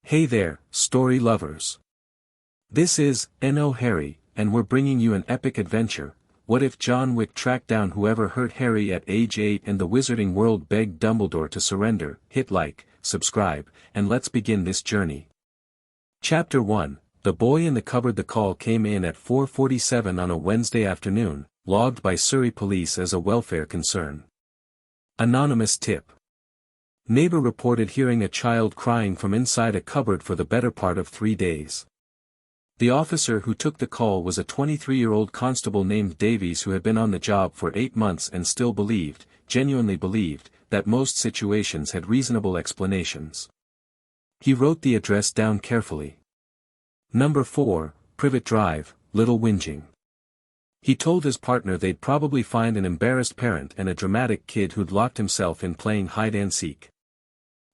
Hey there, story lovers. This is N.O. Harry, and we're bringing you an epic adventure. What if John Wick tracked down whoever hurt Harry at age 8 and the wizarding world begged Dumbledore to surrender? Hit like, subscribe, and let's begin this journey. Chapter 1, The Boy in the Cupboard. The call came in at 4:47 on a Wednesday afternoon, logged by Surrey police as a welfare concern. Anonymous tip. Neighbor reported hearing a child crying from inside a cupboard for the better part of 3 days. The officer who took the call was a 23-year-old constable named Davies who had been on the job for 8 months and still genuinely believed, that most situations had reasonable explanations. He wrote the address down carefully. Number 4, Privet Drive, Little Whinging. He told his partner they'd probably find an embarrassed parent and a dramatic kid who'd locked himself in playing hide-and-seek.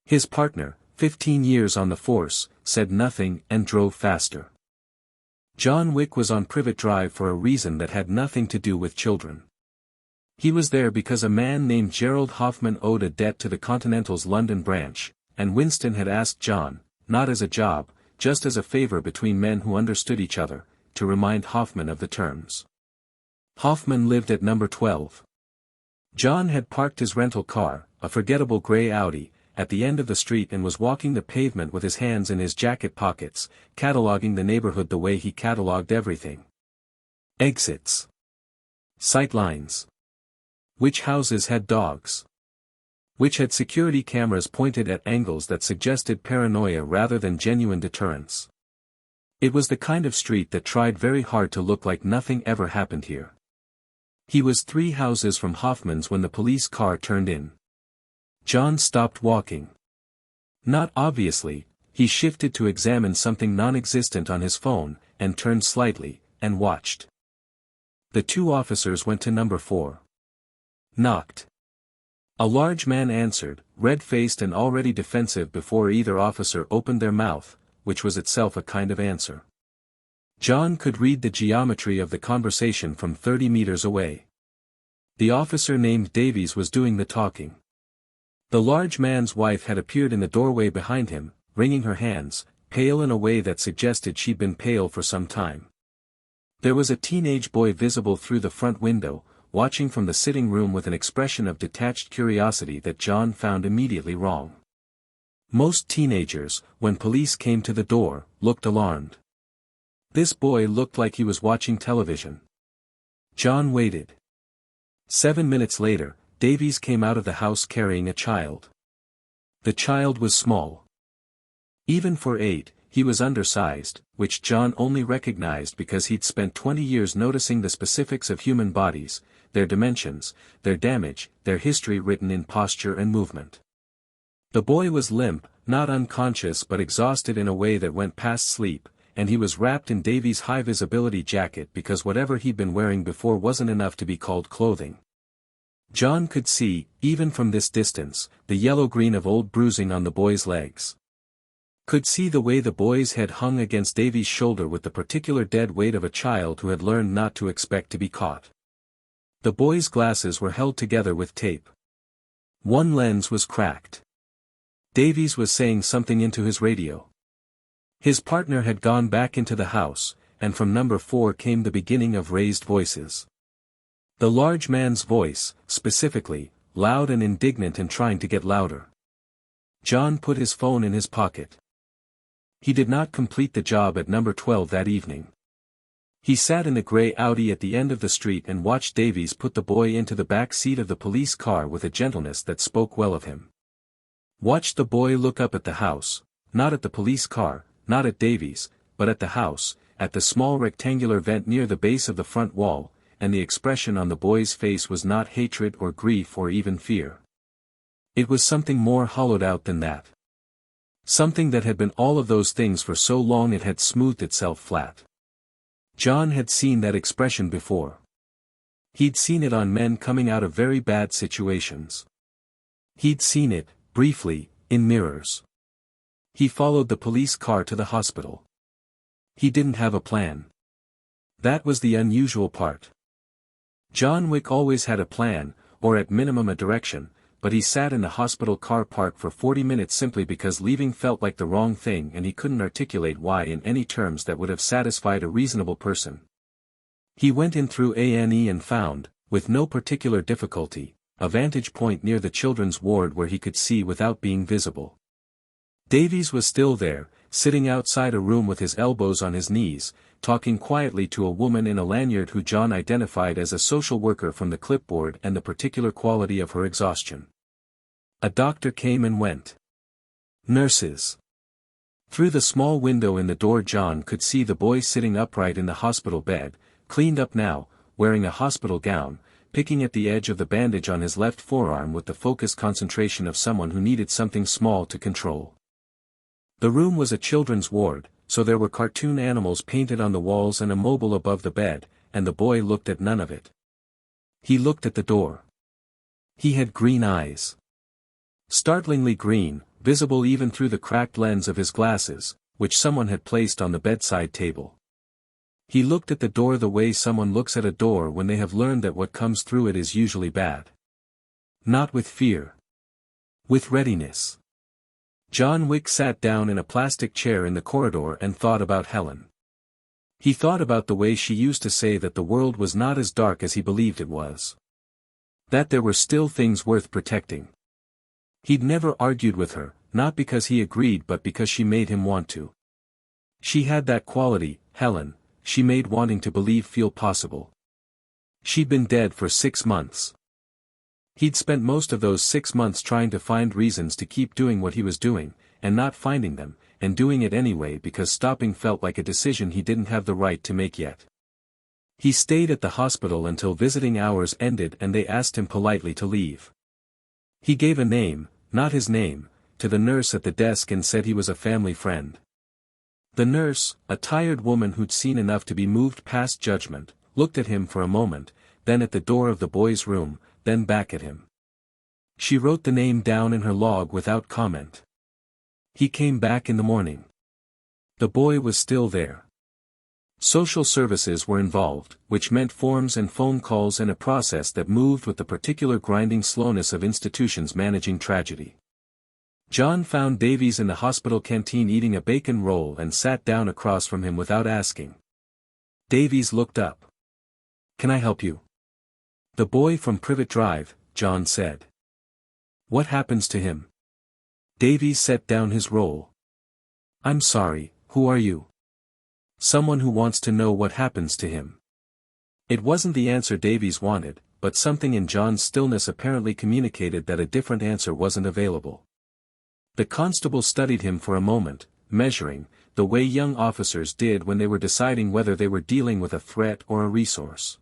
His partner, 15 years on the force, said nothing and drove faster. John Wick was on Privet Drive for a reason that had nothing to do with children. He was there because a man named Gerald Hoffman owed a debt to the Continental's London branch, and Winston had asked John, not as a job, just as a favor between men who understood each other, to remind Hoffman of the terms. Hoffman lived at number 12. John had parked his rental car, a forgettable grey Audi, at the end of the street and was walking the pavement with his hands in his jacket pockets, cataloguing the neighborhood the way he catalogued everything. Exits. Sightlines. Which houses had dogs? Which had security cameras pointed at angles that suggested paranoia rather than genuine deterrence? It was the kind of street that tried very hard to look like nothing ever happened here. He was 3 houses from Hoffman's when the police car turned in. John stopped walking. Not obviously, he shifted to examine something non-existent on his phone, and turned slightly, and watched. The 2 officers went to number 4. Knocked. A large man answered, red-faced and already defensive before either officer opened their mouth, which was itself a kind of answer. John could read the geometry of the conversation from 30 meters away. The officer named Davies was doing the talking. The large man's wife had appeared in the doorway behind him, wringing her hands, pale in a way that suggested she'd been pale for some time. There was a teenage boy visible through the front window, watching from the sitting room with an expression of detached curiosity that John found immediately wrong. Most teenagers, when police came to the door, looked alarmed. This boy looked like he was watching television. John waited. 7 minutes later, Davies came out of the house carrying a child. The child was small. Even for 8, he was undersized, which John only recognized because he'd spent 20 years noticing the specifics of human bodies, their dimensions, their damage, their history written in posture and movement. The boy was limp, not unconscious but exhausted in a way that went past sleep, and he was wrapped in Davies' high-visibility jacket because whatever he'd been wearing before wasn't enough to be called clothing. John could see, even from this distance, the yellow-green of old bruising on the boy's legs. Could see the way the boy's head hung against Davies' shoulder with the particular dead weight of a child who had learned not to expect to be caught. The boy's glasses were held together with tape. One lens was cracked. Davies was saying something into his radio. His partner had gone back into the house, and from number 4 came the beginning of raised voices. The large man's voice, specifically, loud and indignant and trying to get louder. John put his phone in his pocket. He did not complete the job at number 12 that evening. He sat in the grey Audi at the end of the street and watched Davies put the boy into the back seat of the police car with a gentleness that spoke well of him. Watched the boy look up at the house, not at the police car, not at Davies, but at the house, at the small rectangular vent near the base of the front wall, and the expression on the boy's face was not hatred or grief or even fear. It was something more hollowed out than that. Something that had been all of those things for so long it had smoothed itself flat. John had seen that expression before. He'd seen it on men coming out of very bad situations. He'd seen it, briefly, in mirrors. He followed the police car to the hospital. He didn't have a plan. That was the unusual part. John Wick always had a plan, or at minimum a direction, but he sat in the hospital car park for 40 minutes simply because leaving felt like the wrong thing and he couldn't articulate why in any terms that would have satisfied a reasonable person. He went in through A&E and found, with no particular difficulty, a vantage point near the children's ward where he could see without being visible. Davies was still there, sitting outside a room with his elbows on his knees, talking quietly to a woman in a lanyard who John identified as a social worker from the clipboard and the particular quality of her exhaustion. A doctor came and went. Nurses. Through the small window in the door John could see the boy sitting upright in the hospital bed, cleaned up now, wearing a hospital gown, picking at the edge of the bandage on his left forearm with the focused concentration of someone who needed something small to control. The room was a children's ward, so there were cartoon animals painted on the walls and a mobile above the bed, and the boy looked at none of it. He looked at the door. He had green eyes. Startlingly green, visible even through the cracked lens of his glasses, which someone had placed on the bedside table. He looked at the door the way someone looks at a door when they have learned that what comes through it is usually bad. Not with fear. With readiness. John Wick sat down in a plastic chair in the corridor and thought about Helen. He thought about the way she used to say that the world was not as dark as he believed it was. That there were still things worth protecting. He'd never argued with her, not because he agreed but because she made him want to. She had that quality, Helen, she made wanting to believe feel possible. She'd been dead for 6 months. He'd spent most of those 6 months trying to find reasons to keep doing what he was doing, and not finding them, and doing it anyway because stopping felt like a decision he didn't have the right to make yet. He stayed at the hospital until visiting hours ended and they asked him politely to leave. He gave a name, not his name, to the nurse at the desk and said he was a family friend. The nurse, a tired woman who'd seen enough to be moved past judgment, looked at him for a moment, then at the door of the boy's room, then back at him. She wrote the name down in her log without comment. He came back in the morning. The boy was still there. Social services were involved, which meant forms and phone calls and a process that moved with the particular grinding slowness of institutions managing tragedy. John found Davies in the hospital canteen eating a bacon roll and sat down across from him without asking. Davies looked up. "Can I help you?" "The boy from Privet Drive," John said. "What happens to him?" Davies set down his roll. "I'm sorry, who are you?" "Someone who wants to know what happens to him." It wasn't the answer Davies wanted, but something in John's stillness apparently communicated that a different answer wasn't available. The constable studied him for a moment, measuring, the way young officers did when they were deciding whether they were dealing with a threat or a resource.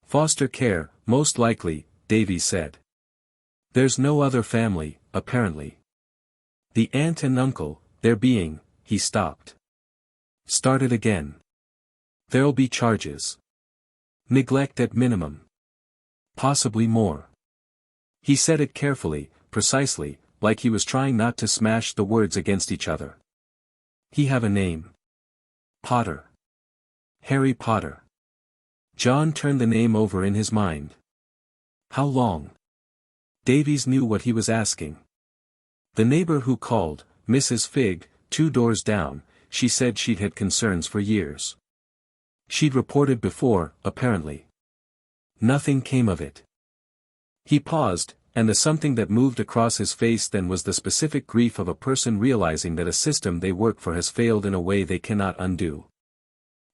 "Foster care, most likely," Davies said. "There's no other family, apparently. The aunt and uncle, they're being," he stopped. Started again. "There'll be charges. Neglect at minimum. Possibly more." He said it carefully, precisely, like he was trying not to smash the words against each other. "He have a name?" "Potter. Harry Potter." John turned the name over in his mind. "How long?" Davies knew what he was asking. The neighbor who called, Mrs. Figg, 2 doors down, she said she'd had concerns for years. She'd reported before, apparently. Nothing came of it. He paused, and the something that moved across his face then was the specific grief of a person realizing that a system they work for has failed in a way they cannot undo.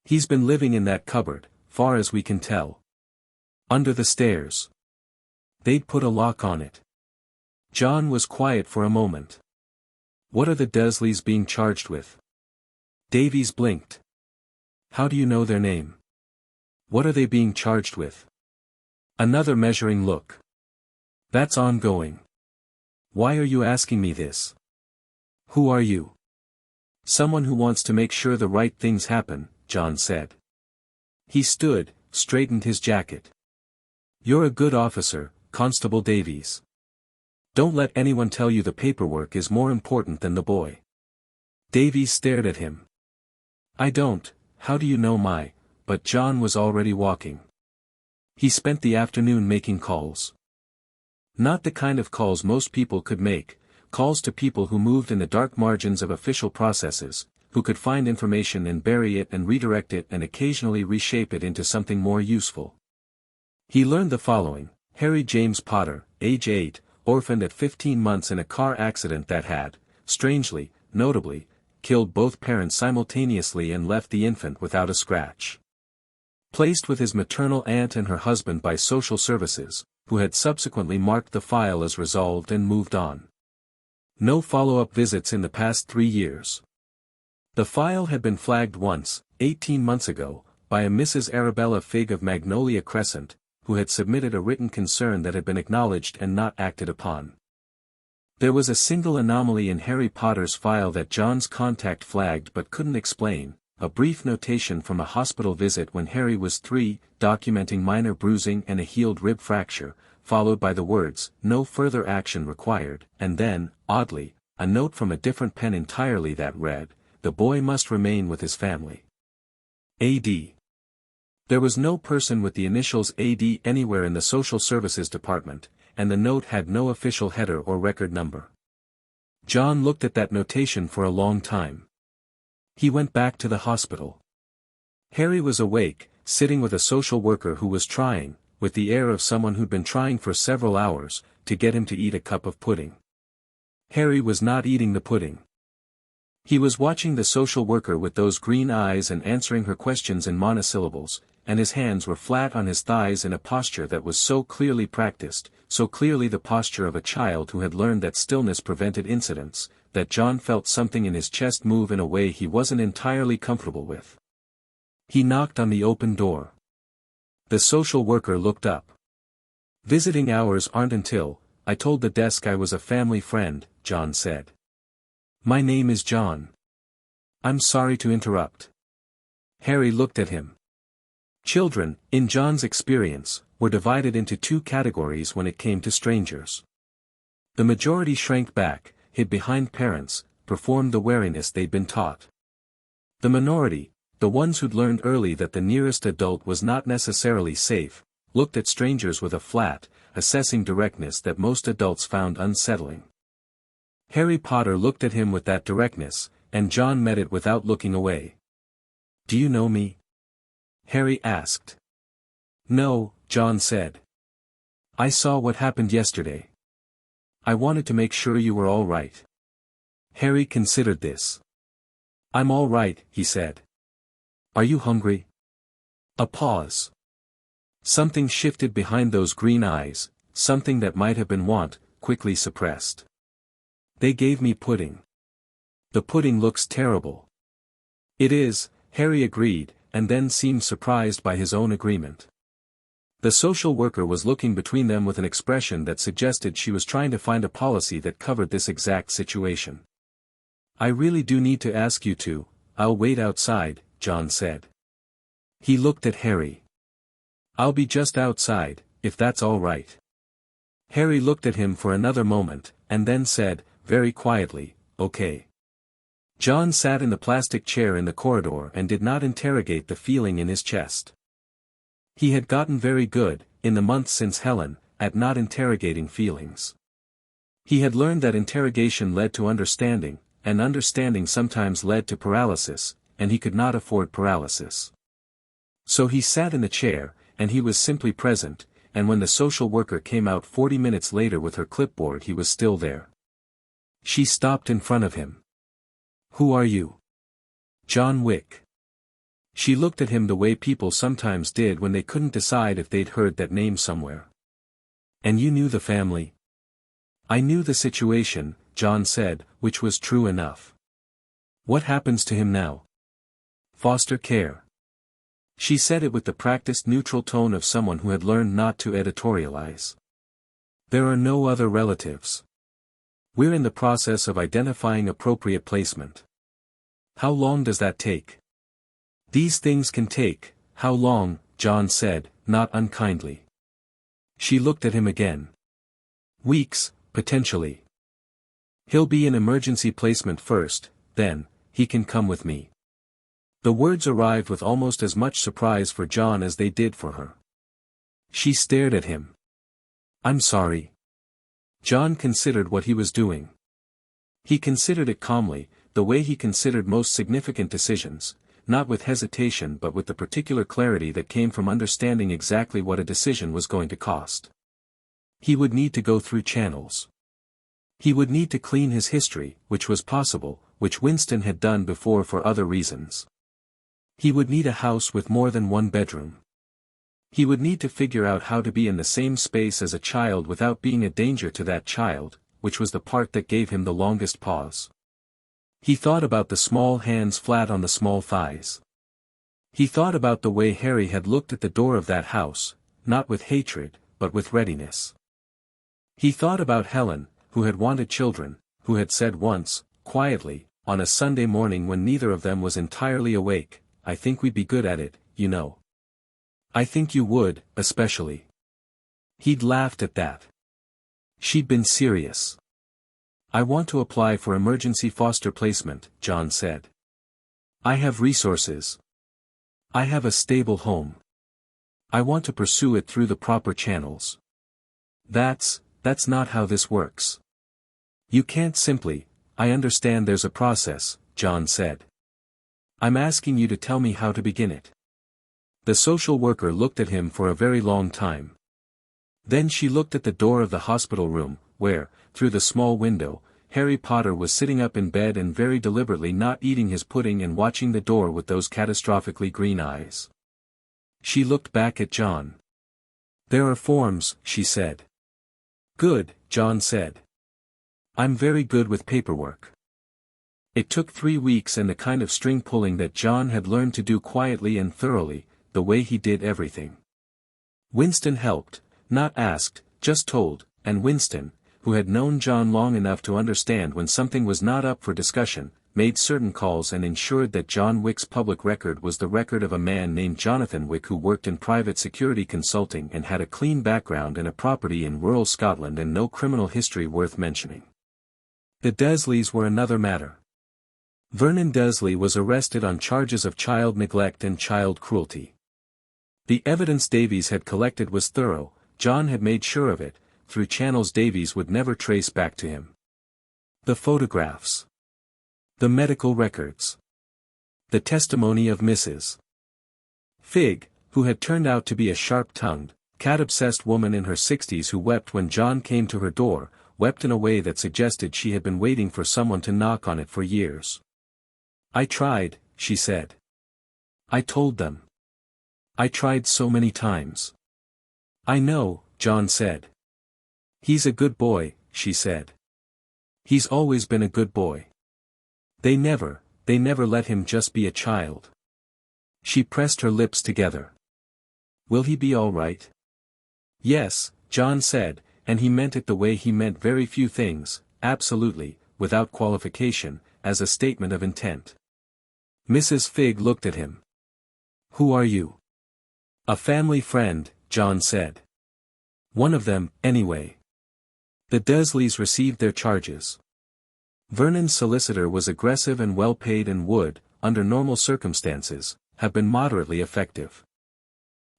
He's been living in that cupboard, far as we can tell. Under the stairs. They'd put a lock on it. John was quiet for a moment. "What are the Dursleys being charged with?" Davies blinked. "How do you know their name? What are they being charged with?" Another measuring look. "That's ongoing. Why are you asking me this?" "Who are you?" "Someone who wants to make sure the right things happen," John said. He stood, straightened his jacket. "You're a good officer, Constable Davies. Don't let anyone tell you the paperwork is more important than the boy." Davies stared at him. "I don't, how do you know my," but John was already walking. He spent the afternoon making calls. Not the kind of calls most people could make, calls to people who moved in the dark margins of official processes, who could find information and bury it and redirect it and occasionally reshape it into something more useful. He learned the following: Harry James Potter, age 8, orphaned at 15 months in a car accident that had, strangely, notably, killed both parents simultaneously and left the infant without a scratch. Placed with his maternal aunt and her husband by social services, who had subsequently marked the file as resolved and moved on. No follow-up visits in the past 3 years. The file had been flagged once, 18 months ago, by a Mrs. Arabella Figg of Magnolia Crescent, who had submitted a written concern that had been acknowledged and not acted upon. There was a single anomaly in Harry Potter's file that John's contact flagged but couldn't explain, a brief notation from a hospital visit when Harry was 3, documenting minor bruising and a healed rib fracture, followed by the words, "No further action required," and then, oddly, a note from a different pen entirely that read, "The boy must remain with his family. A.D." There was no person with the initials A.D. anywhere in the Social Services Department, and the note had no official header or record number. John looked at that notation for a long time. He went back to the hospital. Harry was awake, sitting with a social worker who was trying, with the air of someone who'd been trying for several hours, to get him to eat a cup of pudding. Harry was not eating the pudding. He was watching the social worker with those green eyes and answering her questions in monosyllables, and his hands were flat on his thighs in a posture that was so clearly practiced, so clearly the posture of a child who had learned that stillness prevented incidents, that John felt something in his chest move in a way he wasn't entirely comfortable with. He knocked on the open door. The social worker looked up. "Visiting hours aren't until, I told the desk I was a family friend," John said. "My name is John. I'm sorry to interrupt." Harry looked at him. Children, in John's experience, were divided into 2 categories when it came to strangers. The majority shrank back, hid behind parents, performed the wariness they'd been taught. The minority, the ones who'd learned early that the nearest adult was not necessarily safe, looked at strangers with a flat, assessing directness that most adults found unsettling. Harry Potter looked at him with that directness, and John met it without looking away. "Do you know me?" Harry asked. "No," John said. "I saw what happened yesterday. I wanted to make sure you were all right." Harry considered this. "I'm all right," he said. "Are you hungry?" A pause. Something shifted behind those green eyes, something that might have been want, quickly suppressed. "They gave me pudding. The pudding looks terrible." "It is," Harry agreed, and then seemed surprised by his own agreement. The social worker was looking between them with an expression that suggested she was trying to find a policy that covered this exact situation. "I really do need to ask you to, I'll wait outside," John said. He looked at Harry. "I'll be just outside, if that's all right." Harry looked at him for another moment, and then said, very quietly, "Okay." John sat in the plastic chair in the corridor and did not interrogate the feeling in his chest. He had gotten very good, in the months since Helen, at not interrogating feelings. He had learned that interrogation led to understanding, and understanding sometimes led to paralysis, and he could not afford paralysis. So he sat in the chair, and he was simply present, and when the social worker came out 40 minutes later with her clipboard he was still there. She stopped in front of him. "Who are you?" "John Wick." She looked at him the way people sometimes did when they couldn't decide if they'd heard that name somewhere. "And you knew the family?" "I knew the situation," John said, which was true enough. "What happens to him now?" "Foster care." She said it with the practiced neutral tone of someone who had learned not to editorialize. "There are no other relatives. We're in the process of identifying appropriate placement." "How long does that take?" "These things can take, how long?" John said, not unkindly. She looked at him again. "Weeks, potentially. He'll be in emergency placement first, then, he can come with me." The words arrived with almost as much surprise for John as they did for her. She stared at him. "I'm sorry. John considered what he was doing. He considered it calmly, the way he considered most significant decisions, not with hesitation but with the particular clarity that came from understanding exactly what a decision was going to cost. He would need to go through channels. He would need to clean his history, which was possible, which Winston had done before for other reasons. He would need a house with more than one bedroom. He would need to figure out how to be in the same space as a child without being a danger to that child, which was the part that gave him the longest pause. He thought about the small hands flat on the small thighs. He thought about the way Harry had looked at the door of that house, not with hatred, but with readiness. He thought about Helen, who had wanted children, who had said once, quietly, on a Sunday morning when neither of them was entirely awake, "I think we'd be good at it, you know. I think you would, especially." He'd laughed at that. She'd been serious. "I want to apply for emergency foster placement," John said. "I have resources. I have a stable home. I want to pursue it through the proper channels." That's not how this works. "You can't simply, I understand there's a process," John said. "I'm asking you to tell me how to begin it." The social worker looked at him for a very long time. Then she looked at the door of the hospital room, where, through the small window, Harry Potter was sitting up in bed and very deliberately not eating his pudding and watching the door with those catastrophically green eyes. She looked back at John. "There are forms," she said. "Good," John said. "I'm very good with paperwork." It took 3 weeks and the kind of string pulling that John had learned to do quietly and thoroughly, the way he did everything. Winston helped, not asked, just told, and Winston, who had known John long enough to understand when something was not up for discussion, made certain calls and ensured that John Wick's public record was the record of a man named Jonathan Wick who worked in private security consulting and had a clean background and a property in rural Scotland and no criminal history worth mentioning. The Dursleys were another matter. Vernon Dursley was arrested on charges of child neglect and child cruelty. The evidence Davies had collected was thorough, John had made sure of it, through channels Davies would never trace back to him. The photographs. The medical records. The testimony of Mrs. Figg, who had turned out to be a sharp-tongued, cat-obsessed woman in her 60s who wept when John came to her door, wept in a way that suggested she had been waiting for someone to knock on it for years. "I tried," she said. "I told them. I tried so many times." "I know," John said. "He's a good boy," she said. "He's always been a good boy. They never let him just be a child." She pressed her lips together. "Will he be all right?" "Yes," John said, and he meant it the way he meant very few things, absolutely, without qualification, as a statement of intent. Mrs. Figg looked at him. "Who are you?" "A family friend," John said. "One of them, anyway." The Dursleys received their charges. Vernon's solicitor was aggressive and well-paid and would, under normal circumstances, have been moderately effective.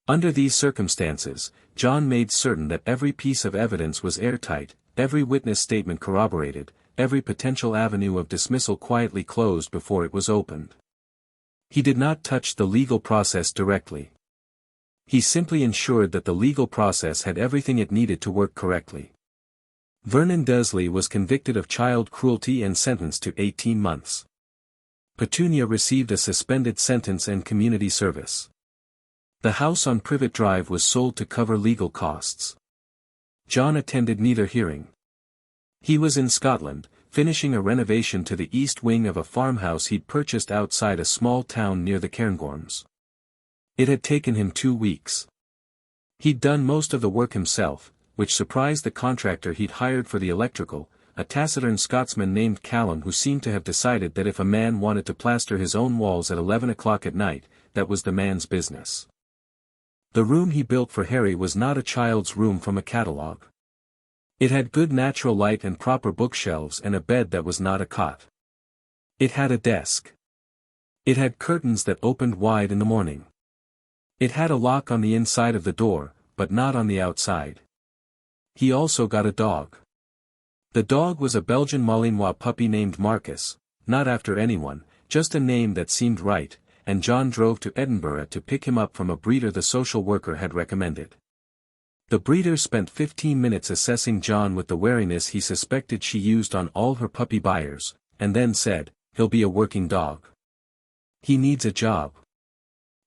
Under these circumstances, John made certain that every piece of evidence was airtight, every witness statement corroborated, every potential avenue of dismissal quietly closed before it was opened. He did not touch the legal process directly. He simply ensured that the legal process had everything it needed to work correctly. Vernon Dursley was convicted of child cruelty and sentenced to 18 months. Petunia received a suspended sentence and community service. The house on Privet Drive was sold to cover legal costs. John attended neither hearing. He was in Scotland, finishing a renovation to the east wing of a farmhouse he'd purchased outside a small town near the Cairngorms. It had taken him 2 weeks. He'd done most of the work himself, which surprised the contractor he'd hired for the electrical, a taciturn Scotsman named Callum who seemed to have decided that if a man wanted to plaster his own walls at 11 o'clock at night, that was the man's business. The room he built for Harry was not a child's room from a catalogue. It had good natural light and proper bookshelves and a bed that was not a cot. It had a desk. It had curtains that opened wide in the morning. It had a lock on the inside of the door, but not on the outside. He also got a dog. The dog was a Belgian Malinois puppy named Marcus, not after anyone, just a name that seemed right, and John drove to Edinburgh to pick him up from a breeder the social worker had recommended. The breeder spent 15 minutes assessing John with the wariness he suspected she used on all her puppy buyers, and then said, "He'll be a working dog. He needs a job."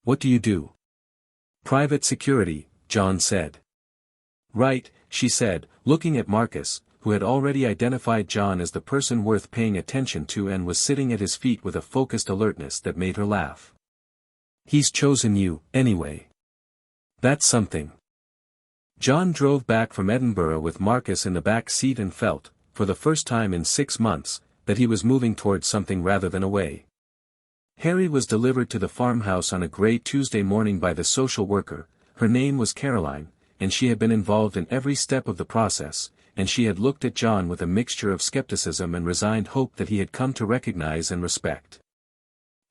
"What do you do?" "Private security," John said. "Right," she said, looking at Marcus, who had already identified John as the person worth paying attention to and was sitting at his feet with a focused alertness that made her laugh. "He's chosen you, anyway. That's something." John drove back from Edinburgh with Marcus in the back seat and felt, for the first time in 6 months, that he was moving towards something rather than away. Harry was delivered to the farmhouse on a grey Tuesday morning by the social worker. Her name was Caroline, and she had been involved in every step of the process, and she had looked at John with a mixture of skepticism and resigned hope that he had come to recognize and respect.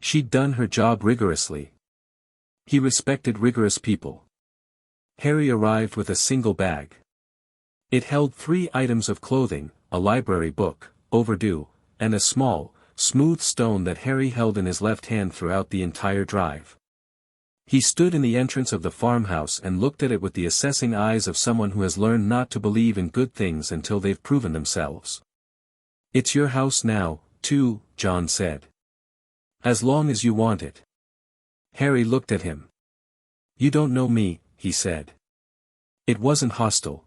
She'd done her job rigorously. He respected rigorous people. Harry arrived with a single bag. It held 3 items of clothing, a library book, overdue, and a small, smooth stone that Harry held in his left hand throughout the entire drive. He stood in the entrance of the farmhouse and looked at it with the assessing eyes of someone who has learned not to believe in good things until they've proven themselves. "It's your house now, too," John said. "As long as you want it." Harry looked at him. "You don't know me," he said. It wasn't hostile.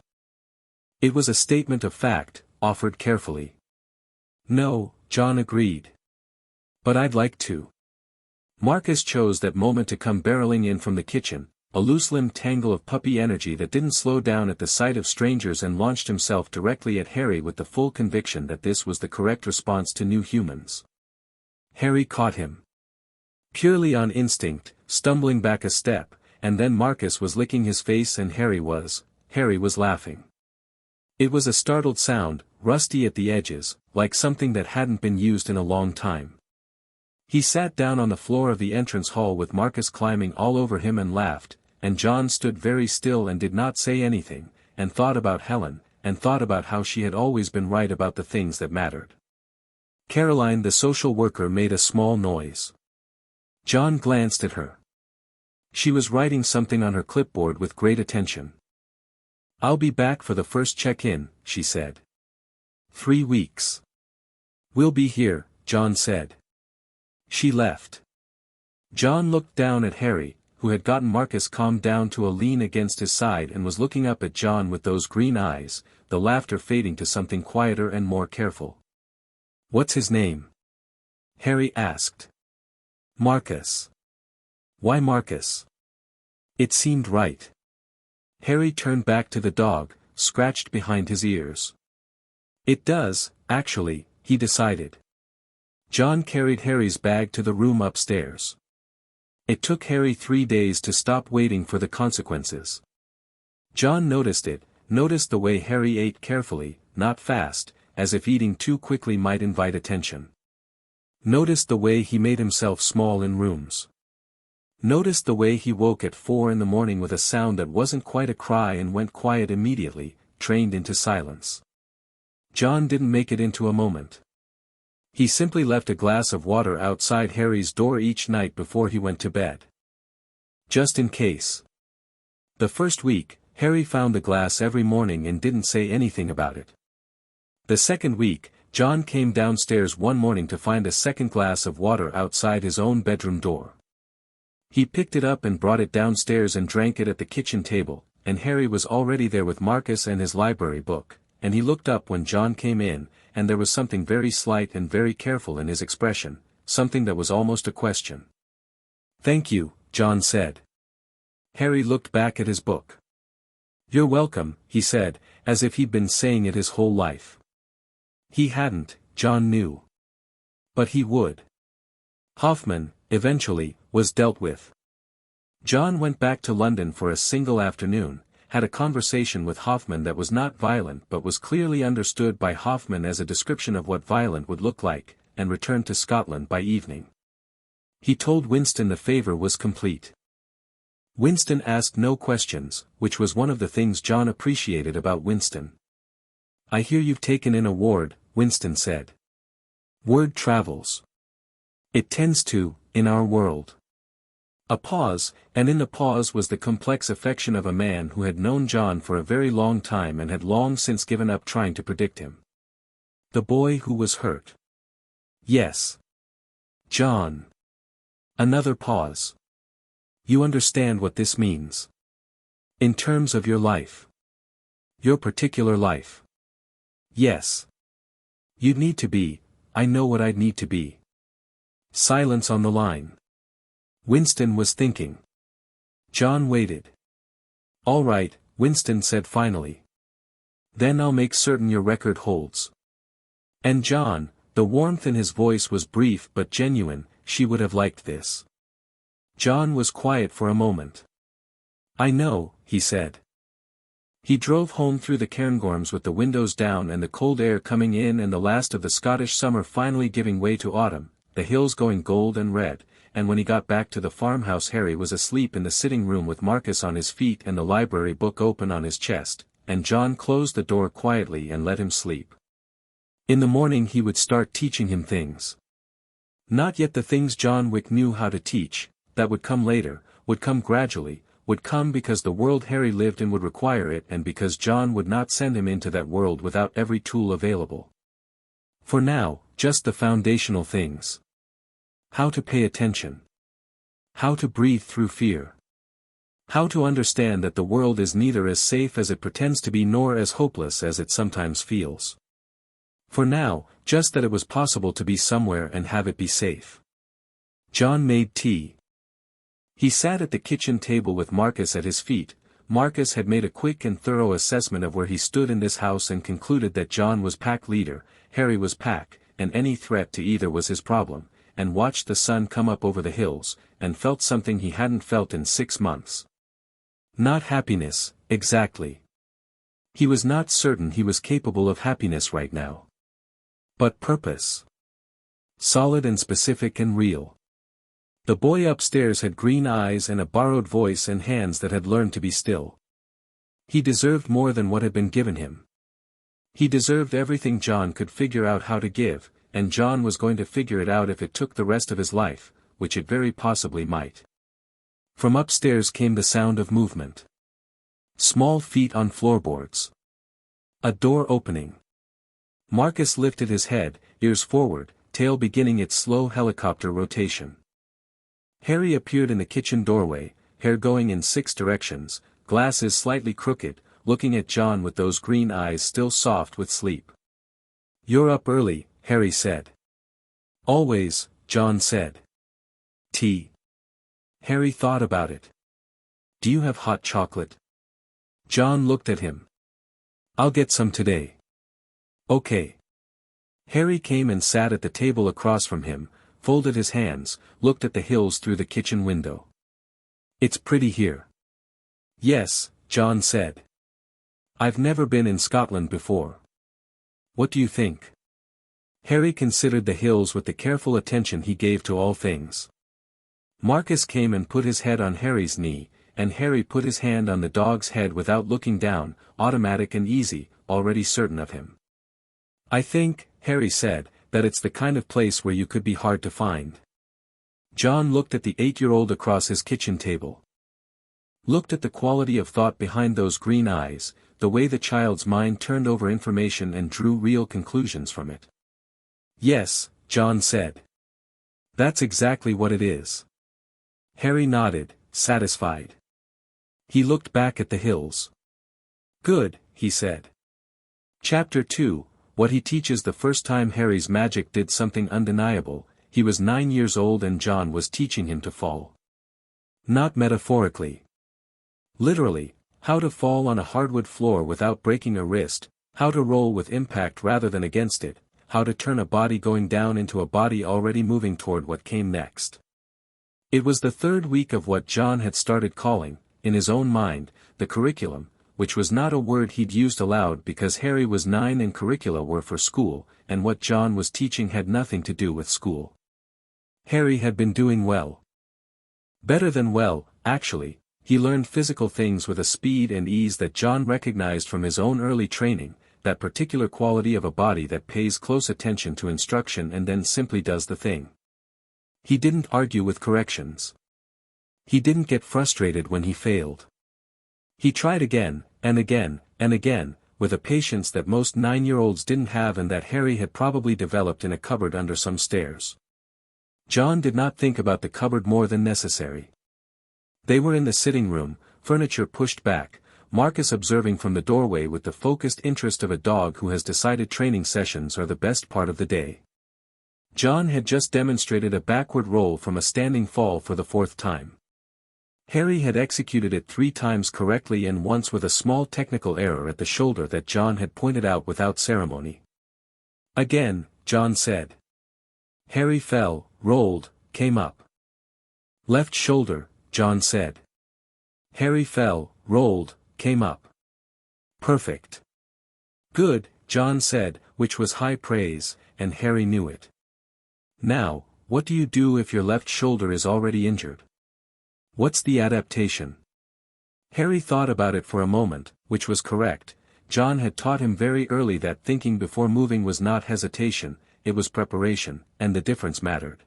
It was a statement of fact, offered carefully. "No," John agreed. "But I'd like to." Marcus chose that moment to come barreling in from the kitchen, a loose-limbed tangle of puppy energy that didn't slow down at the sight of strangers and launched himself directly at Harry with the full conviction that this was the correct response to new humans. Harry caught him. Purely on instinct, stumbling back a step, and then Marcus was licking his face and Harry was laughing. It was a startled sound, rusty at the edges, like something that hadn't been used in a long time. He sat down on the floor of the entrance hall with Marcus climbing all over him and laughed, and John stood very still and did not say anything, and thought about Helen, and thought about how she had always been right about the things that mattered. Caroline the social worker made a small noise. John glanced at her. She was writing something on her clipboard with great attention. "I'll be back for the first check-in," she said. 3 weeks. "We'll be here," John said. She left. John looked down at Harry, who had gotten Marcus calmed down to a lean against his side and was looking up at John with those green eyes, the laughter fading to something quieter and more careful. "What's his name?" Harry asked. "Marcus." "Why Marcus?" It seemed right. Harry turned back to the dog, scratched behind his ears. "It does, actually," he decided. John carried Harry's bag to the room upstairs. It took Harry 3 days to stop waiting for the consequences. John noticed it, noticed the way Harry ate carefully, not fast, as if eating too quickly might invite attention. Noticed the way he made himself small in rooms. Noticed the way he woke at 4 in the morning with a sound that wasn't quite a cry and went quiet immediately, trained into silence. John didn't make it into a moment. He simply left a glass of water outside Harry's door each night before he went to bed. Just in case. The first week, Harry found the glass every morning and didn't say anything about it. The second week, John came downstairs one morning to find a second glass of water outside his own bedroom door. He picked it up and brought it downstairs and drank it at the kitchen table, and Harry was already there with Marcus and his library book, and he looked up when John came in, and there was something very slight and very careful in his expression, something that was almost a question. "Thank you," John said. Harry looked back at his book. "You're welcome," he said, as if he'd been saying it his whole life. He hadn't, John knew. But he would. Hoffman, eventually, was dealt with. John went back to London for a single afternoon, had a conversation with Hoffman that was not violent but was clearly understood by Hoffman as a description of what violent would look like, and returned to Scotland by evening. He told Winston the favor was complete. Winston asked no questions, which was one of the things John appreciated about Winston. I hear you've taken in a ward, Winston said. Word travels. It tends to, in our world. A pause, and in the pause was the complex affection of a man who had known John for a very long time and had long since given up trying to predict him. The boy who was hurt. Yes. John. Another pause. You understand what this means. In terms of your life. Your particular life. Yes. You'd need to be, I know what I'd need to be. Silence on the line. Winston was thinking. John waited. All right, Winston said finally. Then I'll make certain your record holds. And John, the warmth in his voice was brief but genuine, she would have liked this. John was quiet for a moment. I know, he said. He drove home through the Cairngorms with the windows down and the cold air coming in and the last of the Scottish summer finally giving way to autumn, the hills going gold and red, and when he got back to the farmhouse Harry was asleep in the sitting room with Marcus on his feet and the library book open on his chest, and John closed the door quietly and let him sleep. In the morning he would start teaching him things. Not yet the things John Wick knew how to teach, that would come later, would come gradually, would come because the world Harry lived in would require it and because John would not send him into that world without every tool available. For now, just the foundational things. How to pay attention. How to breathe through fear. How to understand that the world is neither as safe as it pretends to be nor as hopeless as it sometimes feels. For now, just that it was possible to be somewhere and have it be safe. John made tea. He sat at the kitchen table with Marcus at his feet. Marcus had made a quick and thorough assessment of where he stood in this house and concluded that John was pack leader, Harry was pack, and any threat to either was his problem, and watched the sun come up over the hills, and felt something he hadn't felt in 6 months. Not happiness, exactly. He was not certain he was capable of happiness right now. But purpose. Solid and specific and real. The boy upstairs had green eyes and a borrowed voice and hands that had learned to be still. He deserved more than what had been given him. He deserved everything John could figure out how to give, and John was going to figure it out if it took the rest of his life, which it very possibly might. From upstairs came the sound of movement. Small feet on floorboards. A door opening. Marcus lifted his head, ears forward, tail beginning its slow helicopter rotation. Harry appeared in the kitchen doorway, hair going in 6 directions, glasses slightly crooked, looking at John with those green eyes still soft with sleep. You're up early, Harry said. Always, John said. Tea. Harry thought about it. Do you have hot chocolate? John looked at him. I'll get some today. Okay. Harry came and sat at the table across from him, folded his hands, looked at the hills through the kitchen window. It's pretty here. Yes, John said. I've never been in Scotland before. What do you think? Harry considered the hills with the careful attention he gave to all things. Marcus came and put his head on Harry's knee, and Harry put his hand on the dog's head without looking down, automatic and easy, already certain of him. I think, Harry said, that it's the kind of place where you could be hard to find. John looked at the 8-year-old across his kitchen table. Looked at the quality of thought behind those green eyes, the way the child's mind turned over information and drew real conclusions from it. Yes, John said. That's exactly what it is. Harry nodded, satisfied. He looked back at the hills. Good, he said. Chapter 2, What he teaches. The first time Harry's magic did something undeniable, he was 9 years old and John was teaching him to fall. Not metaphorically. Literally, how to fall on a hardwood floor without breaking a wrist, how to roll with impact rather than against it, how to turn a body going down into a body already moving toward what came next. It was the 3rd week of what John had started calling, in his own mind, the curriculum, which was not a word he'd used aloud because Harry was 9 and curricula were for school, and what John was teaching had nothing to do with school. Harry had been doing well. Better than well, actually. He learned physical things with a speed and ease that John recognized from his own early training, that particular quality of a body that pays close attention to instruction and then simply does the thing. He didn't argue with corrections. He didn't get frustrated when he failed. He tried again, and again, and again, with a patience that most 9-year-olds didn't have and that Harry had probably developed in a cupboard under some stairs. John did not think about the cupboard more than necessary. They were in the sitting room, furniture pushed back, Marcus observing from the doorway with the focused interest of a dog who has decided training sessions are the best part of the day. John had just demonstrated a backward roll from a standing fall for the 4th time. Harry had executed it 3 times correctly and once with a small technical error at the shoulder that John had pointed out without ceremony. Again, John said. Harry fell, rolled, came up. Left shoulder, John said. Harry fell, rolled, came up. Perfect. Good, John said, which was high praise, and Harry knew it. Now, what do you do if your left shoulder is already injured? What's the adaptation? Harry thought about it for a moment, which was correct. John had taught him very early that thinking before moving was not hesitation, it was preparation, and the difference mattered.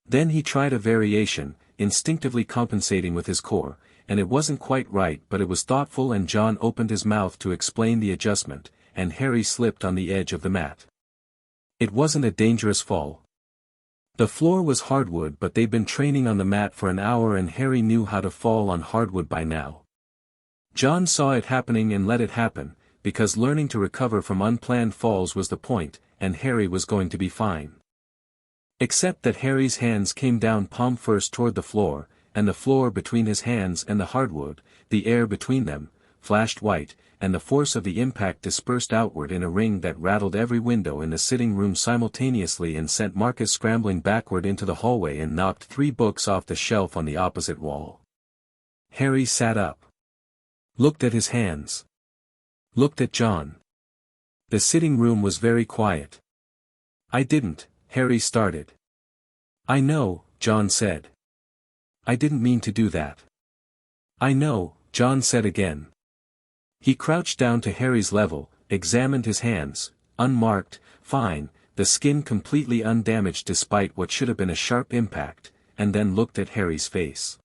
Then he tried a variation, instinctively compensating with his core, and it wasn't quite right but it was thoughtful and John opened his mouth to explain the adjustment, and Harry slipped on the edge of the mat. It wasn't a dangerous fall. The floor was hardwood but they'd been training on the mat for an hour and Harry knew how to fall on hardwood by now. John saw it happening and let it happen, because learning to recover from unplanned falls was the point, and Harry was going to be fine. Except that Harry's hands came down palm first toward the floor, and the floor between his hands and the hardwood, the air between them, flashed white, and the force of the impact dispersed outward in a ring that rattled every window in the sitting room simultaneously and sent Marcus scrambling backward into the hallway and knocked 3 books off the shelf on the opposite wall. Harry sat up. Looked at his hands. Looked at John. The sitting room was very quiet. I didn't, Harry started. I know, John said. I didn't mean to do that. I know, John said again. He crouched down to Harry's level, examined his hands, unmarked, fine, the skin completely undamaged despite what should have been a sharp impact, and then looked at Harry's face.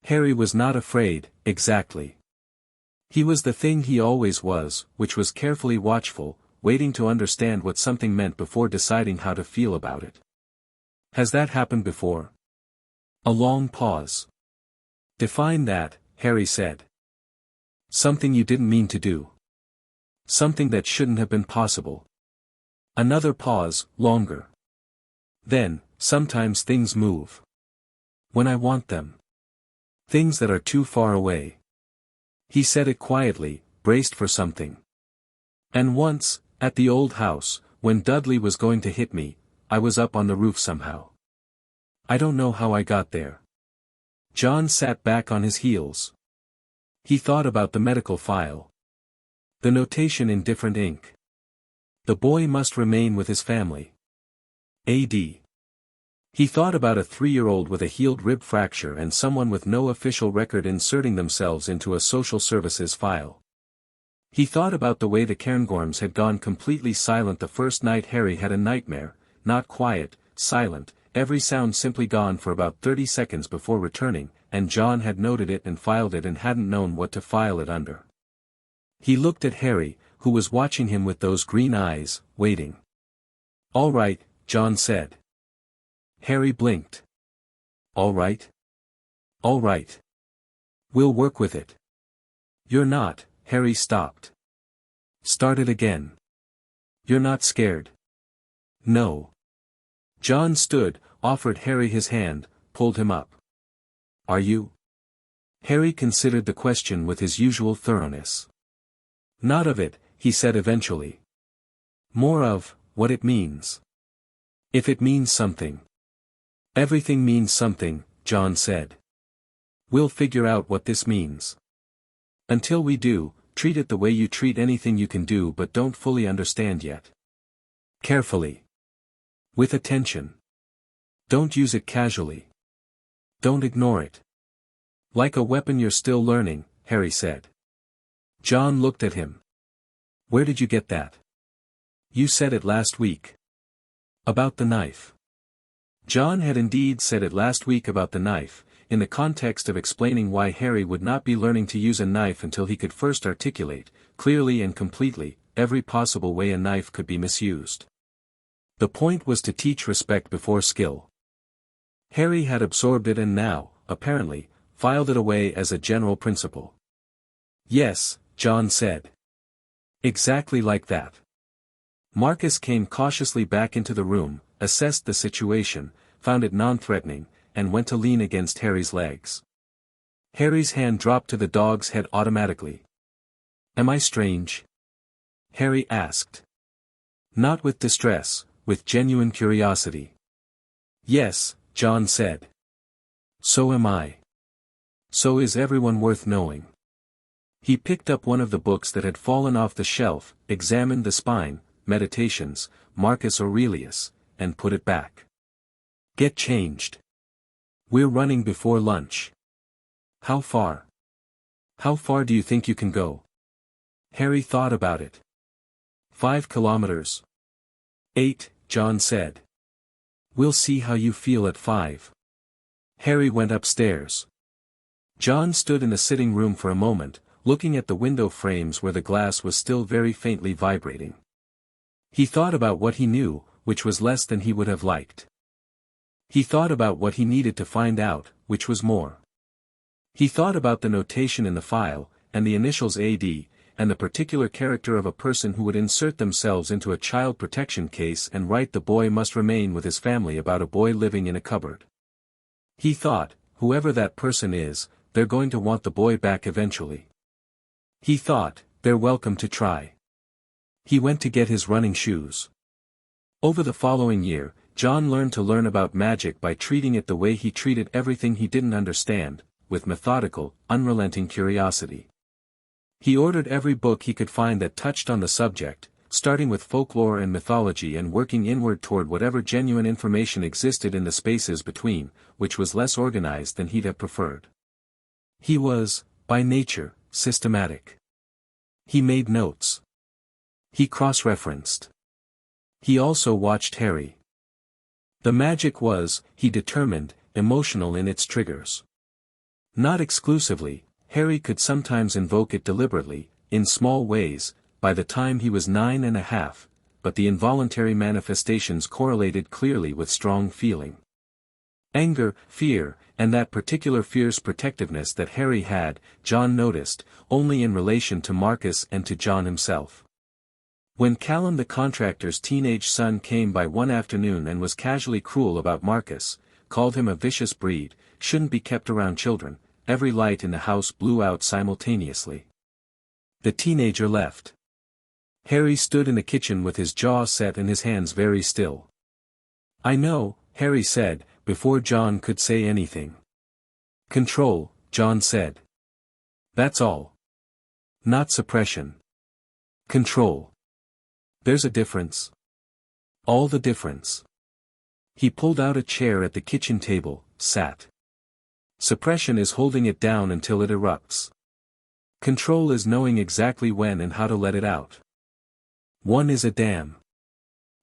Harry was not afraid, exactly. He was the thing he always was, which was carefully watchful, waiting to understand what something meant before deciding how to feel about it. Has that happened before? A long pause. Define that, Harry said. Something you didn't mean to do. Something that shouldn't have been possible. Another pause, longer. Then, sometimes things move. When I want them. Things that are too far away. He said it quietly, braced for something. And once, at the old house, when Dudley was going to hit me, I was up on the roof somehow. I don't know how I got there. John sat back on his heels. He thought about the medical file. The notation in different ink. The boy must remain with his family. A.D. He thought about a 3-year-old with a healed rib fracture and someone with no official record inserting themselves into a social services file. He thought about the way the Cairngorms had gone completely silent the first night Harry had a nightmare, not quiet, silent, every sound simply gone for about 30 seconds before returning, and John had noted it and filed it and hadn't known what to file it under. He looked at Harry, who was watching him with those green eyes, waiting. All right, John said. Harry blinked. All right? All right. We'll work with it. You're not, Harry stopped. Started again. You're not scared. No. John stood, offered Harry his hand, pulled him up. Are you? Harry considered the question with his usual thoroughness. Not of it, he said eventually. More of, what it means. If it means something. Everything means something, John said. We'll figure out what this means. Until we do, treat it the way you treat anything you can do but don't fully understand yet. Carefully. With attention. Don't use it casually. Don't ignore it. Like a weapon you're still learning, Harry said. John looked at him. Where did you get that? You said it last week. About the knife. John had indeed said it last week about the knife, in the context of explaining why Harry would not be learning to use a knife until he could first articulate, clearly and completely, every possible way a knife could be misused. The point was to teach respect before skill. Harry had absorbed it and now, apparently, filed it away as a general principle. Yes, John said. Exactly like that. Marcus came cautiously back into the room, assessed the situation, found it non-threatening, and went to lean against Harry's legs. Harry's hand dropped to the dog's head automatically. Am I strange? Harry asked. Not with distress, with genuine curiosity. Yes, John said. So am I. So is everyone worth knowing. He picked up one of the books that had fallen off the shelf, examined the spine, Meditations, Marcus Aurelius, and put it back. Get changed. We're running before lunch. How far? How far do you think you can go? Harry thought about it. 5 kilometers. 8, John said. We'll see how you feel at 5. Harry went upstairs. John stood in the sitting room for a moment, looking at the window frames where the glass was still very faintly vibrating. He thought about what he knew, which was less than he would have liked. He thought about what he needed to find out, which was more. He thought about the notation in the file, and the initials AD, and the particular character of a person who would insert themselves into a child protection case and write the boy must remain with his family about a boy living in a cupboard. He thought, whoever that person is, they're going to want the boy back eventually. He thought, they're welcome to try. He went to get his running shoes. Over the following year, John learned about magic by treating it the way he treated everything he didn't understand, with methodical, unrelenting curiosity. He ordered every book he could find that touched on the subject, starting with folklore and mythology and working inward toward whatever genuine information existed in the spaces between, which was less organized than he'd have preferred. He was, by nature, systematic. He made notes. He cross-referenced. He also watched Harry. The magic was, he determined, emotional in its triggers. Not exclusively, Harry could sometimes invoke it deliberately, in small ways, by the time he was 9.5, but the involuntary manifestations correlated clearly with strong feeling. Anger, fear, and that particular fierce protectiveness that Harry had, John noticed, only in relation to Marcus and to John himself. When Callum the contractor's teenage son came by one afternoon and was casually cruel about Marcus, called him a vicious breed, shouldn't be kept around children, every light in the house blew out simultaneously. The teenager left. Harry stood in the kitchen with his jaw set and his hands very still. I know, Harry said, before John could say anything. Control, John said. That's all. Not suppression. Control. There's a difference. All the difference. He pulled out a chair at the kitchen table, sat. Suppression is holding it down until it erupts. Control is knowing exactly when and how to let it out. One is a dam.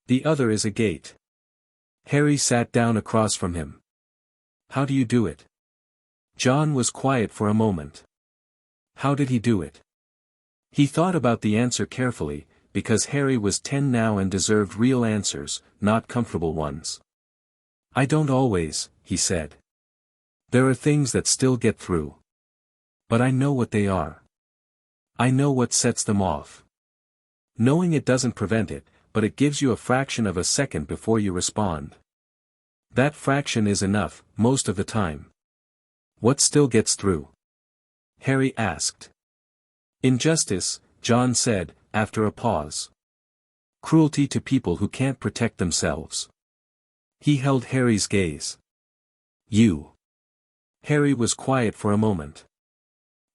The other is a gate. Harry sat down across from him. How do you do it? John was quiet for a moment. How did he do it? He thought about the answer carefully, because Harry was 10 now and deserved real answers, not comfortable ones. I don't always, he said. There are things that still get through. But I know what they are. I know what sets them off. Knowing it doesn't prevent it, but it gives you a fraction of a second before you respond. That fraction is enough, most of the time. What still gets through? Harry asked. Injustice, John said, after a pause. Cruelty to people who can't protect themselves. He held Harry's gaze. You. Harry was quiet for a moment.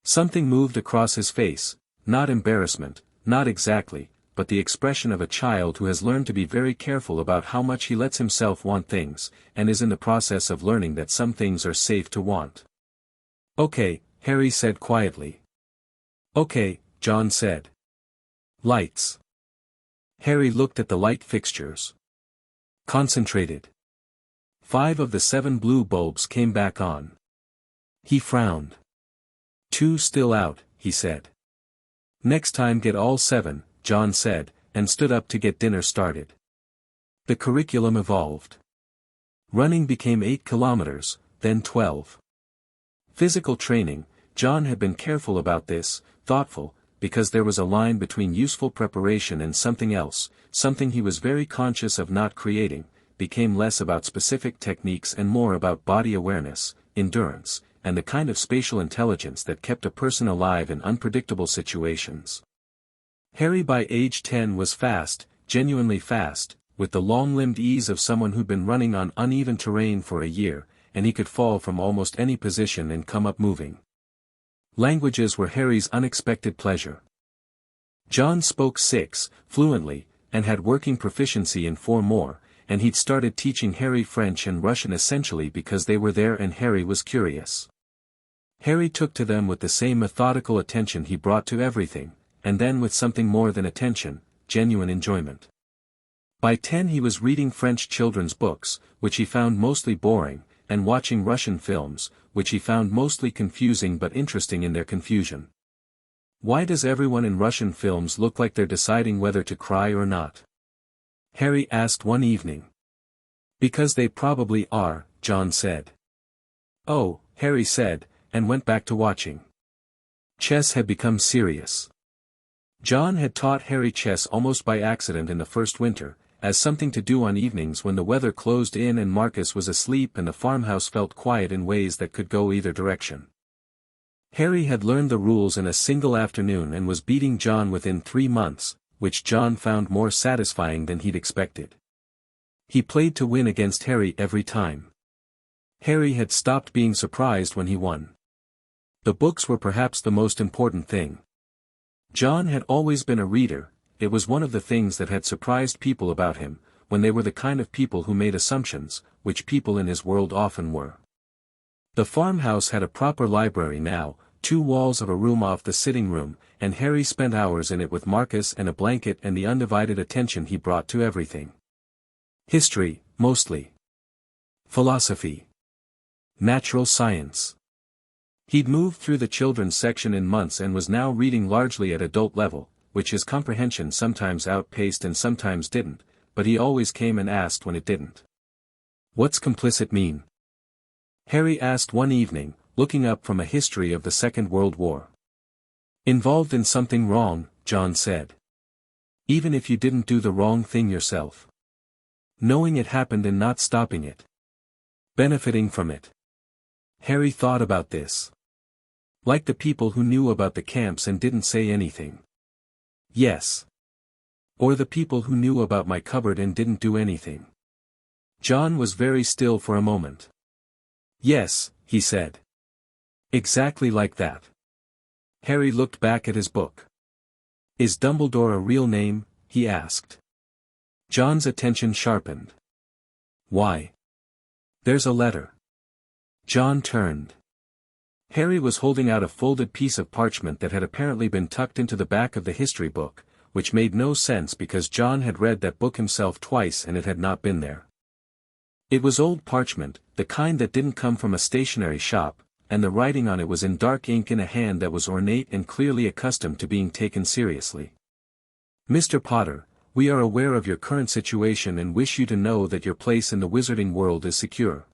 Something moved across his face, not embarrassment, not exactly, but the expression of a child who has learned to be very careful about how much he lets himself want things, and is in the process of learning that some things are safe to want. Okay, Harry said quietly. Okay, John said. Lights. Harry looked at the light fixtures. Concentrated. 5 of the 7 blue bulbs came back on. He frowned. 2 still out, he said. Next time get all 7, John said, and stood up to get dinner started. The curriculum evolved. Running became 8 kilometers, then 12. Physical training, John had been careful about this, thoughtful, because there was a line between useful preparation and something else, something he was very conscious of not creating, became less about specific techniques and more about body awareness, endurance, and the kind of spatial intelligence that kept a person alive in unpredictable situations. Harry by age 10 was fast, genuinely fast, with the long-limbed ease of someone who'd been running on uneven terrain for a year, and he could fall from almost any position and come up moving. Languages were Harry's unexpected pleasure. John spoke 6, fluently, and had working proficiency in 4 more, and he'd started teaching Harry French and Russian essentially because they were there and Harry was curious. Harry took to them with the same methodical attention he brought to everything, and then with something more than attention, genuine enjoyment. By 10 he was reading French children's books, which he found mostly boring, and watching Russian films, which he found mostly confusing but interesting in their confusion. Why does everyone in Russian films look like they're deciding whether to cry or not? Harry asked one evening. Because they probably are, John said. Oh, Harry said, and went back to watching. Chess had become serious. John had taught Harry chess almost by accident in the first winter, as something to do on evenings when the weather closed in and Marcus was asleep and the farmhouse felt quiet in ways that could go either direction. Harry had learned the rules in a single afternoon and was beating John within 3 months, which John found more satisfying than he'd expected. He played to win against Harry every time. Harry had stopped being surprised when he won. The books were perhaps the most important thing. John had always been a reader. It was one of the things that had surprised people about him, when they were the kind of people who made assumptions, which people in his world often were. The farmhouse had a proper library now, 2 walls of a room off the sitting room, and Harry spent hours in it with Marcus and a blanket and the undivided attention he brought to everything. History, mostly. Philosophy. Natural science. He'd moved through the children's section in months and was now reading largely at adult level, which his comprehension sometimes outpaced and sometimes didn't, but he always came and asked when it didn't. What's complicit mean? Harry asked one evening, looking up from a history of the Second World War. Involved in something wrong, John said. Even if you didn't do the wrong thing yourself. Knowing it happened and not stopping it. Benefiting from it. Harry thought about this. Like the people who knew about the camps and didn't say anything. Yes. Or the people who knew about my cupboard and didn't do anything. John was very still for a moment. Yes, he said. Exactly like that. Harry looked back at his book. Is Dumbledore a real name? He asked. John's attention sharpened. Why? There's a letter. John turned. Harry was holding out a folded piece of parchment that had apparently been tucked into the back of the history book, which made no sense because John had read that book himself twice and it had not been there. It was old parchment, the kind that didn't come from a stationery shop, and the writing on it was in dark ink in a hand that was ornate and clearly accustomed to being taken seriously. Mr. Potter, we are aware of your current situation and wish you to know that your place in the wizarding world is secure.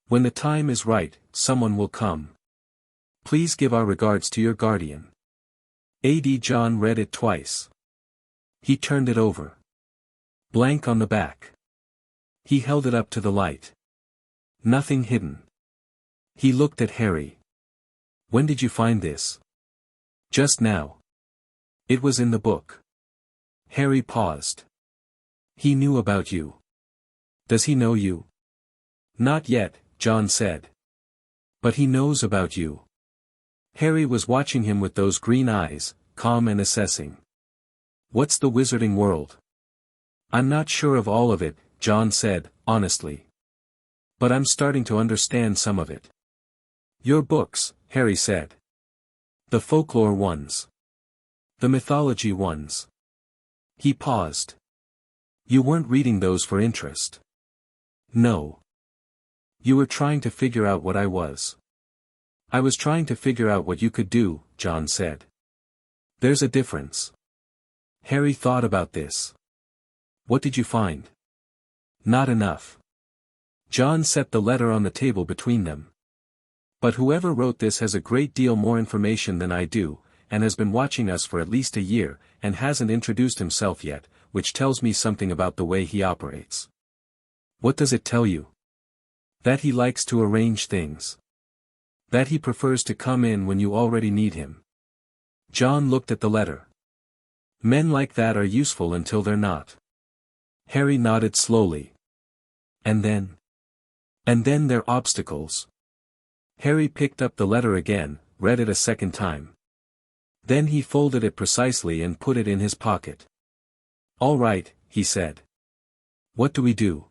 When the time is right, someone will come. Please give our regards to your guardian. A.D. John read it twice. He turned it over. Blank on the back. He held it up to the light. Nothing hidden. He looked at Harry. When did you find this? Just now. It was in the book. Harry paused. He knew about you. Does he know you? Not yet, John said. But he knows about you. Harry was watching him with those green eyes, calm and assessing. What's the wizarding world? I'm not sure of all of it, John said, honestly. But I'm starting to understand some of it. Your books, Harry said. The folklore ones. The mythology ones. He paused. You weren't reading those for interest. No. You were trying to figure out what I was. I was trying to figure out what you could do, John said. There's a difference. Harry thought about this. What did you find? Not enough. John set the letter on the table between them. But whoever wrote this has a great deal more information than I do, and has been watching us for at least a year, and hasn't introduced himself yet, which tells me something about the way he operates. What does it tell you? That he likes to arrange things. That he prefers to come in when you already need him. John looked at the letter. Men like that are useful until they're not. Harry nodded slowly. And then? And then they're obstacles. Harry picked up the letter again, read it a second time. Then he folded it precisely and put it in his pocket. All right, he said. What do we do?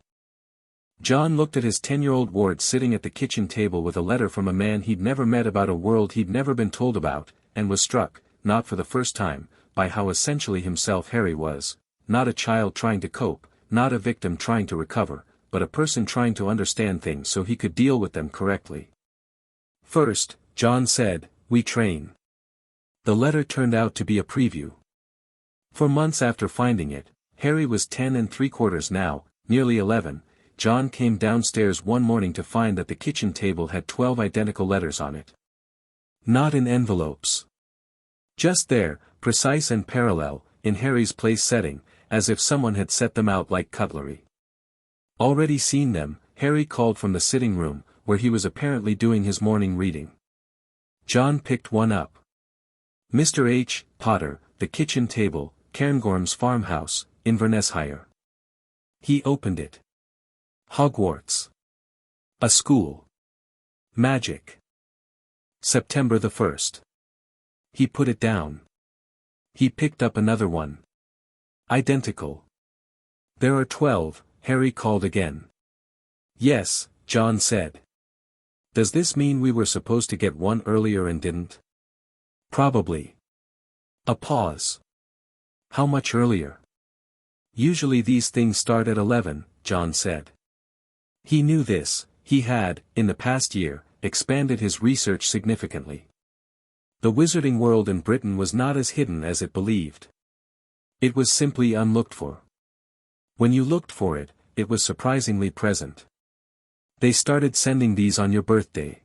John looked at his 10-year-old ward sitting at the kitchen table with a letter from a man he'd never met about a world he'd never been told about, and was struck, not for the first time, by how essentially himself Harry was, not a child trying to cope, not a victim trying to recover, but a person trying to understand things so he could deal with them correctly. First, John said, we train. The letter turned out to be a preview. For months after finding it, Harry was 10 3/4 now, nearly 11, John came downstairs one morning to find that the kitchen table had 12 identical letters on it. Not in envelopes. Just there, precise and parallel, in Harry's place setting, as if someone had set them out like cutlery. Already seen them, Harry called from the sitting room, where he was apparently doing his morning reading. John picked one up. Mr. H. Potter, The Kitchen Table, Cairngorm's Farmhouse, Inverness-shire. He opened it. Hogwarts. A school. Magic. September the 1st. He put it down. He picked up another one. Identical. There are 12, Harry called again. Yes, John said. Does this mean we were supposed to get one earlier and didn't? Probably. A pause. How much earlier? Usually these things start at 11, John said. He knew this, he had, in the past year, expanded his research significantly. The wizarding world in Britain was not as hidden as it believed. It was simply unlooked for. When you looked for it, it was surprisingly present. They started sending these on your birthday.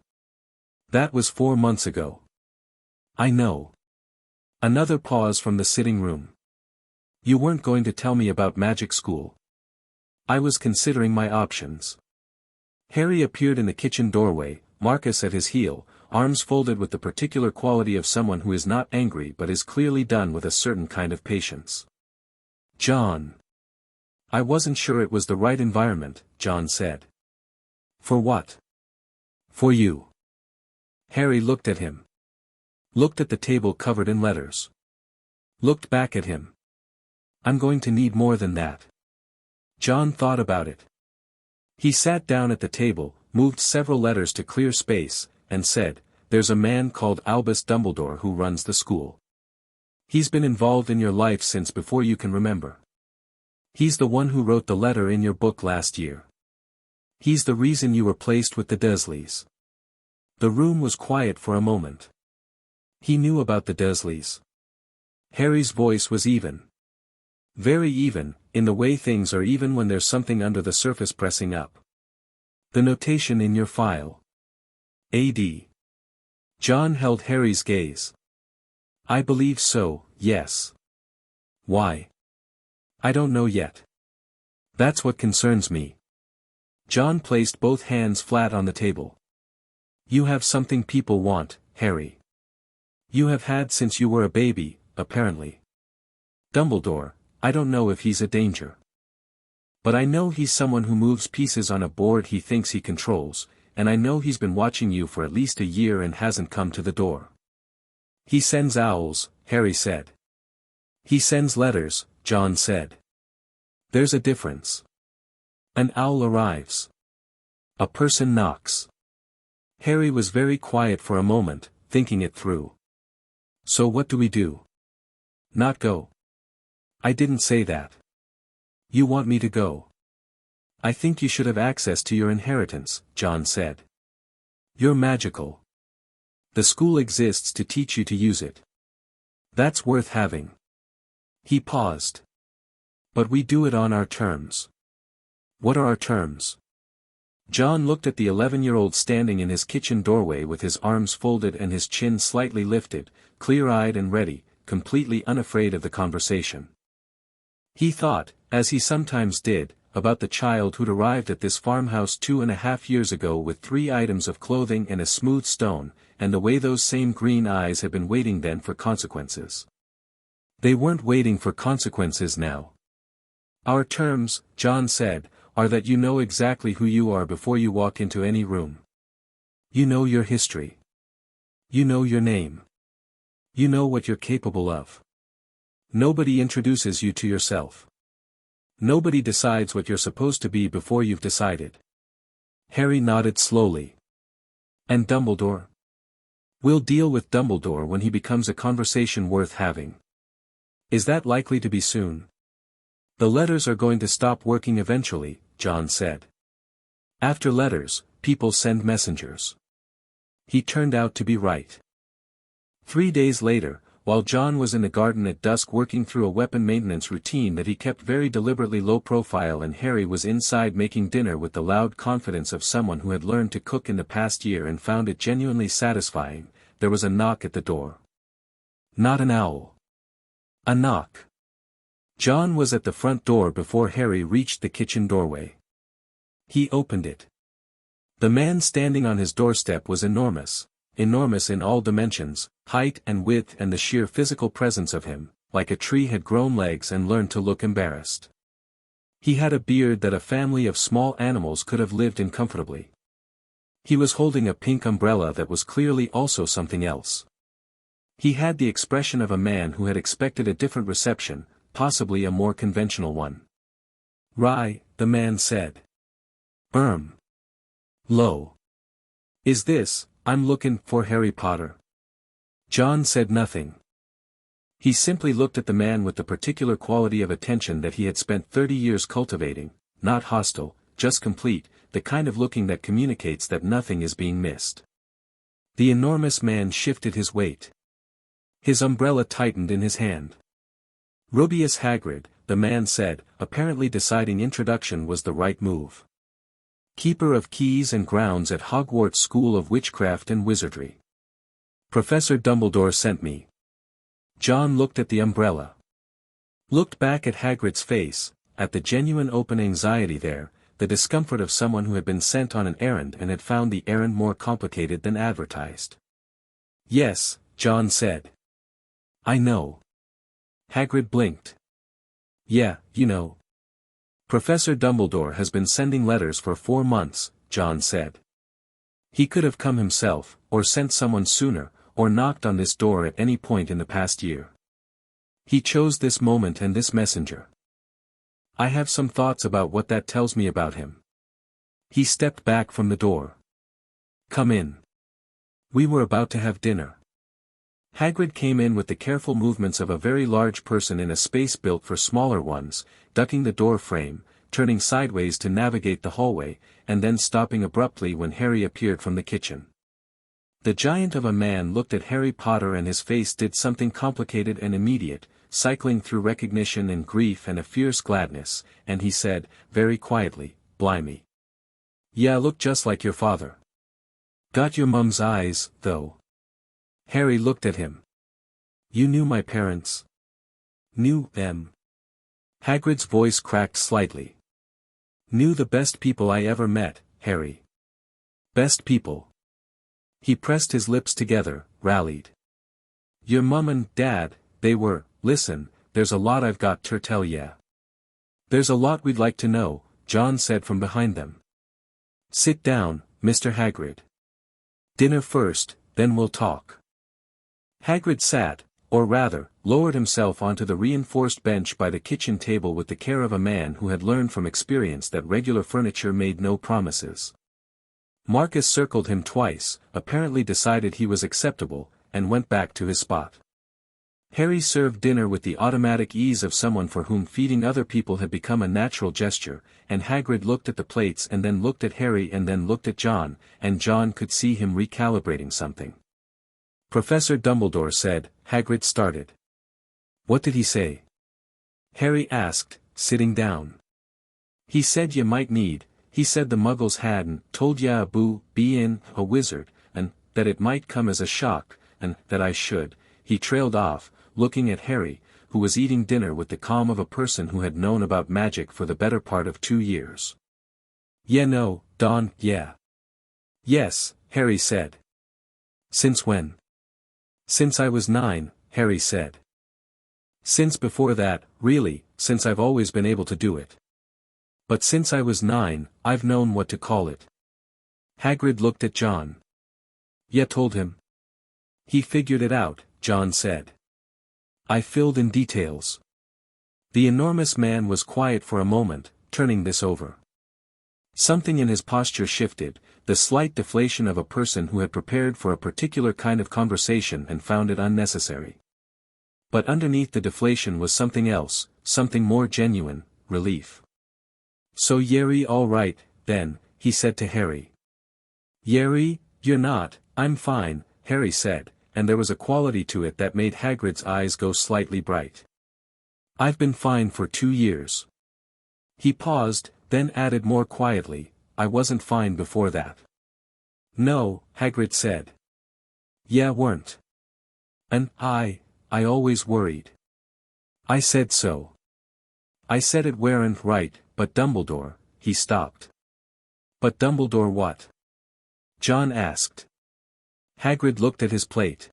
That was 4 months ago. I know. Another pause from the sitting room. You weren't going to tell me about magic school. I was considering my options. Harry appeared in the kitchen doorway, Marcus at his heel, arms folded with the particular quality of someone who is not angry but is clearly done with a certain kind of patience. John. I wasn't sure it was the right environment, John said. For what? For you. Harry looked at him. Looked at the table covered in letters. Looked back at him. I'm going to need more than that. John thought about it. He sat down at the table, moved several letters to clear space, and said, There's a man called Albus Dumbledore who runs the school. He's been involved in your life since before you can remember. He's the one who wrote the letter in your book last year. He's the reason you were placed with the Dursleys. The room was quiet for a moment. He knew about the Dursleys. Harry's voice was even. Very even, in the way things are even when there's something under the surface pressing up. The notation in your file. A.D. John held Harry's gaze. I believe so, yes. Why? I don't know yet. That's what concerns me. John placed both hands flat on the table. You have something people want, Harry. You have had since you were a baby, apparently. Dumbledore, I don't know if he's a danger. But I know he's someone who moves pieces on a board he thinks he controls, and I know he's been watching you for at least a year and hasn't come to the door. He sends owls, Harry said. He sends letters, John said. There's a difference. An owl arrives. A person knocks. Harry was very quiet for a moment, thinking it through. So what do we do? Not go. I didn't say that. You want me to go? I think you should have access to your inheritance, John said. You're magical. The school exists to teach you to use it. That's worth having. He paused. But we do it on our terms. What are our terms? John looked at the 11-year-old standing in his kitchen doorway with his arms folded and his chin slightly lifted, clear-eyed and ready, completely unafraid of the conversation. He thought, as he sometimes did, about the child who'd arrived at this farmhouse 2.5 years ago with 3 items of clothing and a smooth stone, and the way those same green eyes had been waiting then for consequences. They weren't waiting for consequences now. Our terms, John said, are that you know exactly who you are before you walk into any room. You know your history. You know your name. You know what you're capable of. Nobody introduces you to yourself. Nobody decides what you're supposed to be before you've decided. Harry nodded slowly. And Dumbledore? We'll deal with Dumbledore when he becomes a conversation worth having. Is that likely to be soon? The letters are going to stop working eventually, John said. After letters, people send messengers. He turned out to be right. 3 days later, while John was in the garden at dusk working through a weapon maintenance routine that he kept very deliberately low profile, and Harry was inside making dinner with the loud confidence of someone who had learned to cook in the past year and found it genuinely satisfying, there was a knock at the door. Not an owl. A knock. John was at the front door before Harry reached the kitchen doorway. He opened it. The man standing on his doorstep was enormous in all dimensions, height and width, and the sheer physical presence of him, like a tree, had grown legs and learned to look embarrassed. He had a beard that a family of small animals could have lived in comfortably. He was holding a pink umbrella that was clearly also something else. He had the expression of a man who had expected a different reception, possibly a more conventional one. "Rye," the man said. Low. "Is this, I'm looking for Harry Potter?" John said nothing. He simply looked at the man with the particular quality of attention that he had spent 30 years cultivating, not hostile, just complete, the kind of looking that communicates that nothing is being missed. The enormous man shifted his weight. His umbrella tightened in his hand. "Rubeus Hagrid," the man said, apparently deciding introduction was the right move. "Keeper of keys and grounds at Hogwarts School of Witchcraft and Wizardry. Professor Dumbledore sent me." John looked at the umbrella. Looked back at Hagrid's face, at the genuine open anxiety there, the discomfort of someone who had been sent on an errand and had found the errand more complicated than advertised. "Yes," John said. "I know." Hagrid blinked. "Yeah, you know. Professor Dumbledore has been sending letters for 4 months, John said. He could have come himself, or sent someone sooner, or knocked on this door at any point in the past year. He chose this moment and this messenger. I have some thoughts about what that tells me about him." He stepped back from the door. "Come in. We were about to have dinner." Hagrid came in with the careful movements of a very large person in a space built for smaller ones, ducking the door frame, turning sideways to navigate the hallway, and then stopping abruptly when Harry appeared from the kitchen. The giant of a man looked at Harry Potter and his face did something complicated and immediate, cycling through recognition and grief and a fierce gladness, and he said, very quietly, "Blimey. Yeah, look just like your father. Got your mum's eyes, though." Harry looked at him. "You knew my parents?" "Knew them." Hagrid's voice cracked slightly. "Knew the best people I ever met, Harry. Best people." He pressed his lips together, rallied. "Your mum and dad, they were, listen, there's a lot I've got to tell ya." "There's a lot we'd like to know," John said from behind them. "Sit down, Mr. Hagrid. Dinner first, then we'll talk." Hagrid sat, or rather, lowered himself onto the reinforced bench by the kitchen table with the care of a man who had learned from experience that regular furniture made no promises. Marcus circled him twice, apparently decided he was acceptable, and went back to his spot. Harry served dinner with the automatic ease of someone for whom feeding other people had become a natural gesture, and Hagrid looked at the plates and then looked at Harry and then looked at John, and John could see him recalibrating something. Professor Dumbledore said, Hagrid started. What did he say? Harry asked, sitting down. He said you might need, he said the muggles hadn't told ya bein' a wizard, and that it might come as a shock, and that I should, he trailed off, looking at Harry, who was eating dinner with the calm of a person who had known about magic for the better part of 2 years. Yeah no, Don, yeah. Yes, Harry said. Since when? Since I was 9, Harry said. Since before that, really, since I've always been able to do it. But since I was 9, I've known what to call it. Hagrid looked at John. Ya told him? He figured it out, John said. I filled in details. The enormous man was quiet for a moment, turning this over. Something in his posture shifted, the slight deflation of a person who had prepared for a particular kind of conversation and found it unnecessary. But underneath the deflation was something else, something more genuine, relief. So Yerry all right, then, he said to Harry. Yerry, you're not, I'm fine, Harry said, and there was a quality to it that made Hagrid's eyes go slightly bright. I've been fine for 2 years. He paused, then added more quietly, I wasn't fine before that. No, Hagrid said. Yeah weren't. And I always worried. I said so. I said it weren't right, but Dumbledore, he stopped. But Dumbledore what? John asked. Hagrid looked at his plate.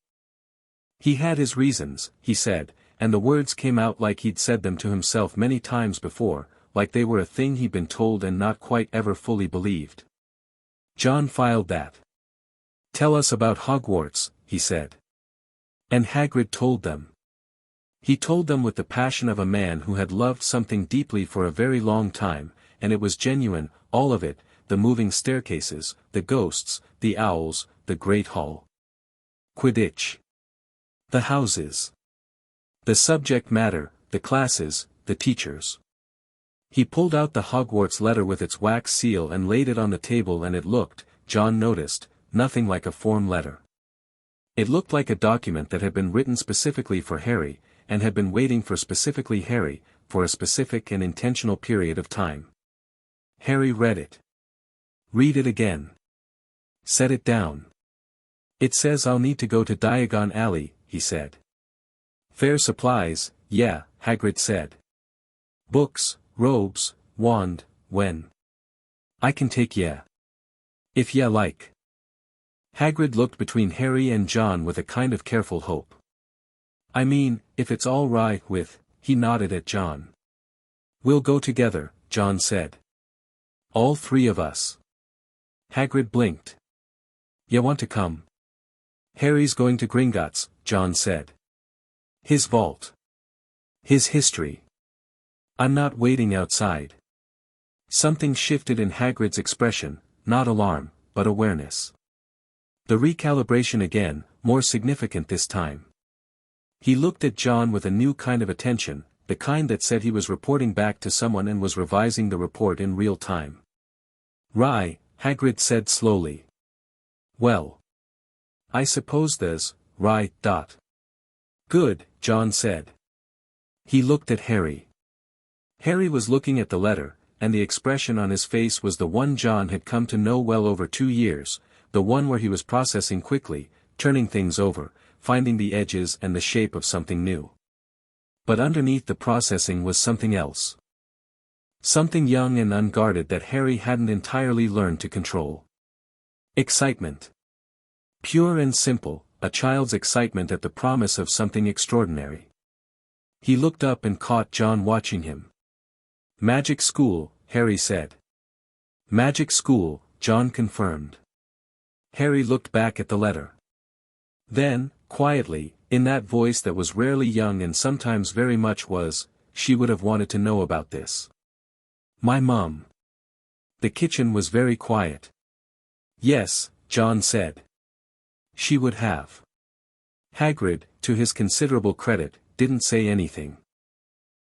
He had his reasons, he said, and the words came out like he'd said them to himself many times before, like they were a thing he'd been told and not quite ever fully believed. John filed that. Tell us about Hogwarts, he said. And Hagrid told them. He told them with the passion of a man who had loved something deeply for a very long time, and it was genuine, all of it, the moving staircases, the ghosts, the owls, the great hall. Quidditch. The houses. The subject matter, the classes, the teachers. He pulled out the Hogwarts letter with its wax seal and laid it on the table, and it looked, John noticed, nothing like a form letter. It looked like a document that had been written specifically for Harry, and had been waiting for specifically Harry, for a specific and intentional period of time. Harry read it. Read it again. Set it down. It says I'll need to go to Diagon Alley, he said. Fair supplies, yeah, Hagrid said. Books, robes, wand, when? I can take ya. If ya like. Hagrid looked between Harry and John with a kind of careful hope. I mean, if it's all right with, he nodded at John. We'll go together, John said. All 3 of us. Hagrid blinked. Ya want to come? Harry's going to Gringotts, John said. His vault. His history. I'm not waiting outside. Something shifted in Hagrid's expression, not alarm, but awareness. The recalibration again, more significant this time. He looked at John with a new kind of attention, the kind that said he was reporting back to someone and was revising the report in real time. Right, Hagrid said slowly. Well. I suppose there's, right. Good, John said. He looked at Harry. Harry was looking at the letter, and the expression on his face was the one John had come to know well over 2 years, the one where he was processing quickly, turning things over, finding the edges and the shape of something new. But underneath the processing was something else. Something young and unguarded that Harry hadn't entirely learned to control. Excitement. Pure and simple, a child's excitement at the promise of something extraordinary. He looked up and caught John watching him. Magic school, Harry said. Magic school, John confirmed. Harry looked back at the letter. Then, quietly, in that voice that was rarely young and sometimes very much was, she would have wanted to know about this. My mum. The kitchen was very quiet. Yes, John said. She would have. Hagrid, to his considerable credit, didn't say anything.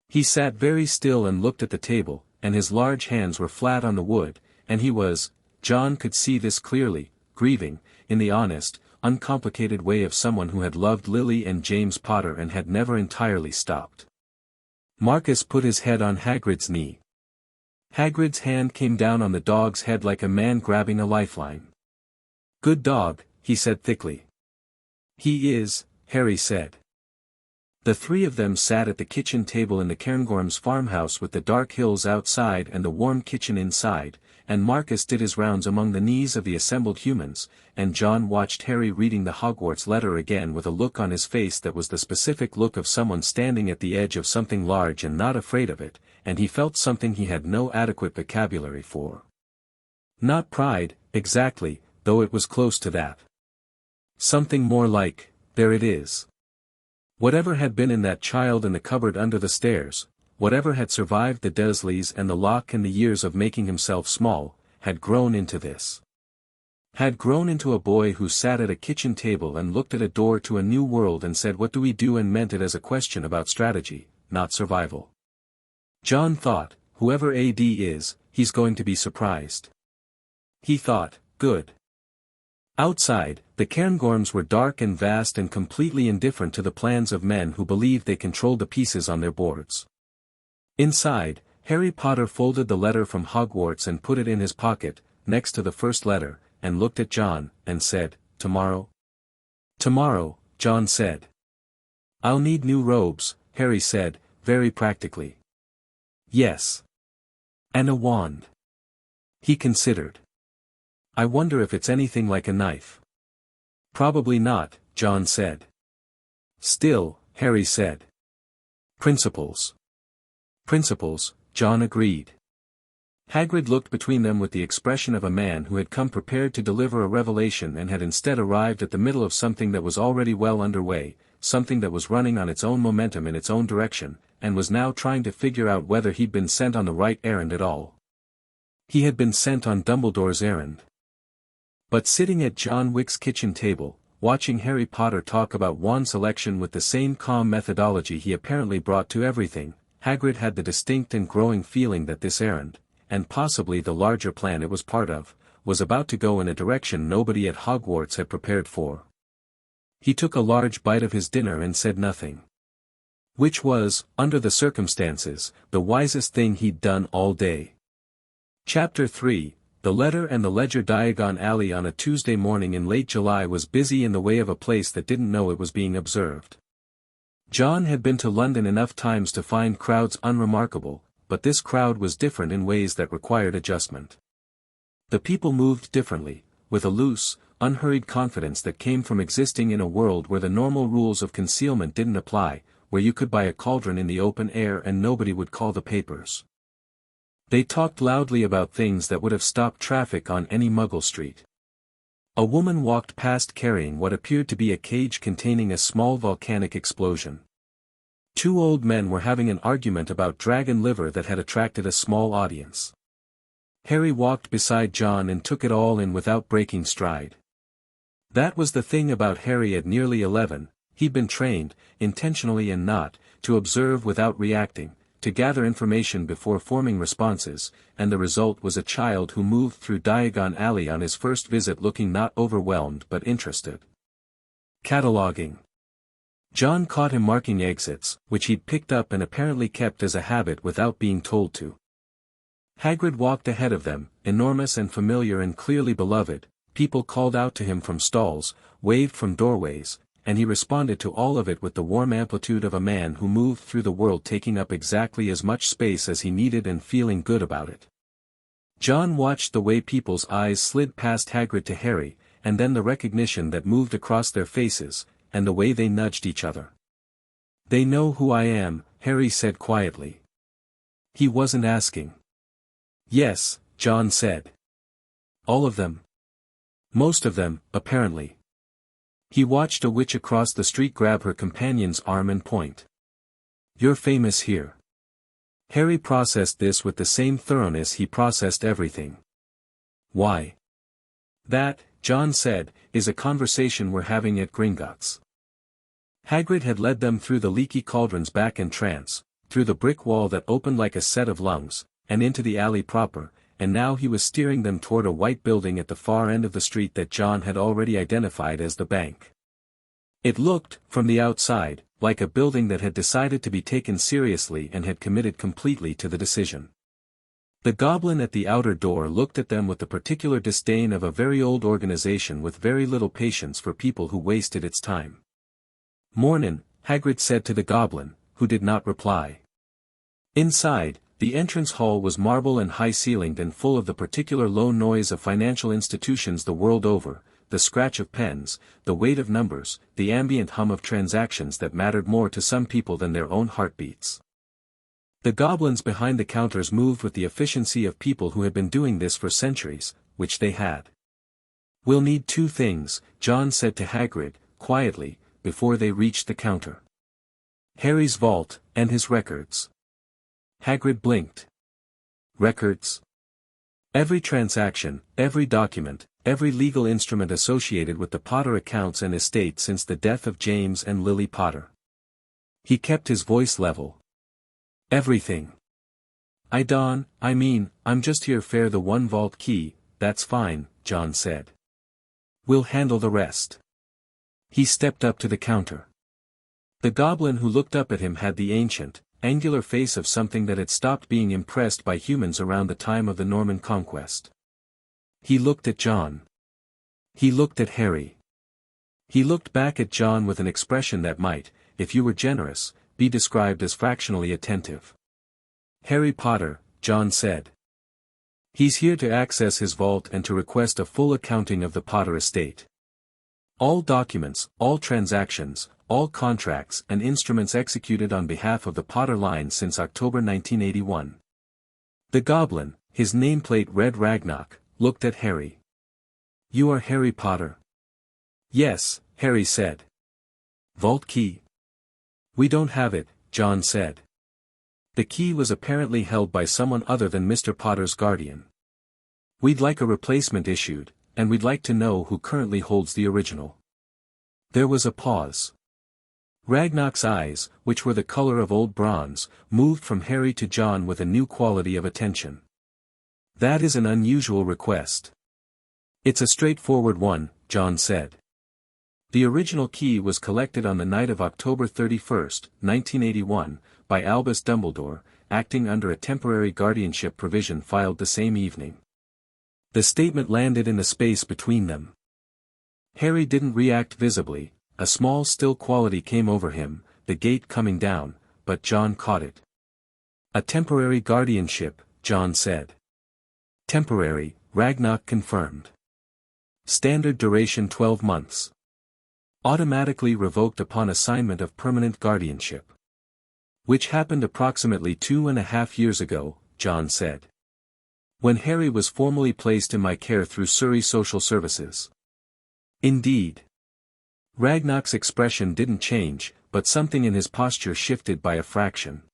He sat very still and looked at the table, and his large hands were flat on the wood, and he was, John could see this clearly, grieving, in the honest, uncomplicated way of someone who had loved Lily and James Potter and had never entirely stopped. Marcus put his head on Hagrid's knee. Hagrid's hand came down on the dog's head like a man grabbing a lifeline. "Good dog," he said thickly. "He is," Harry said. The three of them sat at the kitchen table in the Cairngorms farmhouse with the dark hills outside and the warm kitchen inside, and Marcus did his rounds among the knees of the assembled humans, and John watched Harry reading the Hogwarts letter again with a look on his face that was the specific look of someone standing at the edge of something large and not afraid of it, and he felt something he had no adequate vocabulary for. Not pride, exactly, though it was close to that. Something more like, there it is. Whatever had been in that child in the cupboard under the stairs, whatever had survived the Dursleys and the lock and the years of making himself small, had grown into this. Had grown into a boy who sat at a kitchen table and looked at a door to a new world and said, "What do we do?" and meant it as a question about strategy, not survival. John thought, whoever AD is, he's going to be surprised. He thought, good. Outside, the Cairngorms were dark and vast and completely indifferent to the plans of men who believed they controlled the pieces on their boards. Inside, Harry Potter folded the letter from Hogwarts and put it in his pocket, next to the first letter, and looked at John, and said, "Tomorrow?" "Tomorrow," John said. "I'll need new robes," Harry said, very practically. "Yes. And a wand." He considered. "I wonder if it's anything like a knife." "Probably not," John said. "Still," Harry said. "Principles." "Principles," John agreed. Hagrid looked between them with the expression of a man who had come prepared to deliver a revelation and had instead arrived at the middle of something that was already well underway, something that was running on its own momentum in its own direction, and was now trying to figure out whether he'd been sent on the right errand at all. He had been sent on Dumbledore's errand. But sitting at John Wick's kitchen table, watching Harry Potter talk about wand selection with the same calm methodology he apparently brought to everything, Hagrid had the distinct and growing feeling that this errand, and possibly the larger plan it was part of, was about to go in a direction nobody at Hogwarts had prepared for. He took a large bite of his dinner and said nothing. Which was, under the circumstances, the wisest thing he'd done all day. Chapter 3. The letter and the ledger. Diagon Alley on a Tuesday morning in late July was busy in the way of a place that didn't know it was being observed. John had been to London enough times to find crowds unremarkable, but this crowd was different in ways that required adjustment. The people moved differently, with a loose, unhurried confidence that came from existing in a world where the normal rules of concealment didn't apply, where you could buy a cauldron in the open air and nobody would call the papers. They talked loudly about things that would have stopped traffic on any Muggle street. A woman walked past carrying what appeared to be a cage containing a small volcanic explosion. Two old men were having an argument about dragon liver that had attracted a small audience. Harry walked beside John and took it all in without breaking stride. That was the thing about Harry at nearly 11, he'd been trained, intentionally and not, to observe without reacting, to gather information before forming responses, and the result was a child who moved through Diagon Alley on his first visit looking not overwhelmed but interested. Cataloging. John caught him marking exits, which he'd picked up and apparently kept as a habit without being told to. Hagrid walked ahead of them, enormous and familiar and clearly beloved. People called out to him from stalls, waved from doorways, and he responded to all of it with the warm amplitude of a man who moved through the world taking up exactly as much space as he needed and feeling good about it. John watched the way people's eyes slid past Hagrid to Harry, and then the recognition that moved across their faces, and the way they nudged each other. "They know who I am," Harry said quietly. He wasn't asking. "Yes," John said. "All of them?" "Most of them, apparently." He watched a witch across the street grab her companion's arm and point. "You're famous here." Harry processed this with the same thoroughness he processed everything. "Why?" "That," John said, "is a conversation we're having at Gringotts." Hagrid had led them through the leaky cauldron's back entrance, through the brick wall that opened like a set of lungs, and into the alley proper, and now he was steering them toward a white building at the far end of the street that John had already identified as the bank. It looked, from the outside, like a building that had decided to be taken seriously and had committed completely to the decision. The goblin at the outer door looked at them with the particular disdain of a very old organization with very little patience for people who wasted its time. "Mornin'," Hagrid said to the goblin, who did not reply. Inside, the entrance hall was marble and high-ceilinged and full of the particular low noise of financial institutions the world over, the scratch of pens, the weight of numbers, the ambient hum of transactions that mattered more to some people than their own heartbeats. The goblins behind the counters moved with the efficiency of people who had been doing this for centuries, which they had. "We'll need two things," John said to Hagrid, quietly, before they reached the counter. "Harry's vault, and his records." Hagrid blinked. "Records?" "Every transaction, every document, every legal instrument associated with the Potter accounts and estate since the death of James and Lily Potter." He kept his voice level. "Everything. I'm just here for the one vault key." "That's fine," John said. "We'll handle the rest." He stepped up to the counter. The goblin who looked up at him had the ancient, angular face of something that had stopped being impressed by humans around the time of the Norman conquest. He looked at John. He looked at Harry. He looked back at John with an expression that might, if you were generous, be described as fractionally attentive. "Harry Potter," John said. "He's here to access his vault and to request a full accounting of the Potter estate. All documents, all transactions, all contracts and instruments executed on behalf of the Potter line since October 1981. The goblin, his nameplate read Ragnarok, looked at Harry. "You are Harry Potter?" "Yes," Harry said. "Vault key?" "We don't have it," John said. The key was apparently held by someone other than Mr. Potter's guardian. "We'd like a replacement issued, and we'd like to know who currently holds the original." There was a pause. Ragnarok's eyes, which were the color of old bronze, moved from Harry to John with a new quality of attention. "That is an unusual request." "It's a straightforward one," John said. The original key was collected on the night of October 31, 1981, by Albus Dumbledore, acting under a temporary guardianship provision filed the same evening. The statement landed in the space between them. Harry didn't react visibly, a small still quality came over him, the gate coming down, but John caught it. "A temporary guardianship," John said. "Temporary," Ragnarok confirmed. "Standard duration 12 months. Automatically revoked upon assignment of permanent guardianship." "Which happened approximately 2.5 years ago," John said. "When Harry was formally placed in my care through Surrey Social Services." "Indeed." Ragnarok's expression didn't change, but something in his posture shifted by a fraction.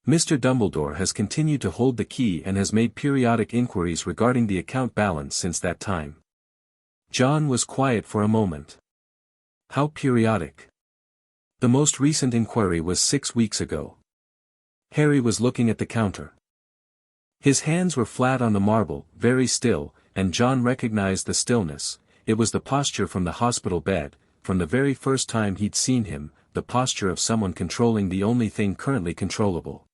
"Mr. Dumbledore has continued to hold the key and has made periodic inquiries regarding the account balance since that time." John was quiet for a moment. "How periodic?" "The most recent inquiry was 6 weeks ago." Harry was looking at the counter. His hands were flat on the marble, very still, and John recognized the stillness. It was the posture from the hospital bed, from the very first time he'd seen him, the posture of someone controlling the only thing currently controllable.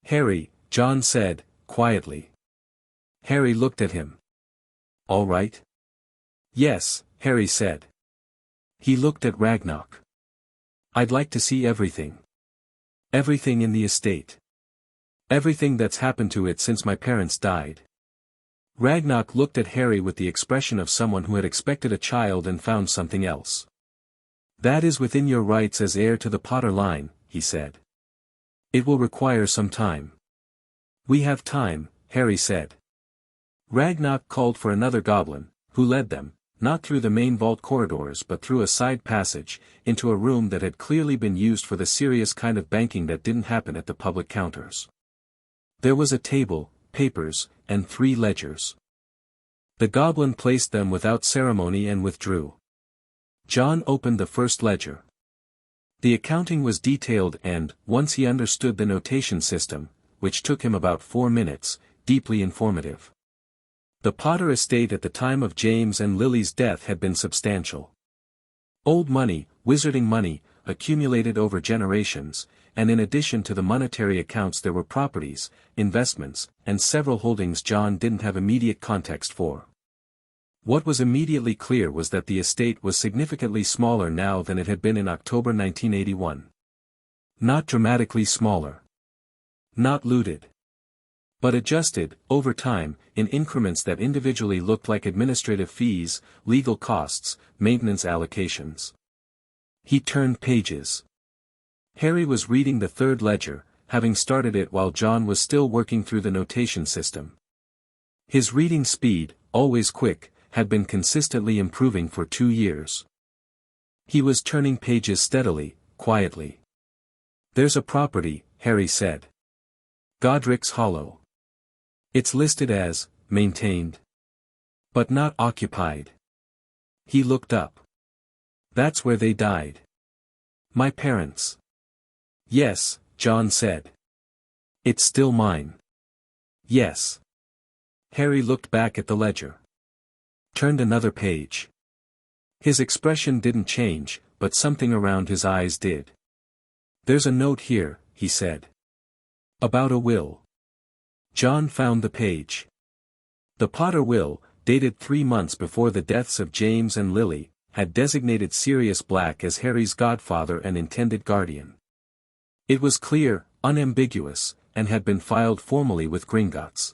"Harry," John said, quietly. Harry looked at him. "All right?" "Yes," Harry said. He looked at Ragnarok. "I'd like to see everything. Everything in the estate. Everything that's happened to it since my parents died." Ragnarok looked at Harry with the expression of someone who had expected a child and found something else. "That is within your rights as heir to the Potter line," he said. "It will require some time." "We have time," Harry said. Ragnarok called for another goblin, who led them, not through the main vault corridors but through a side passage, into a room that had clearly been used for the serious kind of banking that didn't happen at the public counters. There was a table, papers, and 3 ledgers. The goblin placed them without ceremony and withdrew. John opened the first ledger. The accounting was detailed and, once he understood the notation system, which took him about 4 minutes, deeply informative. The Potter estate at the time of James and Lily's death had been substantial. Old money, wizarding money, accumulated over generations, and in addition to the monetary accounts there were properties, investments, and several holdings John didn't have immediate context for. What was immediately clear was that the estate was significantly smaller now than it had been in October 1981. Not dramatically smaller. Not looted. But adjusted, over time, in increments that individually looked like administrative fees, legal costs, maintenance allocations. He turned pages. Harry was reading the third ledger, having started it while John was still working through the notation system. His reading speed, always quick, had been consistently improving for 2 years. He was turning pages steadily, quietly. "There's a property," Harry said. "Godric's Hollow. It's listed as, maintained. But not occupied." He looked up. "That's where they died." "My parents." "Yes," John said. "It's still mine." "Yes." Harry looked back at the ledger. Turned another page. His expression didn't change, but something around his eyes did. "There's a note here," he said. "About a will." John found the page. The Potter will, dated 3 months before the deaths of James and Lily, had designated Sirius Black as Harry's godfather and intended guardian. It was clear, unambiguous, and had been filed formally with Gringotts.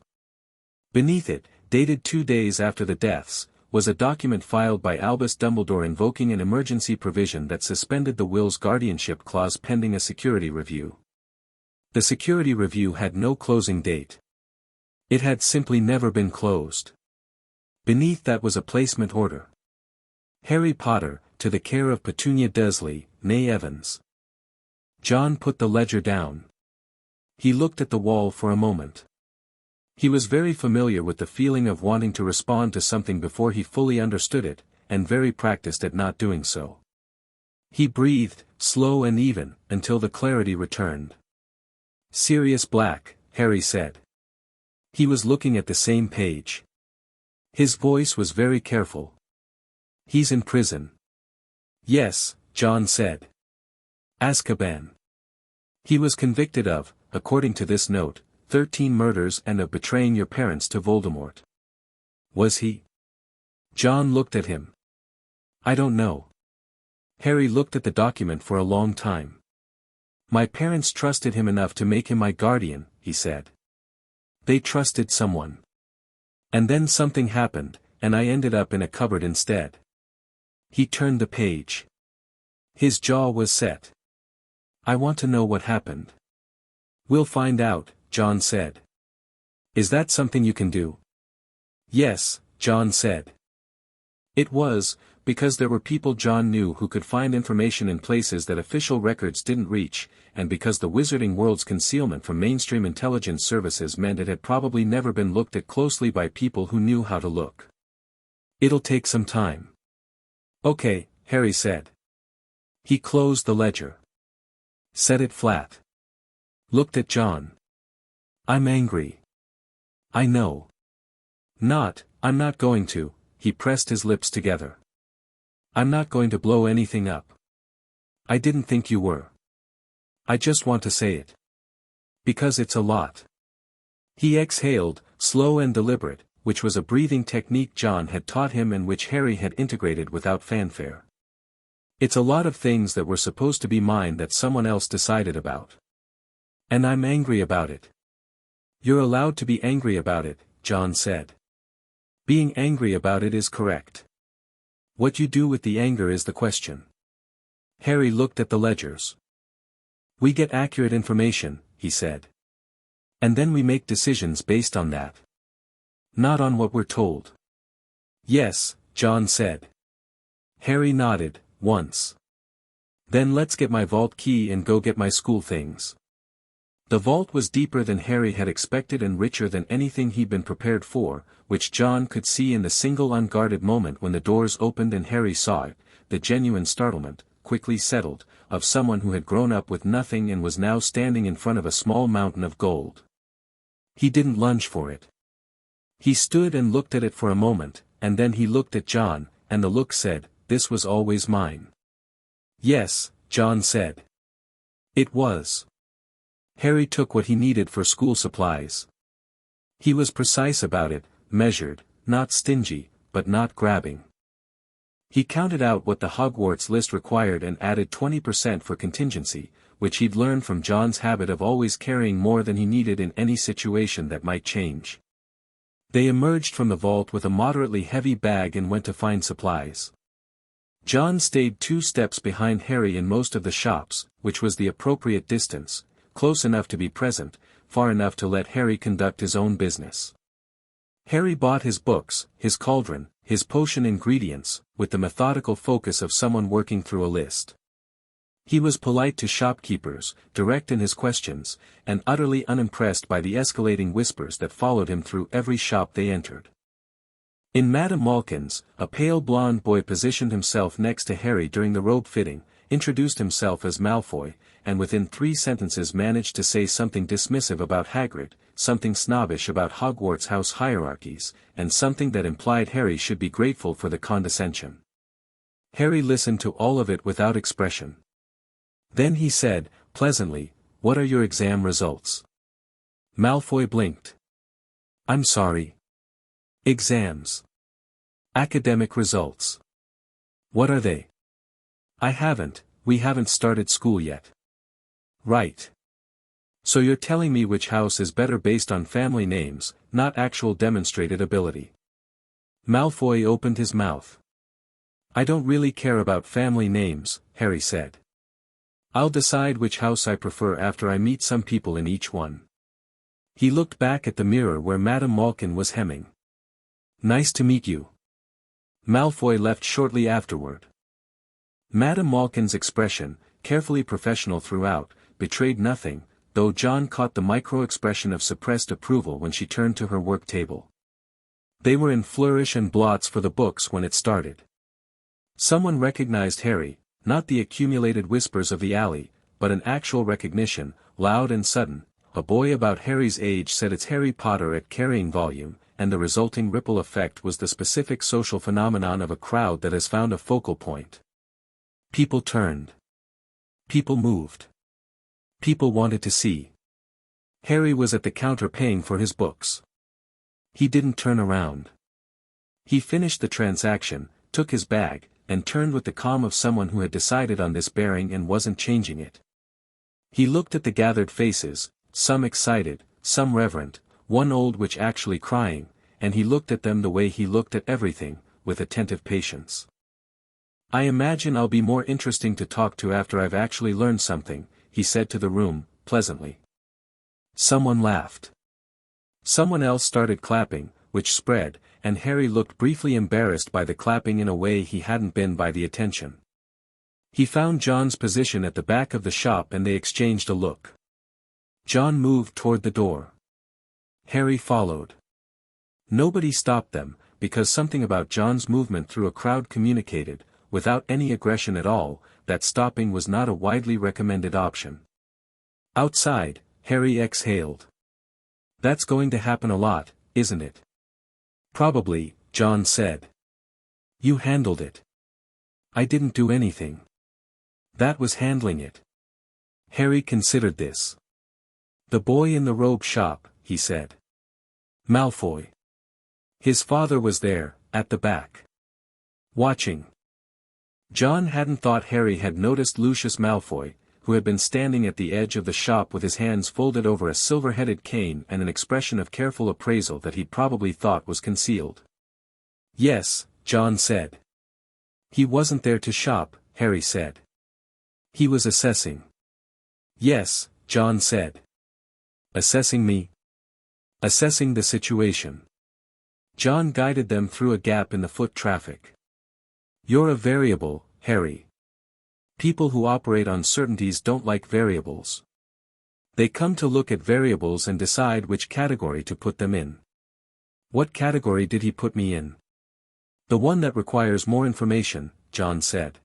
Beneath it, dated 2 days after the deaths, was a document filed by Albus Dumbledore invoking an emergency provision that suspended the will's guardianship clause pending a security review. The security review had no closing date. It had simply never been closed. Beneath that was a placement order. Harry Potter, to the care of Petunia Dursley, née Evans. John put the ledger down. He looked at the wall for a moment. He was very familiar with the feeling of wanting to respond to something before he fully understood it, and very practiced at not doing so. He breathed, slow and even, until the clarity returned. "Sirius Black," Harry said. He was looking at the same page. His voice was very careful. "He's in prison." "Yes," John said. "Azkaban. He was convicted of, according to this note, 13 murders and of betraying your parents to Voldemort." "Was he?" John looked at him. "I don't know." Harry looked at the document for a long time. "My parents trusted him enough to make him my guardian," he said. "They trusted someone. And then something happened, and I ended up in a cupboard instead." He turned the page. His jaw was set. "I want to know what happened." "We'll find out," John said. "Is that something you can do?" "Yes," John said. It was, because there were people John knew who could find information in places that official records didn't reach, and because the wizarding world's concealment from mainstream intelligence services meant it had probably never been looked at closely by people who knew how to look. "It'll take some time." "Okay," Harry said. He closed the ledger. Set it flat. Looked at John. "I'm angry." "I know." I'm not going to," he pressed his lips together. "I'm not going to blow anything up. I didn't think you were. I just want to say it. Because it's a lot." He exhaled, slow and deliberate, which was a breathing technique John had taught him and which Harry had integrated without fanfare. "It's a lot of things that were supposed to be mine that someone else decided about. And I'm angry about it." "You're allowed to be angry about it," John said. "Being angry about it is correct. What you do with the anger is the question." Harry looked at the ledgers. "We get accurate information," he said. "And then we make decisions based on that. Not on what we're told." "Yes," John said. Harry nodded, once. "Then let's get my vault key and go get my school things." The vault was deeper than Harry had expected and richer than anything he'd been prepared for, which John could see in the single unguarded moment when the doors opened and Harry saw it, the genuine startlement, quickly settled, of someone who had grown up with nothing and was now standing in front of a small mountain of gold. He didn't lunge for it. He stood and looked at it for a moment, and then he looked at John, and the look said, "This was always mine." "Yes," John said. "It was." Harry took what he needed for school supplies. He was precise about it, measured, not stingy, but not grabbing. He counted out what the Hogwarts list required and added 20% for contingency, which he'd learned from John's habit of always carrying more than he needed in any situation that might change. They emerged from the vault with a moderately heavy bag and went to find supplies. John stayed 2 steps behind Harry in most of the shops, which was the appropriate distance, close enough to be present, far enough to let Harry conduct his own business. Harry bought his books, his cauldron, his potion ingredients, with the methodical focus of someone working through a list. He was polite to shopkeepers, direct in his questions, and utterly unimpressed by the escalating whispers that followed him through every shop they entered. In Madame Malkin's, a pale blonde boy positioned himself next to Harry during the robe fitting, introduced himself as Malfoy, and within 3 sentences managed to say something dismissive about Hagrid, something snobbish about Hogwarts house hierarchies, and something that implied Harry should be grateful for the condescension. Harry listened to all of it without expression. Then he said, pleasantly, "What are your exam results?" Malfoy blinked. "I'm sorry. Exams. Academic results. What are they?" We haven't started school yet." "Right. So you're telling me which house is better based on family names, not actual demonstrated ability." Malfoy opened his mouth. "I don't really care about family names," Harry said. "I'll decide which house I prefer after I meet some people in each one." He looked back at the mirror where Madame Malkin was hemming. "Nice to meet you." Malfoy left shortly afterward. Madame Malkin's expression, carefully professional throughout, betrayed nothing, though John caught the micro-expression of suppressed approval when she turned to her work table. They were in flourish and blots for the books when it started. Someone recognized Harry, not the accumulated whispers of the alley, but an actual recognition, loud and sudden. A boy about Harry's age said it's Harry Potter at carrying volume, and the resulting ripple effect was the specific social phenomenon of a crowd that has found a focal point. People turned. People moved. People wanted to see. Harry was at the counter paying for his books. He didn't turn around. He finished the transaction, took his bag, and turned with the calm of someone who had decided on this bearing and wasn't changing it. He looked at the gathered faces, some excited, some reverent, one old witch actually crying, and he looked at them the way he looked at everything, with attentive patience. "I imagine I'll be more interesting to talk to after I've actually learned something," he said to the room, pleasantly. Someone laughed. Someone else started clapping, which spread, and Harry looked briefly embarrassed by the clapping in a way he hadn't been by the attention. He found John's position at the back of the shop and they exchanged a look. John moved toward the door. Harry followed. Nobody stopped them, because something about John's movement through a crowd communicated, without any aggression at all, that stopping was not a widely recommended option. Outside, Harry exhaled. "That's going to happen a lot, isn't it?" "Probably," John said. "You handled it." "I didn't do anything. That was handling it." Harry considered this. "The boy in the robe shop," he said. "Malfoy." His father was there, at the back. Watching. John hadn't thought Harry had noticed Lucius Malfoy, who had been standing at the edge of the shop with his hands folded over a silver-headed cane and an expression of careful appraisal that he probably thought was concealed. "Yes," John said. "He wasn't there to shop," Harry said. "He was assessing." "Yes," John said. "Assessing me?" "Assessing the situation." John guided them through a gap in the foot traffic. "You're a variable, Harry. People who operate on certainties don't like variables. They come to look at variables and decide which category to put them in." "What category did he put me in?" "The one that requires more information," John said.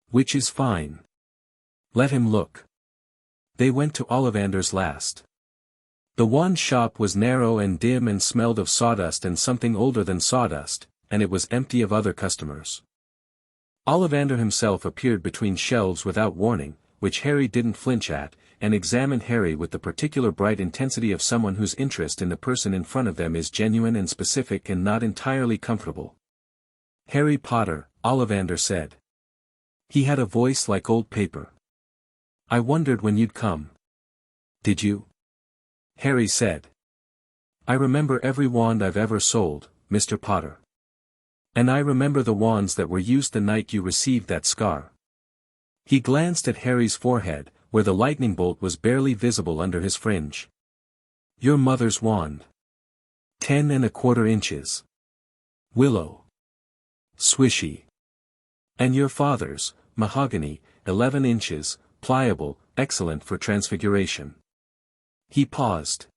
Which is fine. Let him look. They went to Ollivander's last. The wand shop was narrow and dim and smelled of sawdust and something older than sawdust, and it was empty of other customers. Ollivander himself appeared between shelves without warning, which Harry didn't flinch at, and examined Harry with the particular bright intensity of someone whose interest in the person in front of them is genuine and specific and not entirely comfortable. "Harry Potter," Ollivander said. He had a voice like old paper. "I wondered when you'd come." "Did you?" Harry said. "I remember every wand I've ever sold, Mr. Potter. And I remember the wands that were used the night you received that scar." He glanced at Harry's forehead, where the lightning bolt was barely visible under his fringe. "Your mother's wand. 10¼ inches. Willow. Swishy. And your father's, mahogany, 11 inches, pliable, excellent for transfiguration." He paused.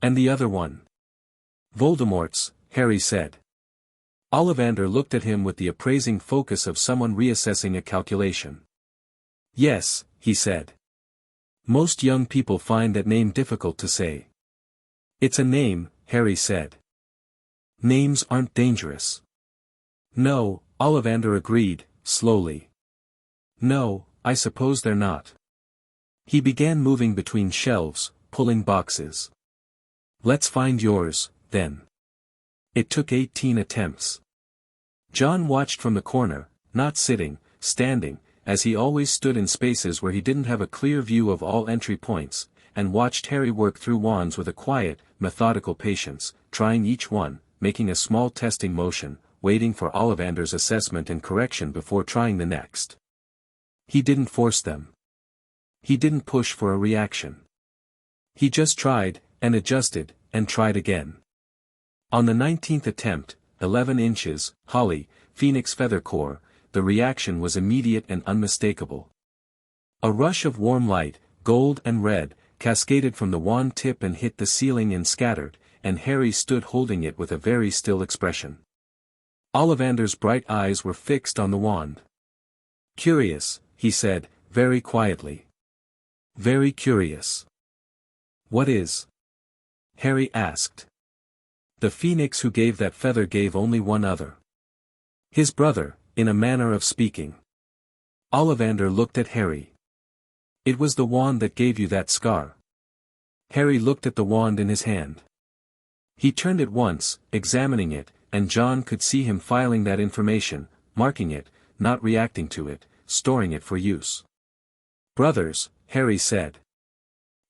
"And the other one?" "Voldemort's," Harry said. Ollivander looked at him with the appraising focus of someone reassessing a calculation. "Yes," he said. "Most young people find that name difficult to say." "It's a name," Harry said. "Names aren't dangerous." "No," Ollivander agreed, slowly. "No, I suppose they're not." He began moving between shelves, pulling boxes. "Let's find yours, then." It took 18 attempts. John watched from the corner, not sitting, standing, as he always stood in spaces where he didn't have a clear view of all entry points, and watched Harry work through wands with a quiet, methodical patience, trying each one, making a small testing motion, waiting for Ollivander's assessment and correction before trying the next. He didn't force them. He didn't push for a reaction. He just tried, and adjusted, and tried again. On the 19th attempt, 11 inches, holly, phoenix feather core, the reaction was immediate and unmistakable. A rush of warm light, gold and red, cascaded from the wand tip and hit the ceiling and scattered, and Harry stood holding it with a very still expression. Ollivander's bright eyes were fixed on the wand. "Curious," he said, very quietly. "Very curious." "What is?" Harry asked. "The phoenix who gave that feather gave only one other. His brother, in a manner of speaking." Ollivander looked at Harry. "It was the wand that gave you that scar." Harry looked at the wand in his hand. He turned it once, examining it, and John could see him filing that information, marking it, not reacting to it, storing it for use. "Brothers," Harry said.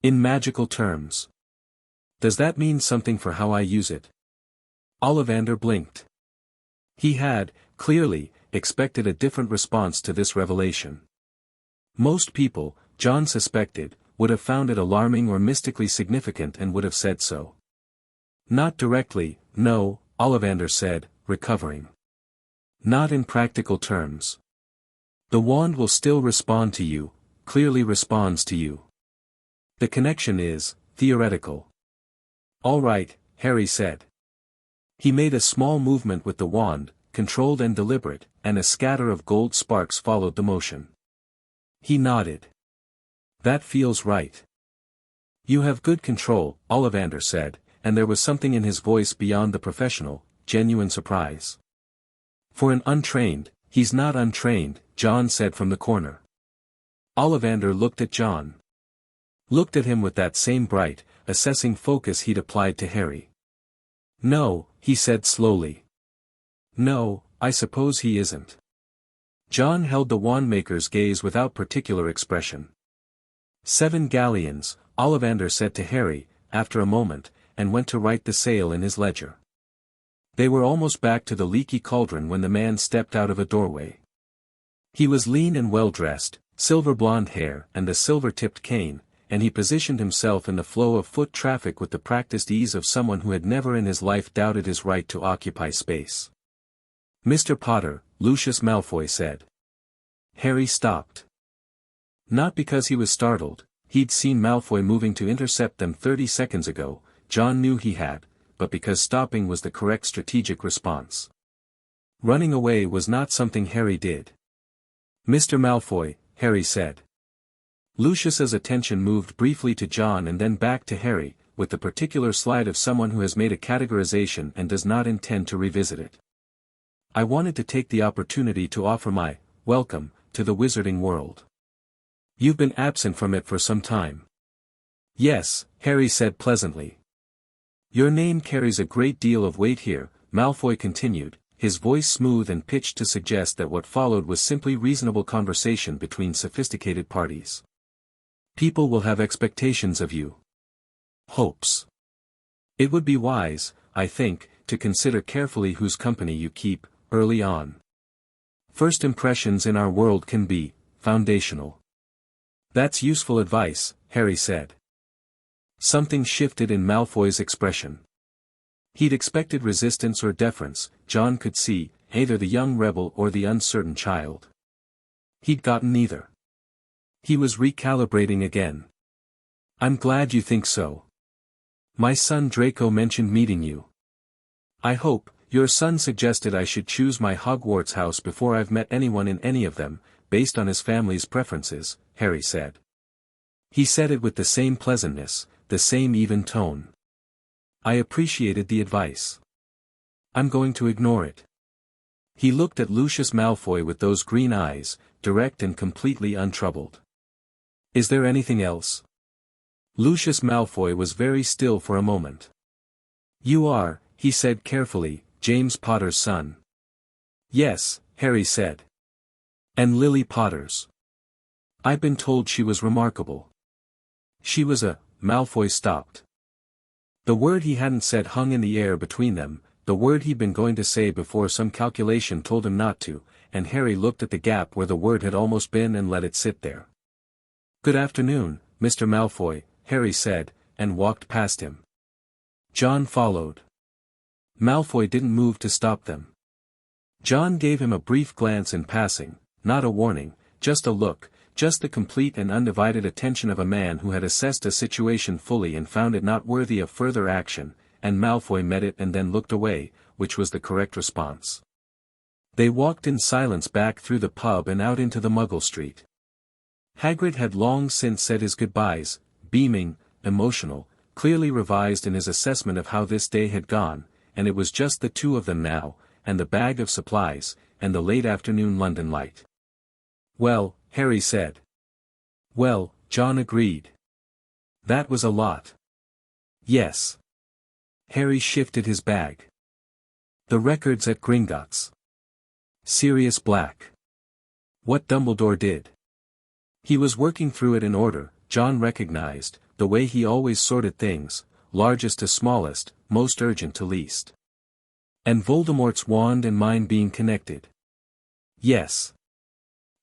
"In magical terms. Does that mean something for how I use it?" Ollivander blinked. He had, clearly, expected a different response to this revelation. Most people, John suspected, would have found it alarming or mystically significant and would have said so. "Not directly, no," Ollivander said, recovering. "Not in practical terms. The wand will still respond to you, clearly responds to you. The connection is, theoretical." "All right," Harry said. He made a small movement with the wand, controlled and deliberate, and a scatter of gold sparks followed the motion. He nodded. "That feels right." "You have good control," Ollivander said, and there was something in his voice beyond the professional, genuine surprise. "For an untrained, he's not untrained," John said from the corner. Ollivander looked at John. Looked at him with that same bright, assessing focus he'd applied to Harry. "No," he said slowly. "No, I suppose he isn't." John held the wandmaker's gaze without particular expression. 7 galleons, Ollivander said to Harry, after a moment, and went to write the sale in his ledger. They were almost back to the leaky cauldron when the man stepped out of a doorway. He was lean and well-dressed, silver blonde hair and a silver-tipped cane, and he positioned himself in the flow of foot traffic with the practiced ease of someone who had never in his life doubted his right to occupy space. "Mr. Potter," Lucius Malfoy said. Harry stopped. Not because he was startled, he'd seen Malfoy moving to intercept them 30 seconds ago, John knew he had, but because stopping was the correct strategic response. Running away was not something Harry did. Mr. Malfoy, Harry said. Lucius's attention moved briefly to John and then back to Harry, with the particular slide of someone who has made a categorization and does not intend to revisit it. I wanted to take the opportunity to offer my welcome to the wizarding world. You've been absent from it for some time. Yes, Harry said pleasantly. Your name carries a great deal of weight here, Malfoy continued, his voice smooth and pitched to suggest that what followed was simply reasonable conversation between sophisticated parties. People will have expectations of you. Hopes. It would be wise, I think, to consider carefully whose company you keep, early on. First impressions in our world can be foundational. That's useful advice, Harry said. Something shifted in Malfoy's expression. He'd expected resistance or deference, John could see, either the young rebel or the uncertain child. He'd gotten neither. He was recalibrating again. I'm glad you think so. My son Draco mentioned meeting you. I hope, your son suggested I should choose my Hogwarts house before I've met anyone in any of them, based on his family's preferences, Harry said. He said it with the same pleasantness, the same even tone. I appreciated the advice. I'm going to ignore it. He looked at Lucius Malfoy with those green eyes, direct and completely untroubled. Is there anything else? Lucius Malfoy was very still for a moment. You are, he said carefully, James Potter's son. Yes, Harry said. And Lily Potter's. I've been told she was remarkable. She was a, Malfoy stopped. The word he hadn't said hung in the air between them, the word he'd been going to say before some calculation told him not to, and Harry looked at the gap where the word had almost been and let it sit there. Good afternoon, Mr. Malfoy, Harry said, and walked past him. John followed. Malfoy didn't move to stop them. John gave him a brief glance in passing, not a warning, just a look, just the complete and undivided attention of a man who had assessed a situation fully and found it not worthy of further action, and Malfoy met it and then looked away, which was the correct response. They walked in silence back through the pub and out into the Muggle Street. Hagrid had long since said his goodbyes, beaming, emotional, clearly revised in his assessment of how this day had gone, and it was just the two of them now, and the bag of supplies, and the late afternoon London light. Well, Harry said. Well, John agreed. That was a lot. Yes. Harry shifted his bag. The records at Gringotts. Sirius Black. What Dumbledore did. He was working through it in order, John recognized, the way he always sorted things, largest to smallest, most urgent to least. And Voldemort's wand and mine being connected. Yes.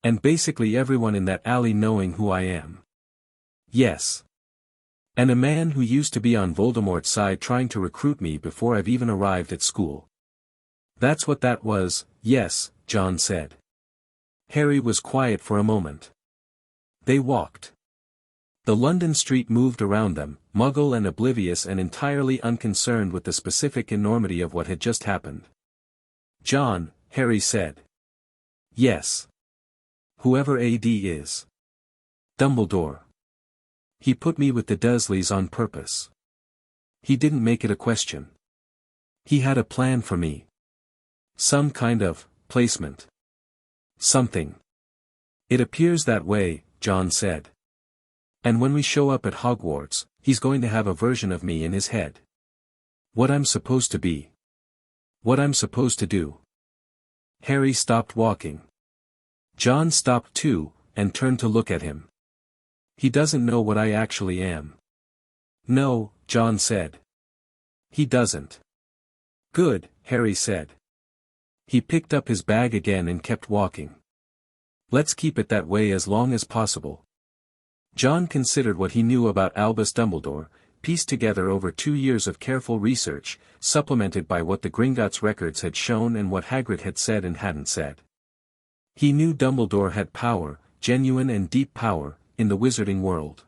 And basically everyone in that alley knowing who I am. Yes. And a man who used to be on Voldemort's side trying to recruit me before I've even arrived at school. That's what that was, yes, John said. Harry was quiet for a moment. They walked. The London street moved around them, Muggle and oblivious and entirely unconcerned with the specific enormity of what had just happened. John, Harry said. Yes. Whoever AD is. Dumbledore. He put me with the Dursleys on purpose. He didn't make it a question. He had a plan for me. Some kind of placement. Something. It appears that way, John said. And when we show up at Hogwarts, he's going to have a version of me in his head. What I'm supposed to be. What I'm supposed to do. Harry stopped walking. John stopped too, and turned to look at him. He doesn't know what I actually am. No, John said. He doesn't. Good, Harry said. He picked up his bag again and kept walking. Let's keep it that way as long as possible. John considered what he knew about Albus Dumbledore, pieced together over 2 years of careful research, supplemented by what the Gringotts records had shown and what Hagrid had said and hadn't said. He knew Dumbledore had power, genuine and deep power, in the wizarding world.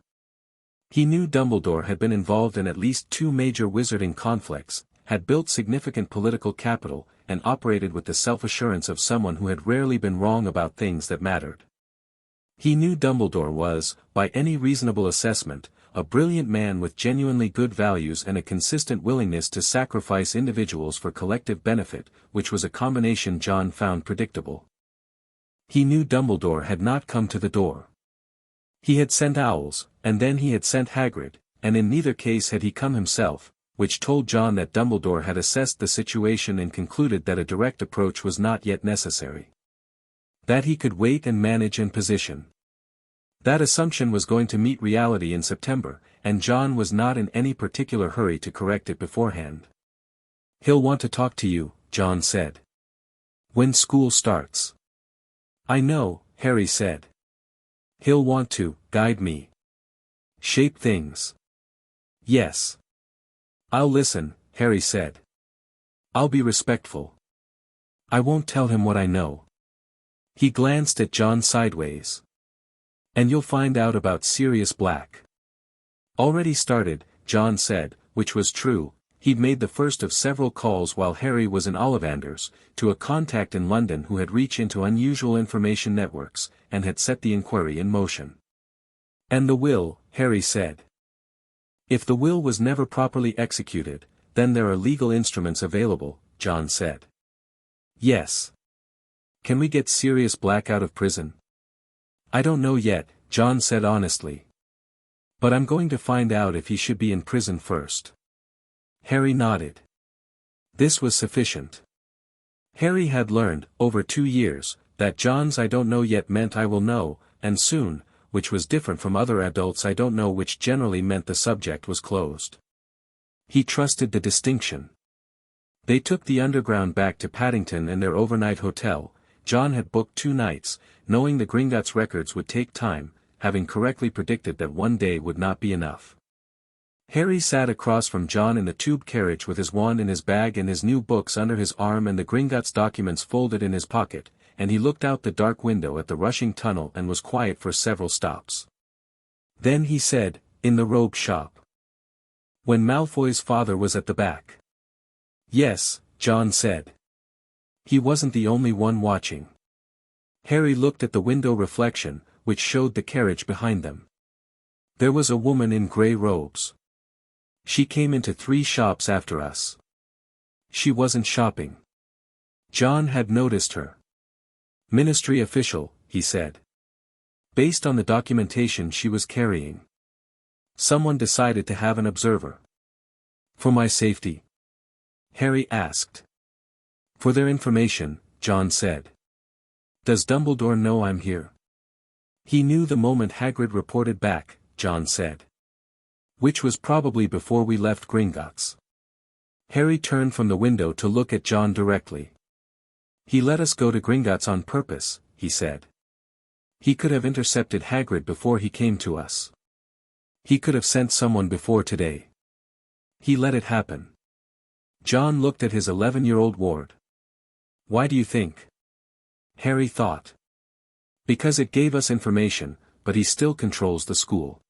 He knew Dumbledore had been involved in at least 2 major wizarding conflicts, had built significant political capital, and operated with the self-assurance of someone who had rarely been wrong about things that mattered. He knew Dumbledore was, by any reasonable assessment, a brilliant man with genuinely good values and a consistent willingness to sacrifice individuals for collective benefit, which was a combination John found predictable. He knew Dumbledore had not come to the door. He had sent owls, and then he had sent Hagrid, and in neither case had he come himself, which told John that Dumbledore had assessed the situation and concluded that a direct approach was not yet necessary. That he could wait and manage and position. That assumption was going to meet reality in September, and John was not in any particular hurry to correct it beforehand. "He'll want to talk to you," John said. "When school starts." "I know," Harry said. "He'll want to guide me. Shape things." "Yes. I'll listen," Harry said. "I'll be respectful. I won't tell him what I know." He glanced at John sideways. "And you'll find out about Sirius Black." "Already started," John said, which was true. He'd made the first of several calls while Harry was in Ollivanders, to a contact in London who had reached into unusual information networks, and had set the inquiry in motion. "And the will," Harry said. "If the will was never properly executed, then there are legal instruments available," John said. "Yes. Can we get Sirius Black out of prison?" "I don't know yet," John said honestly. "But I'm going to find out if he should be in prison first." Harry nodded. This was sufficient. Harry had learned, over 2 years, that John's "I don't know yet" meant "I will know, and soon," which was different from other adults' "I don't know," which generally meant the subject was closed. He trusted the distinction. They took the Underground back to Paddington and their overnight hotel. John had booked 2 nights, knowing the Gringotts records would take time, having correctly predicted that one day would not be enough. Harry sat across from John in the tube carriage with his wand in his bag and his new books under his arm and the Gringotts documents folded in his pocket, and he looked out the dark window at the rushing tunnel and was quiet for several stops. Then he said, "In the robe shop." "When Malfoy's father was at the back." "Yes," John said. "He wasn't the only one watching." Harry looked at the window reflection, which showed the carriage behind them. "There was a woman in grey robes. She came into 3 shops after us. She wasn't shopping." John had noticed her. "Ministry official," he said. "Based on the documentation she was carrying. Someone decided to have an observer." "For my safety?" Harry asked. "For their information," John said. "Does Dumbledore know I'm here?" "He knew the moment Hagrid reported back," John said. "Which was probably before we left Gringotts." Harry turned from the window to look at John directly. "He let us go to Gringotts on purpose," he said. "He could have intercepted Hagrid before he came to us. He could have sent someone before today. He let it happen." John looked at his 11-year-old ward. "Why do you think?" Harry thought. "Because it gave us information, but he still controls the school.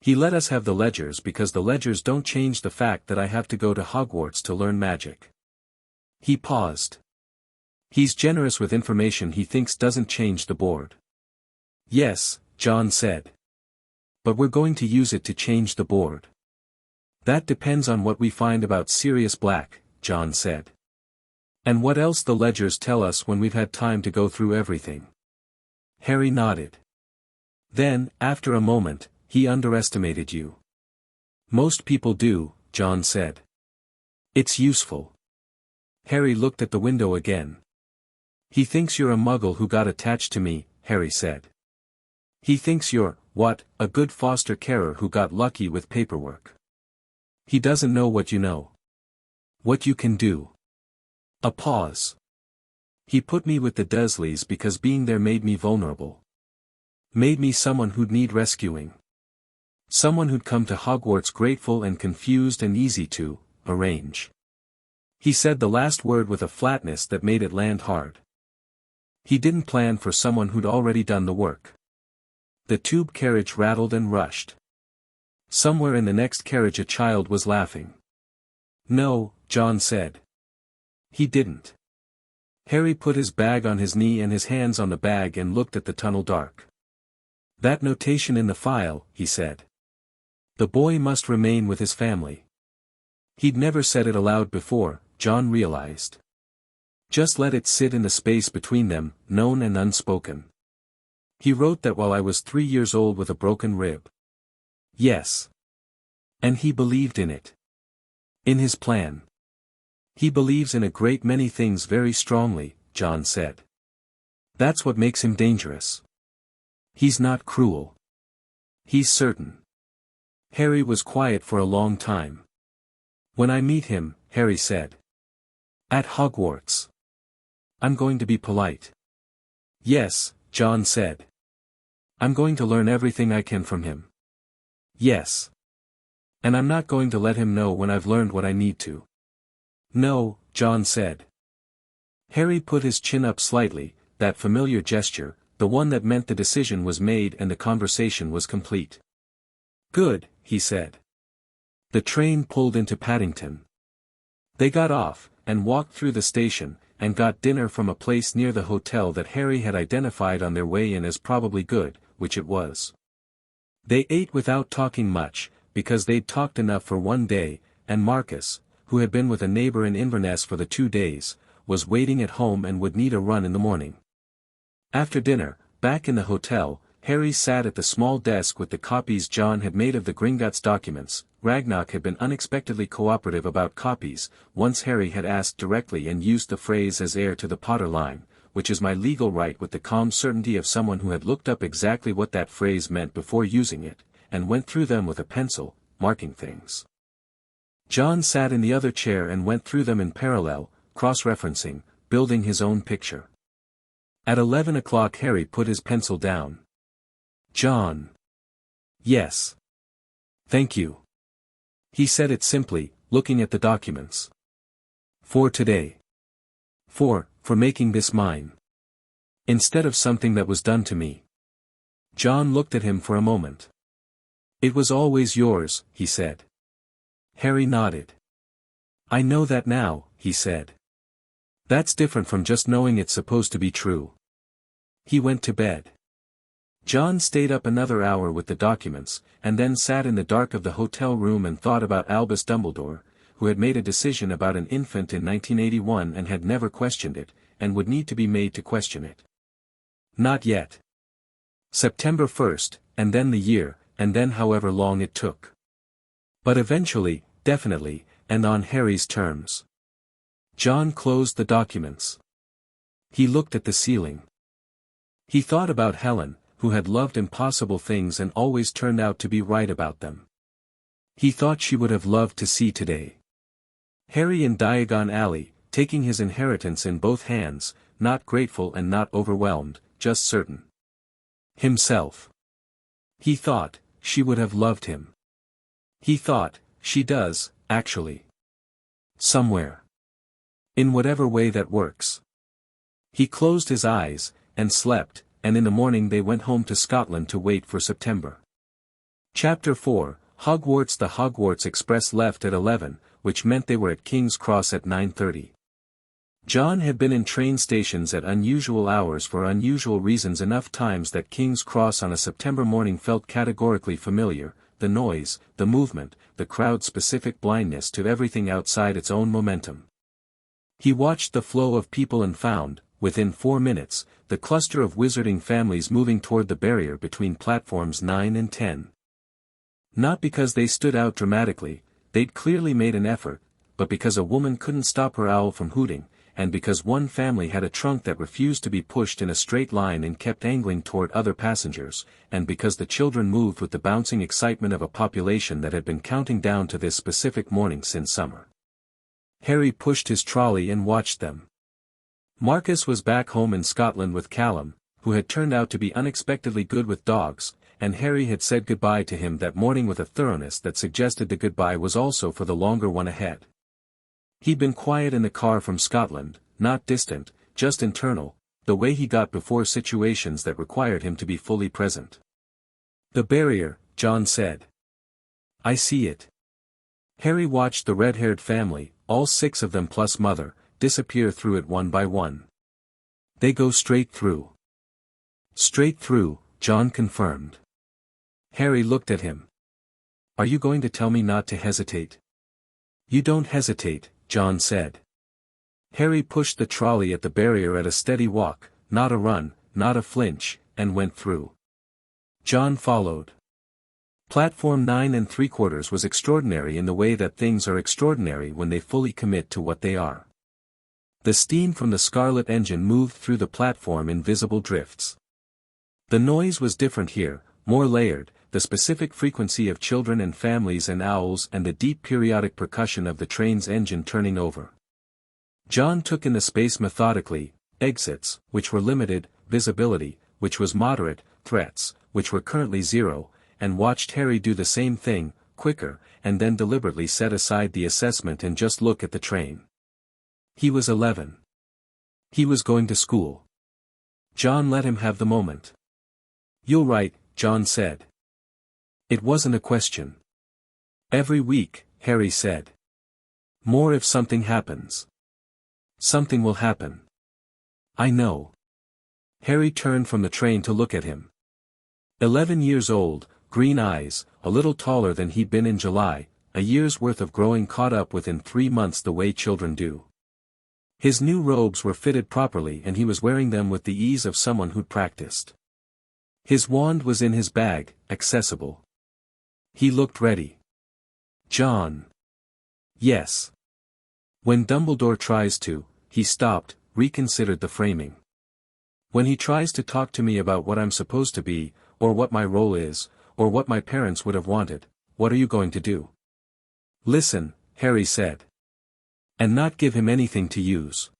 He let us have the ledgers because the ledgers don't change the fact that I have to go to Hogwarts to learn magic." He paused. "He's generous with information he thinks doesn't change the board." "Yes," John said. "But we're going to use it to change the board." "That depends on what we find about Sirius Black," John said. "And what else the ledgers tell us when we've had time to go through everything." Harry nodded. Then, after a moment, "He underestimated you." "Most people do," John said. "It's useful." Harry looked at the window again. "He thinks you're a muggle who got attached to me," Harry said. "He thinks you're, what, a good foster carer who got lucky with paperwork. He doesn't know what you know. What you can do." A pause. "He put me with the Dursleys because being there made me vulnerable. Made me someone who'd need rescuing. Someone who'd come to Hogwarts grateful and confused and easy to arrange." He said the last word with a flatness that made it land hard. He didn't plan for someone who'd already done the work. The tube carriage rattled and rushed. Somewhere in the next carriage a child was laughing. "No," John said. "He didn't." Harry put his bag on his knee and his hands on the bag and looked at the tunnel dark. That notation in the file, he said. The boy must remain with his family. He'd never said it aloud before, John realized. Just let it sit in the space between them, known and unspoken. He wrote that while I was 3 years old with a broken rib. Yes. And he believed in it. In his plan. He believes in a great many things very strongly, John said. That's what makes him dangerous. He's not cruel. He's certain. Harry was quiet for a long time. When I meet him, Harry said. At Hogwarts. I'm going to be polite. Yes, John said. I'm going to learn everything I can from him. Yes. And I'm not going to let him know when I've learned what I need to. No, John said. Harry put his chin up slightly, that familiar gesture, the one that meant the decision was made and the conversation was complete. Good, he said. The train pulled into Paddington. They got off, and walked through the station, and got dinner from a place near the hotel that Harry had identified on their way in as probably good, which it was. They ate without talking much, because they'd talked enough for one day, and Marcus, who had been with a neighbor in Inverness for the 2 days, was waiting at home and would need a run in the morning. After dinner, back in the hotel, Harry sat at the small desk with the copies John had made of the Gringotts documents. Ragnar had been unexpectedly cooperative about copies. Once Harry had asked directly and used the phrase as heir to the Potter line, which is my legal right, with the calm certainty of someone who had looked up exactly what that phrase meant before using it, and went through them with a pencil, marking things. John sat in the other chair and went through them in parallel, cross-referencing, building his own picture. At 11 o'clock Harry put his pencil down. John. Yes. Thank you. He said it simply, looking at the documents. For today. For making this mine. Instead of something that was done to me. John looked at him for a moment. It was always yours, he said. Harry nodded. I know that now, he said. That's different from just knowing it's supposed to be true. He went to bed. John stayed up another hour with the documents, and then sat in the dark of the hotel room and thought about Albus Dumbledore, who had made a decision about an infant in 1981 and had never questioned it, and would need to be made to question it. Not yet. September 1st, and then the year, and then however long it took. But eventually, definitely, and on Harry's terms. John closed the documents. He looked at the ceiling. He thought about Helen, who had loved impossible things and always turned out to be right about them. He thought she would have loved to see today. Harry in Diagon Alley, taking his inheritance in both hands, not grateful and not overwhelmed, just certain. Himself. He thought, she would have loved him. He thought, she does, actually. Somewhere. In whatever way that works. He closed his eyes, and slept, and in the morning they went home to Scotland to wait for September. Chapter 4, Hogwarts. The Hogwarts Express left at 11, which meant they were at King's Cross at 9:30. John had been in train stations at unusual hours for unusual reasons enough times that King's Cross on a September morning felt categorically familiar, the noise, the movement, the crowd-specific blindness to everything outside its own momentum. He watched the flow of people and found, within 4 minutes, the cluster of wizarding families moving toward the barrier between platforms 9 and 10. Not because they stood out dramatically, they'd clearly made an effort, but because a woman couldn't stop her owl from hooting, and because one family had a trunk that refused to be pushed in a straight line and kept angling toward other passengers, and because the children moved with the bouncing excitement of a population that had been counting down to this specific morning since summer. Harry pushed his trolley and watched them. Marcus was back home in Scotland with Callum, who had turned out to be unexpectedly good with dogs, and Harry had said goodbye to him that morning with a thoroughness that suggested the goodbye was also for the longer one ahead. He'd been quiet in the car from Scotland, not distant, just internal, the way he got before situations that required him to be fully present. The barrier, John said. I see it. Harry watched the red-haired family, all 6 of them plus Mother, disappear through it one by one. They go straight through. Straight through, John confirmed. Harry looked at him. Are you going to tell me not to hesitate? You don't hesitate, John said. Harry pushed the trolley at the barrier at a steady walk, not a run, not a flinch, and went through. John followed. Platform 9 3/4 was extraordinary in the way that things are extraordinary when they fully commit to what they are. The steam from the scarlet engine moved through the platform in visible drifts. The noise was different here, more layered, the specific frequency of children and families and owls and the deep periodic percussion of the train's engine turning over. John took in the space methodically, exits, which were limited, visibility, which was moderate, threats, which were currently zero, and watched Harry do the same thing, quicker, and then deliberately set aside the assessment and just look at the train. He was 11. He was going to school. John let him have the moment. You'll write, John said. It wasn't a question. Every week, Harry said. More if something happens. Something will happen. I know. Harry turned from the train to look at him. 11 years old, green eyes, a little taller than he'd been in July, a year's worth of growing caught up within 3 months the way children do. His new robes were fitted properly and he was wearing them with the ease of someone who'd practiced. His wand was in his bag, accessible. He looked ready. John. Yes. When Dumbledore tries to, he stopped, reconsidered the framing. When he tries to talk to me about what I'm supposed to be, or what my role is, or what my parents would have wanted, what are you going to do? Listen, Harry said. And not give him anything to use.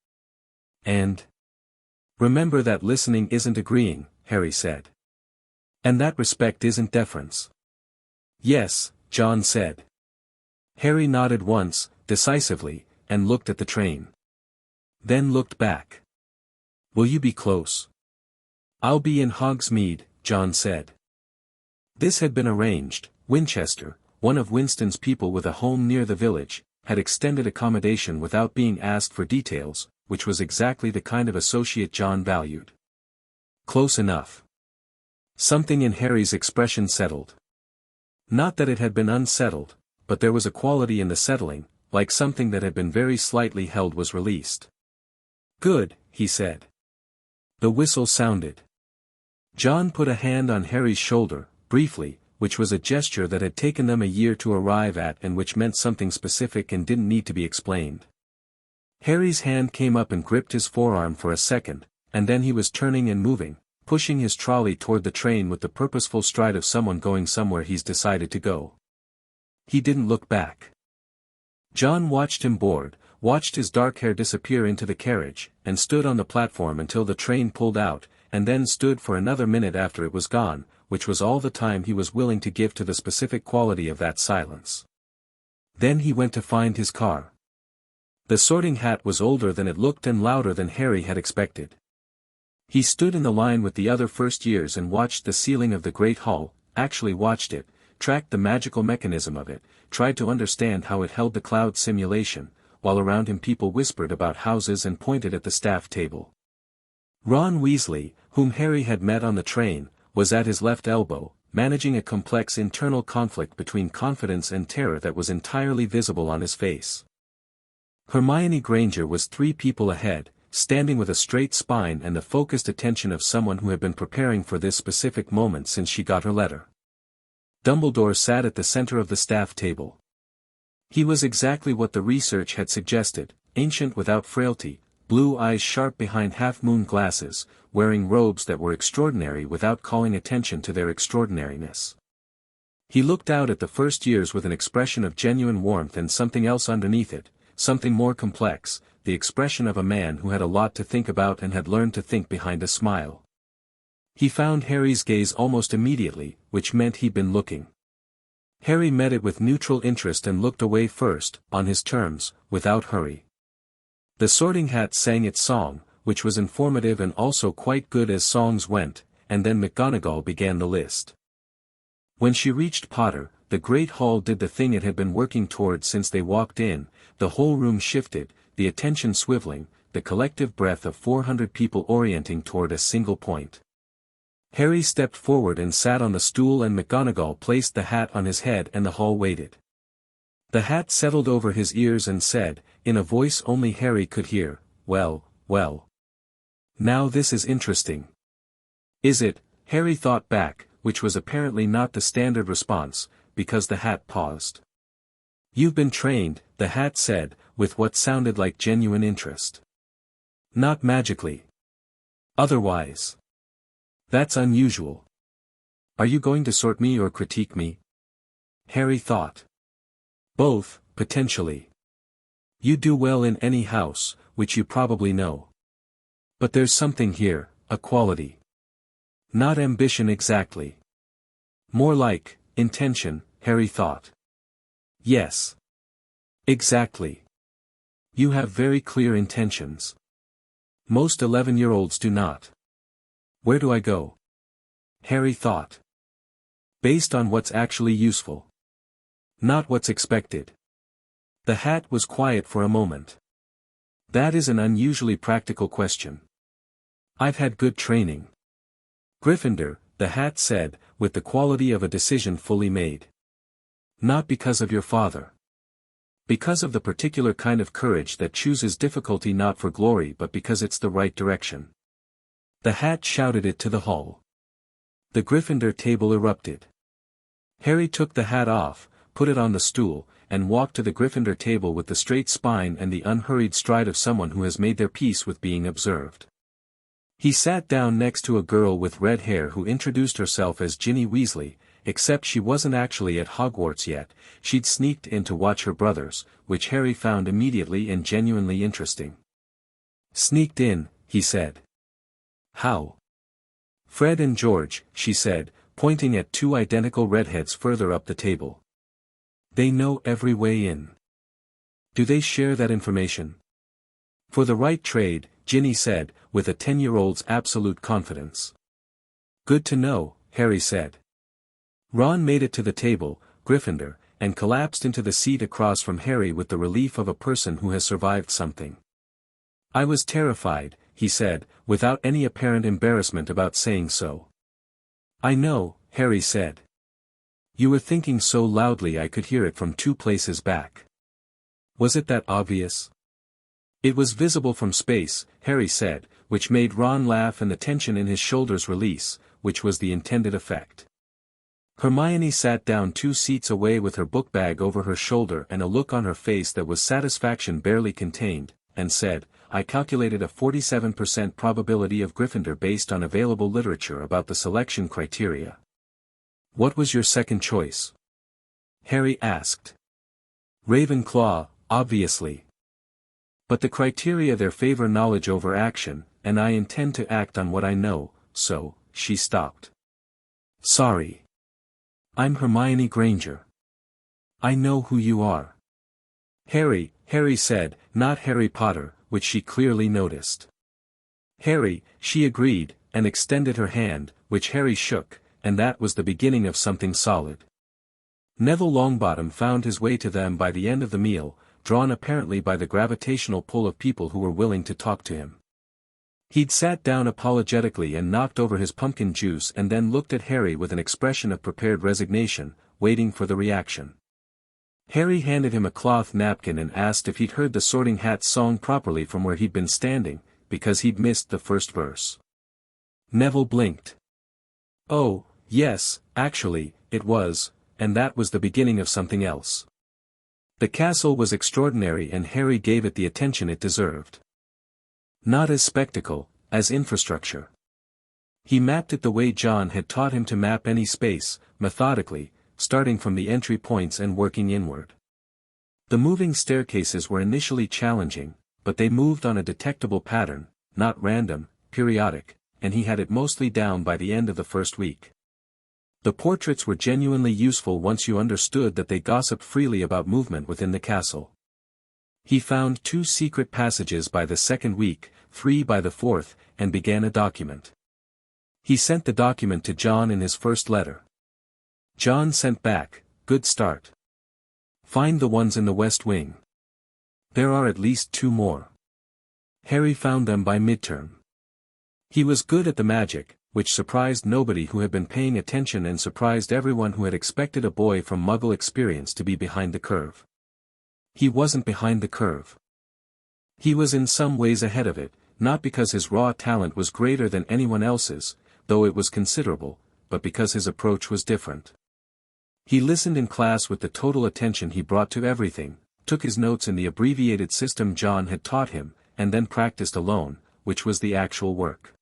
And? Remember that listening isn't agreeing, Harry said. And that respect isn't deference. Yes, John said. Harry nodded once, decisively, and looked at the train. Then looked back. Will you be close? I'll be in Hogsmeade, John said. This had been arranged. Winchester, one of Winston's people with a home near the village, had extended accommodation without being asked for details, which was exactly the kind of associate John valued. Close enough. Something in Harry's expression settled. Not that it had been unsettled, but there was a quality in the settling, like something that had been very slightly held was released. Good, he said. The whistle sounded. John put a hand on Harry's shoulder, briefly, which was a gesture that had taken them a year to arrive at and which meant something specific and didn't need to be explained. Harry's hand came up and gripped his forearm for a second, and then he was turning and moving, pushing his trolley toward the train with the purposeful stride of someone going somewhere he's decided to go. He didn't look back. John watched him bored, watched his dark hair disappear into the carriage, and stood on the platform until the train pulled out, and then stood for another minute after it was gone, which was all the time he was willing to give to the specific quality of that silence. Then he went to find his car. The Sorting Hat was older than it looked and louder than Harry had expected. He stood in the line with the other first years and watched the ceiling of the Great Hall, actually watched it, tracked the magical mechanism of it, tried to understand how it held the cloud simulation, while around him people whispered about houses and pointed at the staff table. Ron Weasley, whom Harry had met on the train, was at his left elbow, managing a complex internal conflict between confidence and terror that was entirely visible on his face. Hermione Granger was 3 people ahead, standing with a straight spine and the focused attention of someone who had been preparing for this specific moment since she got her letter. Dumbledore sat at the center of the staff table. He was exactly what the research had suggested, ancient without frailty, blue eyes sharp behind half-moon glasses, wearing robes that were extraordinary without calling attention to their extraordinariness. He looked out at the first years with an expression of genuine warmth and something else underneath it, something more complex, the expression of a man who had a lot to think about and had learned to think behind a smile. He found Harry's gaze almost immediately, which meant he'd been looking. Harry met it with neutral interest and looked away first, on his terms, without hurry. The Sorting Hat sang its song, which was informative and also quite good as songs went, and then McGonagall began the list. When she reached Potter, the Great Hall did the thing it had been working toward since they walked in, the whole room shifted, the attention swiveling, the collective breath of 400 people orienting toward a single point. Harry stepped forward and sat on the stool, and McGonagall placed the hat on his head, and the hall waited. The hat settled over his ears and said, in a voice only Harry could hear, "Well, well. Now this is interesting." "Is it?" Harry thought back, which was apparently not the standard response, because the hat paused. "You've been trained," the hat said, with what sounded like genuine interest. "Not magically. Otherwise. That's unusual. Are you going to sort me or critique me?" Harry thought. "Both, potentially. You do well in any house, which you probably know. But there's something here, a quality. Not ambition exactly. More like, intention," Harry thought. "Yes. Exactly. You have very clear intentions. Most 11-year-olds do not. Where do I go?" Harry thought. "Based on what's actually useful. Not what's expected." The hat was quiet for a moment. "That is an unusually practical question. I've had good training." "Gryffindor," the hat said, with the quality of a decision fully made. "Not because of your father. Because of the particular kind of courage that chooses difficulty not for glory but because it's the right direction." The hat shouted it to the hall. The Gryffindor table erupted. Harry took the hat off, put it on the stool, and walked to the Gryffindor table with the straight spine and the unhurried stride of someone who has made their peace with being observed. He sat down next to a girl with red hair who introduced herself as Ginny Weasley, except she wasn't actually at Hogwarts yet. She'd sneaked in to watch her brothers, which Harry found immediately and genuinely interesting. "Sneaked in," he said. "How?" "Fred and George," she said, pointing at two identical redheads further up the table. "They know every way in." "Do they share that information?" "For the right trade," Ginny said, with a 10-year-old's absolute confidence. "Good to know," Harry said. Ron made it to the table, Gryffindor, and collapsed into the seat across from Harry with the relief of a person who has survived something. "I was terrified," he said, without any apparent embarrassment about saying so. "I know," Harry said. "You were thinking so loudly I could hear it from 2 places back." "Was it that obvious?" "It was visible from space," Harry said, which made Ron laugh and the tension in his shoulders release, which was the intended effect. Hermione sat down 2 seats away with her book bag over her shoulder and a look on her face that was satisfaction barely contained, and said, "I calculated a 47% probability of Gryffindor based on available literature about the selection criteria." "What was your second choice?" Harry asked. "Ravenclaw, obviously. But the criteria there favor knowledge over action, and I intend to act on what I know, so," she stopped. "Sorry. I'm Hermione Granger. I know who you are." "Harry," Harry said, not Harry Potter, which she clearly noticed. "Harry," she agreed, and extended her hand, which Harry shook, and that was the beginning of something solid. Neville Longbottom found his way to them by the end of the meal, drawn apparently by the gravitational pull of people who were willing to talk to him. He'd sat down apologetically and knocked over his pumpkin juice and then looked at Harry with an expression of prepared resignation, waiting for the reaction. Harry handed him a cloth napkin and asked if he'd heard the Sorting Hat's song properly from where he'd been standing, because he'd missed the first verse. Neville blinked. "Oh, yes, actually, it was, and that was the beginning of something else." The castle was extraordinary and Harry gave it the attention it deserved. Not as spectacle, as infrastructure. He mapped it the way John had taught him to map any space, methodically, starting from the entry points and working inward. The moving staircases were initially challenging, but they moved on a detectable pattern, not random, periodic, and he had it mostly down by the end of the first week. The portraits were genuinely useful once you understood that they gossiped freely about movement within the castle. He found 2 secret passages by the second week, 3 by the 4th, and began a document. He sent the document to John in his first letter. John sent back, "Good start. Find the ones in the West Wing. There are at least 2 more." Harry found them by midterm. He was good at the magic, which surprised nobody who had been paying attention and surprised everyone who had expected a boy from Muggle experience to be behind the curve. He wasn't behind the curve. He was in some ways ahead of it, not because his raw talent was greater than anyone else's, though it was considerable, but because his approach was different. He listened in class with the total attention he brought to everything, took his notes in the abbreviated system John had taught him, and then practiced alone, which was the actual work.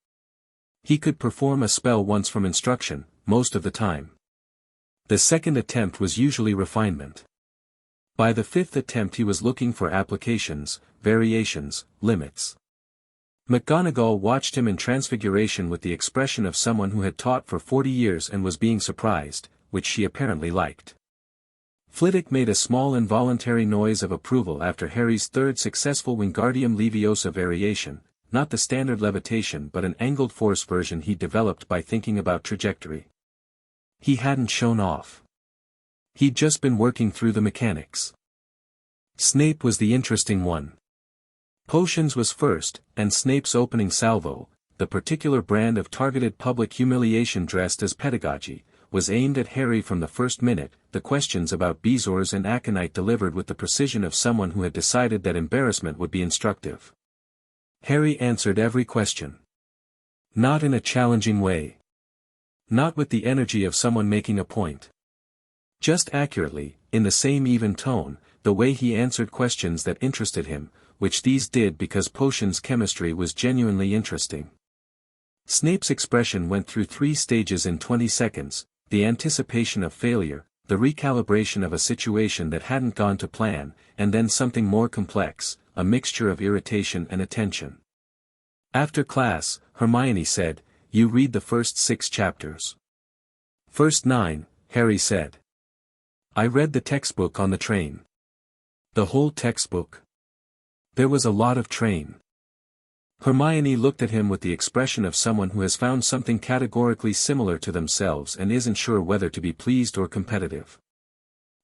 He could perform a spell once from instruction, most of the time. The second attempt was usually refinement. By the fifth attempt he was looking for applications, variations, limits. McGonagall watched him in transfiguration with the expression of someone who had taught for 40 years and was being surprised, which she apparently liked. Flitwick made a small involuntary noise of approval after Harry's third successful Wingardium Leviosa variation, not the standard levitation but an angled force version he'd developed by thinking about trajectory. He hadn't shown off. He'd just been working through the mechanics. Snape was the interesting one. Potions was first, and Snape's opening salvo, the particular brand of targeted public humiliation dressed as pedagogy, was aimed at Harry from the first minute, the questions about Bezoars and Aconite delivered with the precision of someone who had decided that embarrassment would be instructive. Harry answered every question. Not in a challenging way. Not with the energy of someone making a point. Just accurately, in the same even tone, the way he answered questions that interested him, which these did because potions chemistry was genuinely interesting. Snape's expression went through 3 stages in 20 seconds, the anticipation of failure, the recalibration of a situation that hadn't gone to plan, and then something more complex, a mixture of irritation and attention. After class, Hermione said, "You read the first 6 chapters." "First 9, Harry said. "I read the textbook on the train." "The whole textbook?" "There was a lot of train." Hermione looked at him with the expression of someone who has found something categorically similar to themselves and isn't sure whether to be pleased or competitive.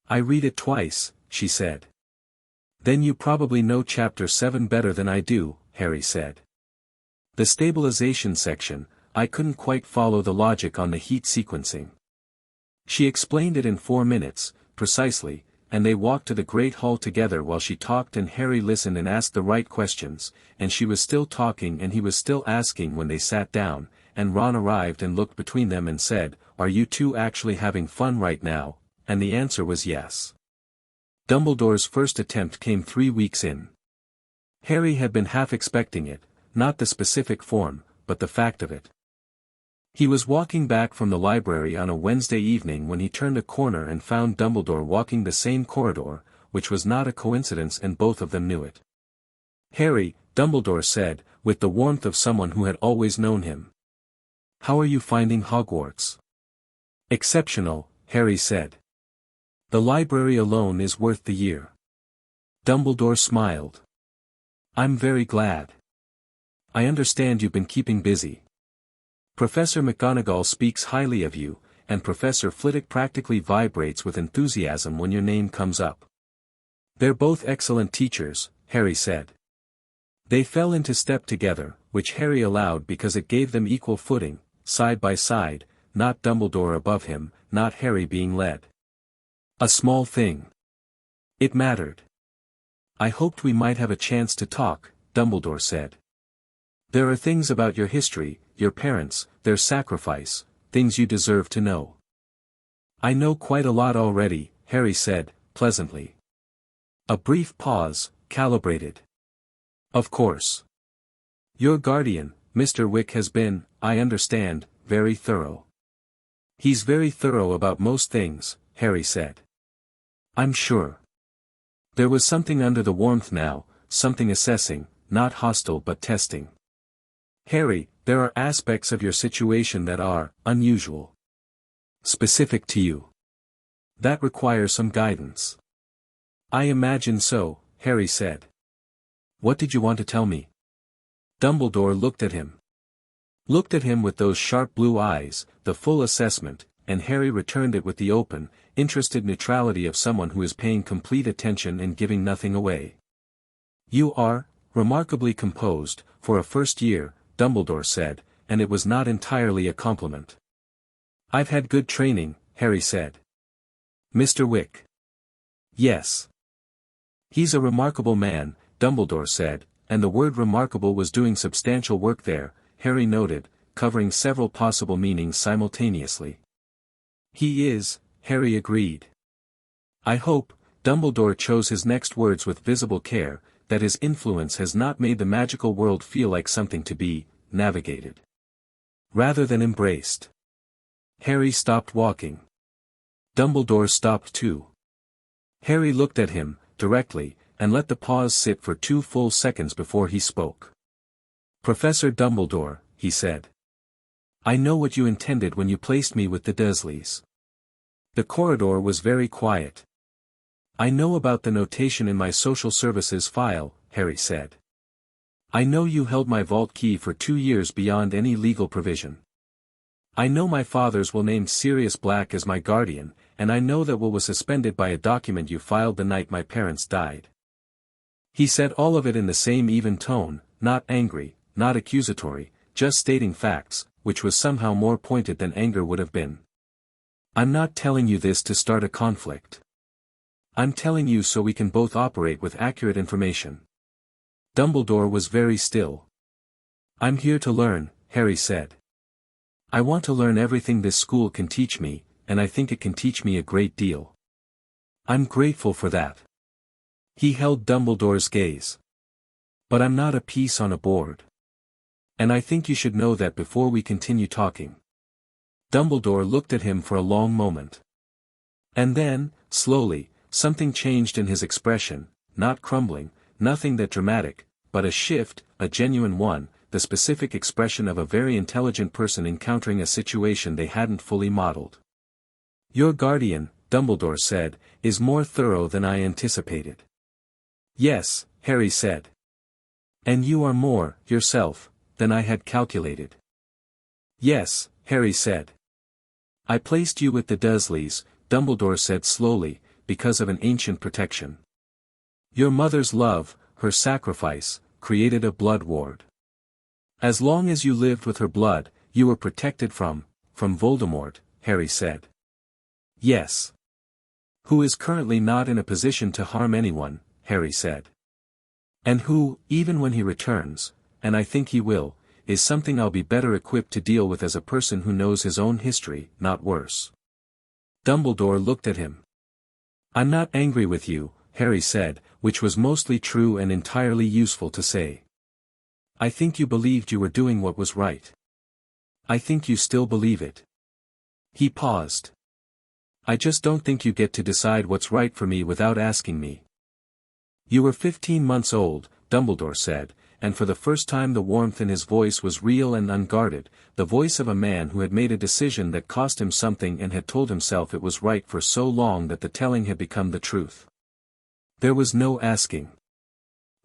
"I read it twice," she said. "Then you probably know chapter 7 better than I do," Harry said. "The stabilization section, I couldn't quite follow the logic on the heat sequencing." She explained it in 4 minutes, precisely, and they walked to the great hall together while she talked and Harry listened and asked the right questions, and she was still talking and he was still asking when they sat down, and Ron arrived and looked between them and said, "Are you two actually having fun right now?" And the answer was yes. Dumbledore's first attempt came 3 weeks in. Harry had been half expecting it, not the specific form, but the fact of it. He was walking back from the library on a Wednesday evening when he turned a corner and found Dumbledore walking the same corridor, which was not a coincidence and both of them knew it. "Harry," Dumbledore said, with the warmth of someone who had always known him. "How are you finding Hogwarts?" "Exceptional," Harry said. "The library alone is worth the year." Dumbledore smiled. "I'm very glad. I understand you've been keeping busy. Professor McGonagall speaks highly of you, and Professor Flitwick practically vibrates with enthusiasm when your name comes up." "They're both excellent teachers," Harry said. They fell into step together, which Harry allowed because it gave them equal footing, side by side, not Dumbledore above him, not Harry being led. A small thing. It mattered. "I hoped we might have a chance to talk," Dumbledore said. "There are things about your history, your parents, their sacrifice, things you deserve to know." "I know quite a lot already," Harry said, pleasantly. A brief pause, calibrated. "Of course. Your guardian, Mr. Wick has been, I understand, very thorough." "He's very thorough about most things," Harry said. "I'm sure." There was something under the warmth now, something assessing, not hostile but testing. "Harry, there are aspects of your situation that are unusual. Specific to you. That require some guidance." "I imagine so," Harry said. "What did you want to tell me?" Dumbledore looked at him. Looked at him with those sharp blue eyes, the full assessment, and Harry returned it with the open, interested neutrality of someone who is paying complete attention and giving nothing away. "You are remarkably composed, for a first year," Dumbledore said, and it was not entirely a compliment. "I've had good training," Harry said. "Mr. Wick." "Yes. He's a remarkable man," Dumbledore said, and the word remarkable was doing substantial work there, Harry noted, covering several possible meanings simultaneously. "He is," Harry agreed. "I hope," Dumbledore chose his next words with visible care, "that his influence has not made the magical world feel like something to be navigated rather than embraced." Harry stopped walking. Dumbledore stopped too. Harry looked at him, directly, and let the pause sit for 2 full seconds before he spoke. "Professor Dumbledore," he said. "I know what you intended when you placed me with the Dursleys." The corridor was very quiet. "I know about the notation in my social services file," Harry said. "I know you held my vault key for 2 years beyond any legal provision. I know my father's will named Sirius Black as my guardian, and I know that will was suspended by a document you filed the night my parents died." He said all of it in the same even tone, not angry, not accusatory, just stating facts, which was somehow more pointed than anger would have been. "I'm not telling you this to start a conflict. I'm telling you so we can both operate with accurate information." Dumbledore was very still. "I'm here to learn," Harry said. "I want to learn everything this school can teach me, and I think it can teach me a great deal. I'm grateful for that." He held Dumbledore's gaze. "But I'm not a piece on a board. And I think you should know that before we continue talking." Dumbledore looked at him for a long moment. And then, slowly, something changed in his expression, not crumbling, nothing that dramatic, but a shift, a genuine one, the specific expression of a very intelligent person encountering a situation they hadn't fully modeled. "Your guardian," Dumbledore said, "is more thorough than I anticipated." "Yes," Harry said. "And you are more, yourself, than I had calculated." "Yes," Harry said. "I placed you with the Dursleys," Dumbledore said slowly, "because of an ancient protection. Your mother's love, her sacrifice, created a blood ward. As long as you lived with her blood, you were protected from Voldemort," Harry said. "Yes. Who is currently not in a position to harm anyone," Harry said. "And who, even when he returns, and I think he will, is something I'll be better equipped to deal with as a person who knows his own history, not worse." Dumbledore looked at him. "I'm not angry with you," Harry said, which was mostly true and entirely useful to say. "I think you believed you were doing what was right. I think you still believe it." He paused. "I just don't think you get to decide what's right for me without asking me." "You were 15 months old," Dumbledore said, and for the first time the warmth in his voice was real and unguarded, the voice of a man who had made a decision that cost him something and had told himself it was right for so long that the telling had become the truth. There was no asking.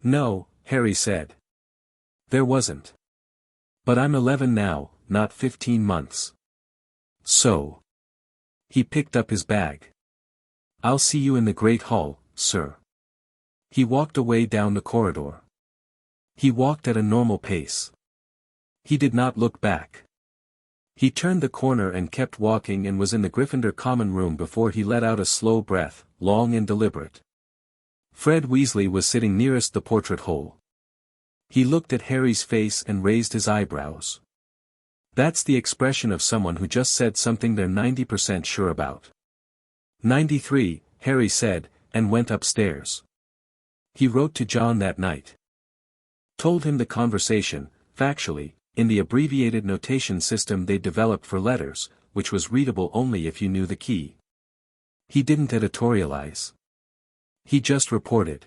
"No," Harry said. "There wasn't. But I'm 11 now, not 15 months. So." He picked up his bag. "I'll see you in the Great Hall, sir." He walked away down the corridor. He walked at a normal pace. He did not look back. He turned the corner and kept walking and was in the Gryffindor common room before he let out a slow breath, long and deliberate. Fred Weasley was sitting nearest the portrait hole. He looked at Harry's face and raised his eyebrows. That's the expression of someone who just said something they're 90% sure about. 93, Harry said, and went upstairs. He wrote to John that night. Told him the conversation, factually, in the abbreviated notation system they'd developed for letters, which was readable only if you knew the key. He didn't editorialize. He just reported.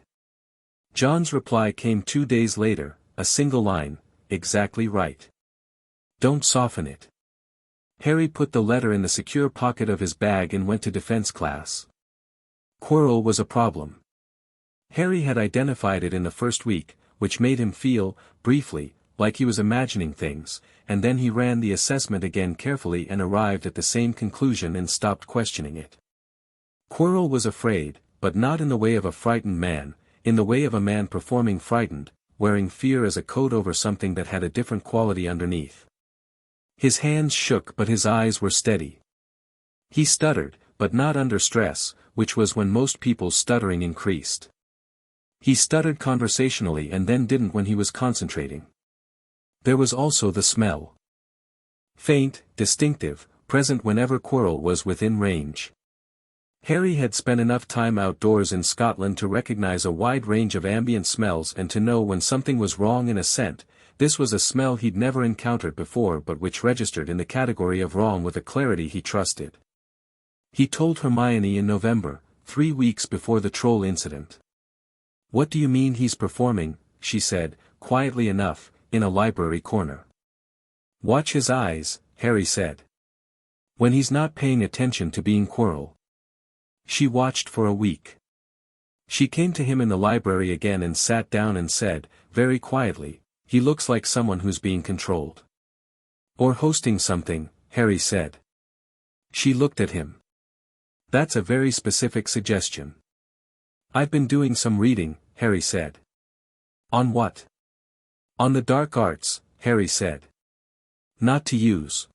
John's reply came 2 days later, a single line, exactly right. Don't soften it. Harry put the letter in the secure pocket of his bag and went to defense class. Quirrell was a problem. Harry had identified it in the first week, which made him feel, briefly, like he was imagining things, and then he ran the assessment again carefully and arrived at the same conclusion and stopped questioning it. Quirrell was afraid, but not in the way of a frightened man, in the way of a man performing frightened, wearing fear as a coat over something that had a different quality underneath. His hands shook but his eyes were steady. He stuttered, but not under stress, which was when most people's stuttering increased. He stuttered conversationally and then didn't when he was concentrating. There was also the smell. Faint, distinctive, present whenever Quirrell was within range. Harry had spent enough time outdoors in Scotland to recognize a wide range of ambient smells and to know when something was wrong in a scent. This was a smell he'd never encountered before but which registered in the category of wrong with a clarity he trusted. He told Hermione in November, 3 weeks before the troll incident. "What do you mean he's performing?" she said, quietly enough, in a library corner. "Watch his eyes," Harry said. "When he's not paying attention to being Quirrell." She watched for a week. She came to him in the library again and sat down and said, very quietly, "He looks like someone who's being controlled." "Or hosting something," Harry said. She looked at him. "That's a very specific suggestion." "I've been doing some reading," Harry said. "On what?" "On the dark arts," Harry said. "Not to use.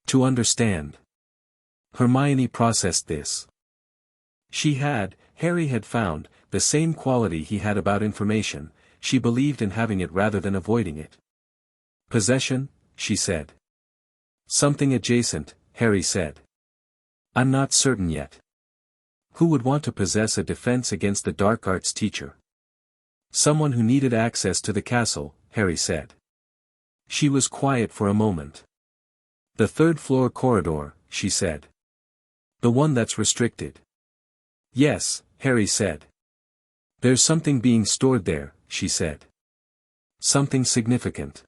To understand." Hermione processed this. Harry had found, the same quality he had about information. She believed in having it rather than avoiding it. "Possession," she said. "Something adjacent," Harry said. "I'm not certain yet." "Who would want to possess a defense against the dark arts teacher?" "Someone who needed access to the castle," Harry said. She was quiet for a moment. "The third-floor corridor," she said. "The one that's restricted." "Yes," Harry said. "There's something being stored there," she said. "Something significant.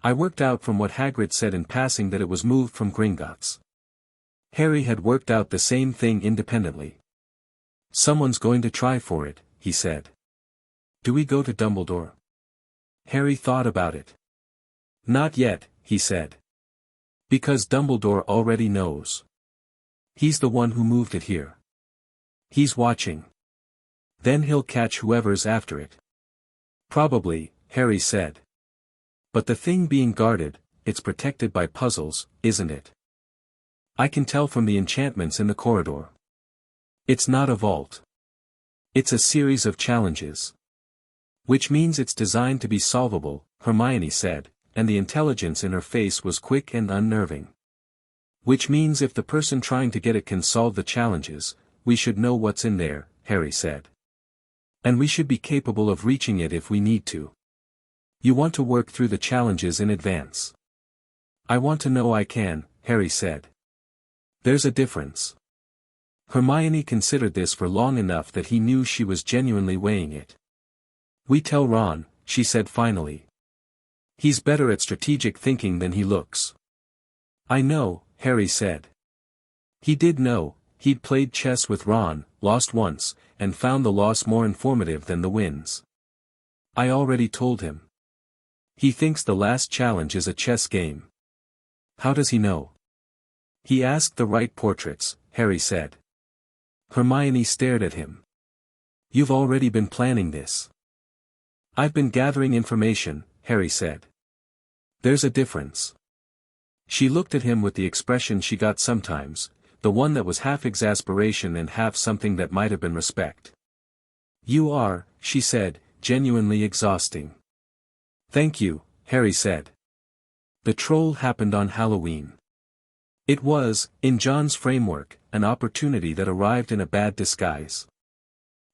I worked out from what Hagrid said in passing that it was moved from Gringotts." Harry had worked out the same thing independently. "Someone's going to try for it," he said. "Do we go to Dumbledore?" Harry thought about it. "Not yet," he said. "Because Dumbledore already knows. He's the one who moved it here. He's watching. Then he'll catch whoever's after it." "Probably," Harry said. "But the thing being guarded, it's protected by puzzles, isn't it? I can tell from the enchantments in the corridor. It's not a vault. It's a series of challenges." "Which means it's designed to be solvable," Hermione said, and the intelligence in her face was quick and unnerving. "Which means if the person trying to get it can solve the challenges, we should know what's in there," Harry said. "And we should be capable of reaching it if we need to. You want to work through the challenges in advance." "I want to know I can," Harry said. "There's a difference." Hermione considered this for long enough that he knew she was genuinely weighing it. "We tell Ron," she said finally. "He's better at strategic thinking than he looks." "I know," Harry said. He did know. He'd played chess with Ron, lost once, and found the loss more informative than the wins. "I already told him. He thinks the last challenge is a chess game." "How does he know?" "He asked the right portraits," Harry said. Hermione stared at him. "You've already been planning this." "I've been gathering information," Harry said. "There's a difference." She looked at him with the expression she got sometimes, the one that was half exasperation and half something that might have been respect. "You are," she said, "genuinely exhausting." "Thank you," Harry said. The troll happened on Halloween. It was, in John's framework, an opportunity that arrived in a bad disguise.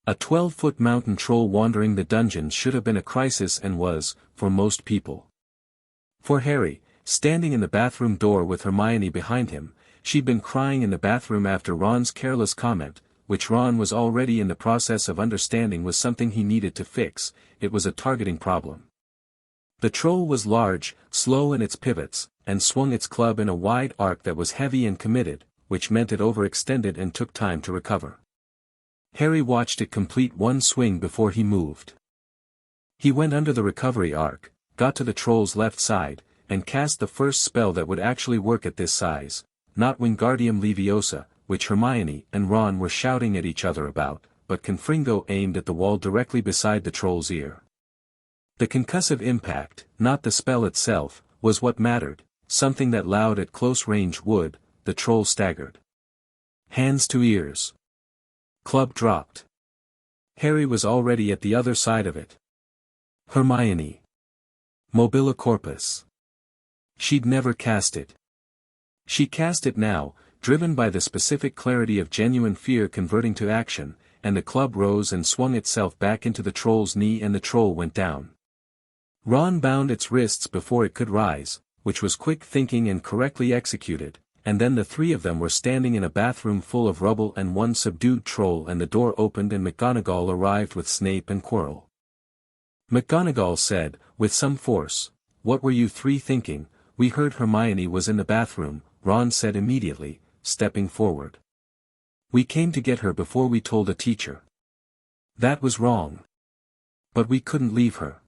A 12-foot mountain troll wandering the dungeons should have been a crisis and was, for most people. For Harry, standing in the bathroom door with Hermione behind him, she'd been crying in the bathroom after Ron's careless comment, which Ron was already in the process of understanding was something he needed to fix. It was a targeting problem. The troll was large, slow in its pivots, and swung its club in a wide arc that was heavy and committed, which meant it overextended and took time to recover. Harry watched it complete one swing before he moved. He went under the recovery arc, got to the troll's left side, and cast the first spell that would actually work at this size, not Wingardium Leviosa, which Hermione and Ron were shouting at each other about, but Confringo aimed at the wall directly beside the troll's ear. The concussive impact, not the spell itself, was what mattered, something that loud at close range would, the troll staggered. Hands to ears. Club dropped. Harry was already at the other side of it. Hermione. Mobile corpus. She'd never cast it. She cast it now, driven by the specific clarity of genuine fear converting to action, and the club rose and swung itself back into the troll's knee and the troll went down. Ron bound its wrists before it could rise, which was quick thinking and correctly executed, and then the three of them were standing in a bathroom full of rubble and one subdued troll, and the door opened and McGonagall arrived with Snape and Quirrell. McGonagall said, with some force, "What were you three thinking? We heard Hermione was in the bathroom," Ron said immediately, stepping forward. "We came to get her before we told a teacher." That was wrong. But we couldn't leave her.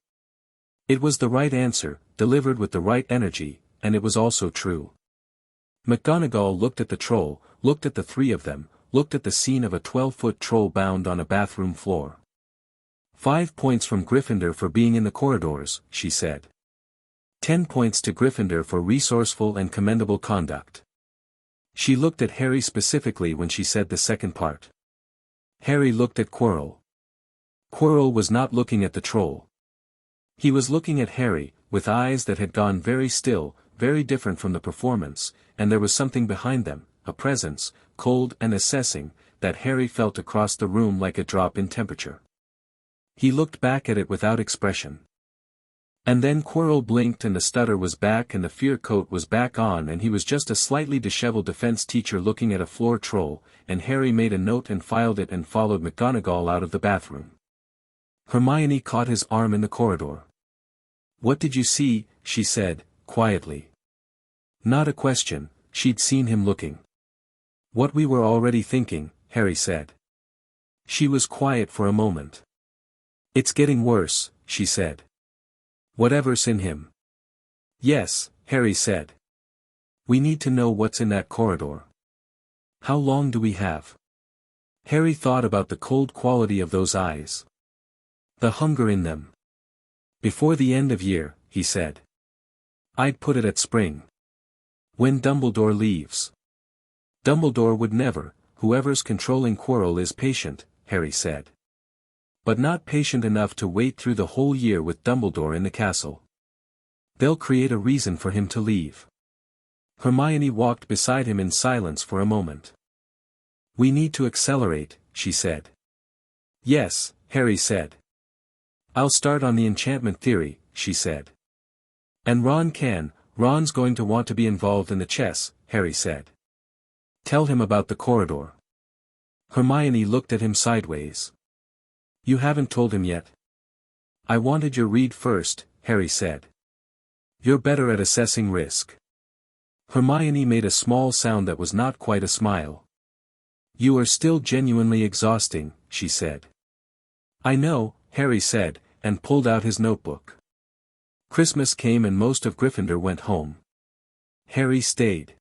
It was the right answer, delivered with the right energy, and it was also true. McGonagall looked at the troll, looked at the three of them, looked at the scene of a 12-foot troll bound on a bathroom floor. 5 points from Gryffindor for being in the corridors, she said. 10 points to Gryffindor for resourceful and commendable conduct. She looked at Harry specifically when she said the second part. Harry looked at Quirrell. Quirrell was not looking at the troll. He was looking at Harry, with eyes that had gone very still, very different from the performance, and there was something behind them, a presence, cold and assessing, that Harry felt across the room like a drop in temperature. He looked back at it without expression. And then Quirrell blinked and the stutter was back and the fear coat was back on and he was just a slightly disheveled defense teacher looking at a floor troll, and Harry made a note and filed it and followed McGonagall out of the bathroom. Hermione caught his arm in the corridor. "What did you see?" she said, quietly. Not a question, she'd seen him looking. "What we were already thinking," Harry said. She was quiet for a moment. "It's getting worse," she said. "Whatever's in him." "Yes," Harry said. "We need to know what's in that corridor. How long do we have?" Harry thought about the cold quality of those eyes. The hunger in them. "Before the end of year," he said. "I'd put it at spring. When Dumbledore leaves." "Dumbledore would never, whoever's controlling Quirrell is patient," Harry said. "But not patient enough to wait through the whole year with Dumbledore in the castle. They'll create a reason for him to leave." Hermione walked beside him in silence for a moment. "We need to accelerate," she said. "Yes," Harry said. "I'll start on the enchantment theory," she said. "And Ron's going to want to be involved in the chess," Harry said. "Tell him about the corridor." Hermione looked at him sideways. "You haven't told him yet?" "I wanted your read first," Harry said. "You're better at assessing risk." Hermione made a small sound that was not quite a smile. "You are still genuinely exhausting," she said. "I know," Harry said, and pulled out his notebook. Christmas came and most of Gryffindor went home. Harry stayed.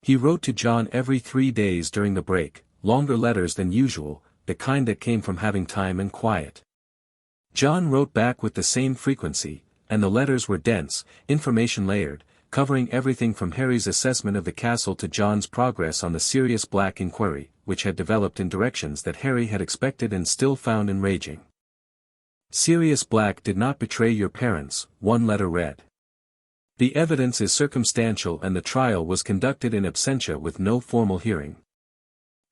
He wrote to John every 3 days during the break, longer letters than usual, the kind that came from having time and quiet. John wrote back with the same frequency, and the letters were dense, information layered, covering everything from Harry's assessment of the castle to John's progress on the Sirius Black inquiry, which had developed in directions that Harry had expected and still found enraging. "Sirius Black did not betray your parents," one letter read. "The evidence is circumstantial and the trial was conducted in absentia with no formal hearing.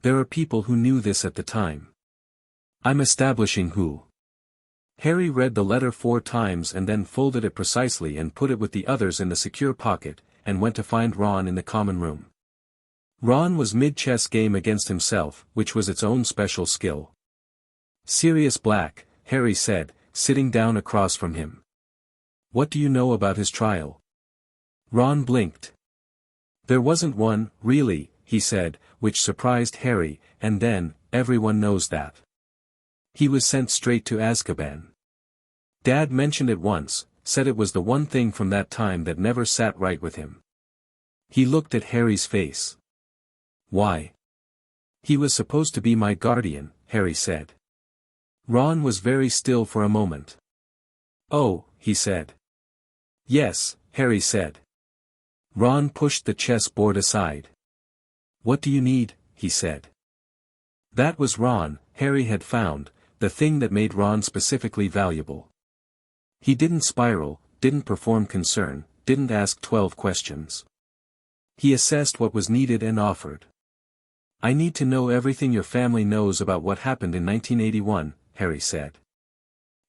There are people who knew this at the time. I'm establishing who." Harry read the letter 4 times and then folded it precisely and put it with the others in the secure pocket, and went to find Ron in the common room. Ron was mid-chess game against himself, which was its own special skill. "Sirius Black," Harry said, sitting down across from him. "What do you know about his trial?" Ron blinked. "There wasn't one, really," he said, which surprised Harry, and then, "Everyone knows that. He was sent straight to Azkaban. Dad mentioned it once, said it was the one thing from that time that never sat right with him." He looked at Harry's face. "Why?" "He was supposed to be my guardian," Harry said. Ron was very still for a moment. "Oh," he said. "Yes," Harry said. Ron pushed the chessboard aside. "What do you need?" he said. That was Ron, Harry had found, the thing that made Ron specifically valuable. He didn't spiral, didn't perform concern, didn't ask 12 questions. He assessed what was needed and offered. "I need to know everything your family knows about what happened in 1981, Harry said.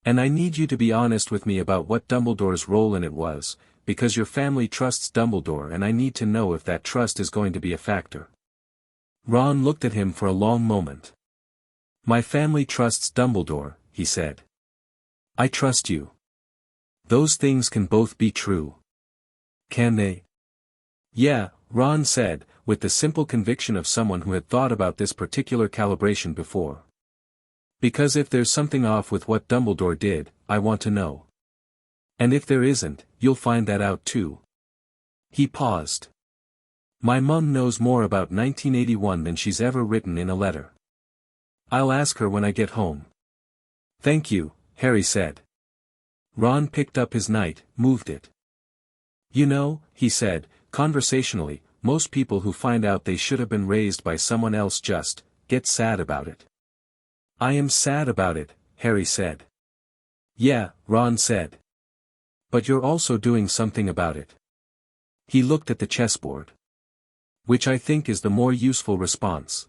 "And I need you to be honest with me about what Dumbledore's role in it was, because your family trusts Dumbledore and I need to know if that trust is going to be a factor." Ron looked at him for a long moment. "My family trusts Dumbledore," he said. "I trust you. Those things can both be true." "Can they?" "Yeah," Ron said, with the simple conviction of someone who had thought about this particular calibration before. "Because if there's something off with what Dumbledore did, I want to know. And if there isn't, you'll find that out too." He paused. "My mum knows more about 1981 than she's ever written in a letter. I'll ask her when I get home." "Thank you," Harry said. Ron picked up his knight, moved it. "You know," he said, conversationally, "most people who find out they should have been raised by someone else just get sad about it." "I am sad about it," Harry said. "Yeah," Ron said. "But you're also doing something about it." He looked at the chessboard. "Which I think is the more useful response."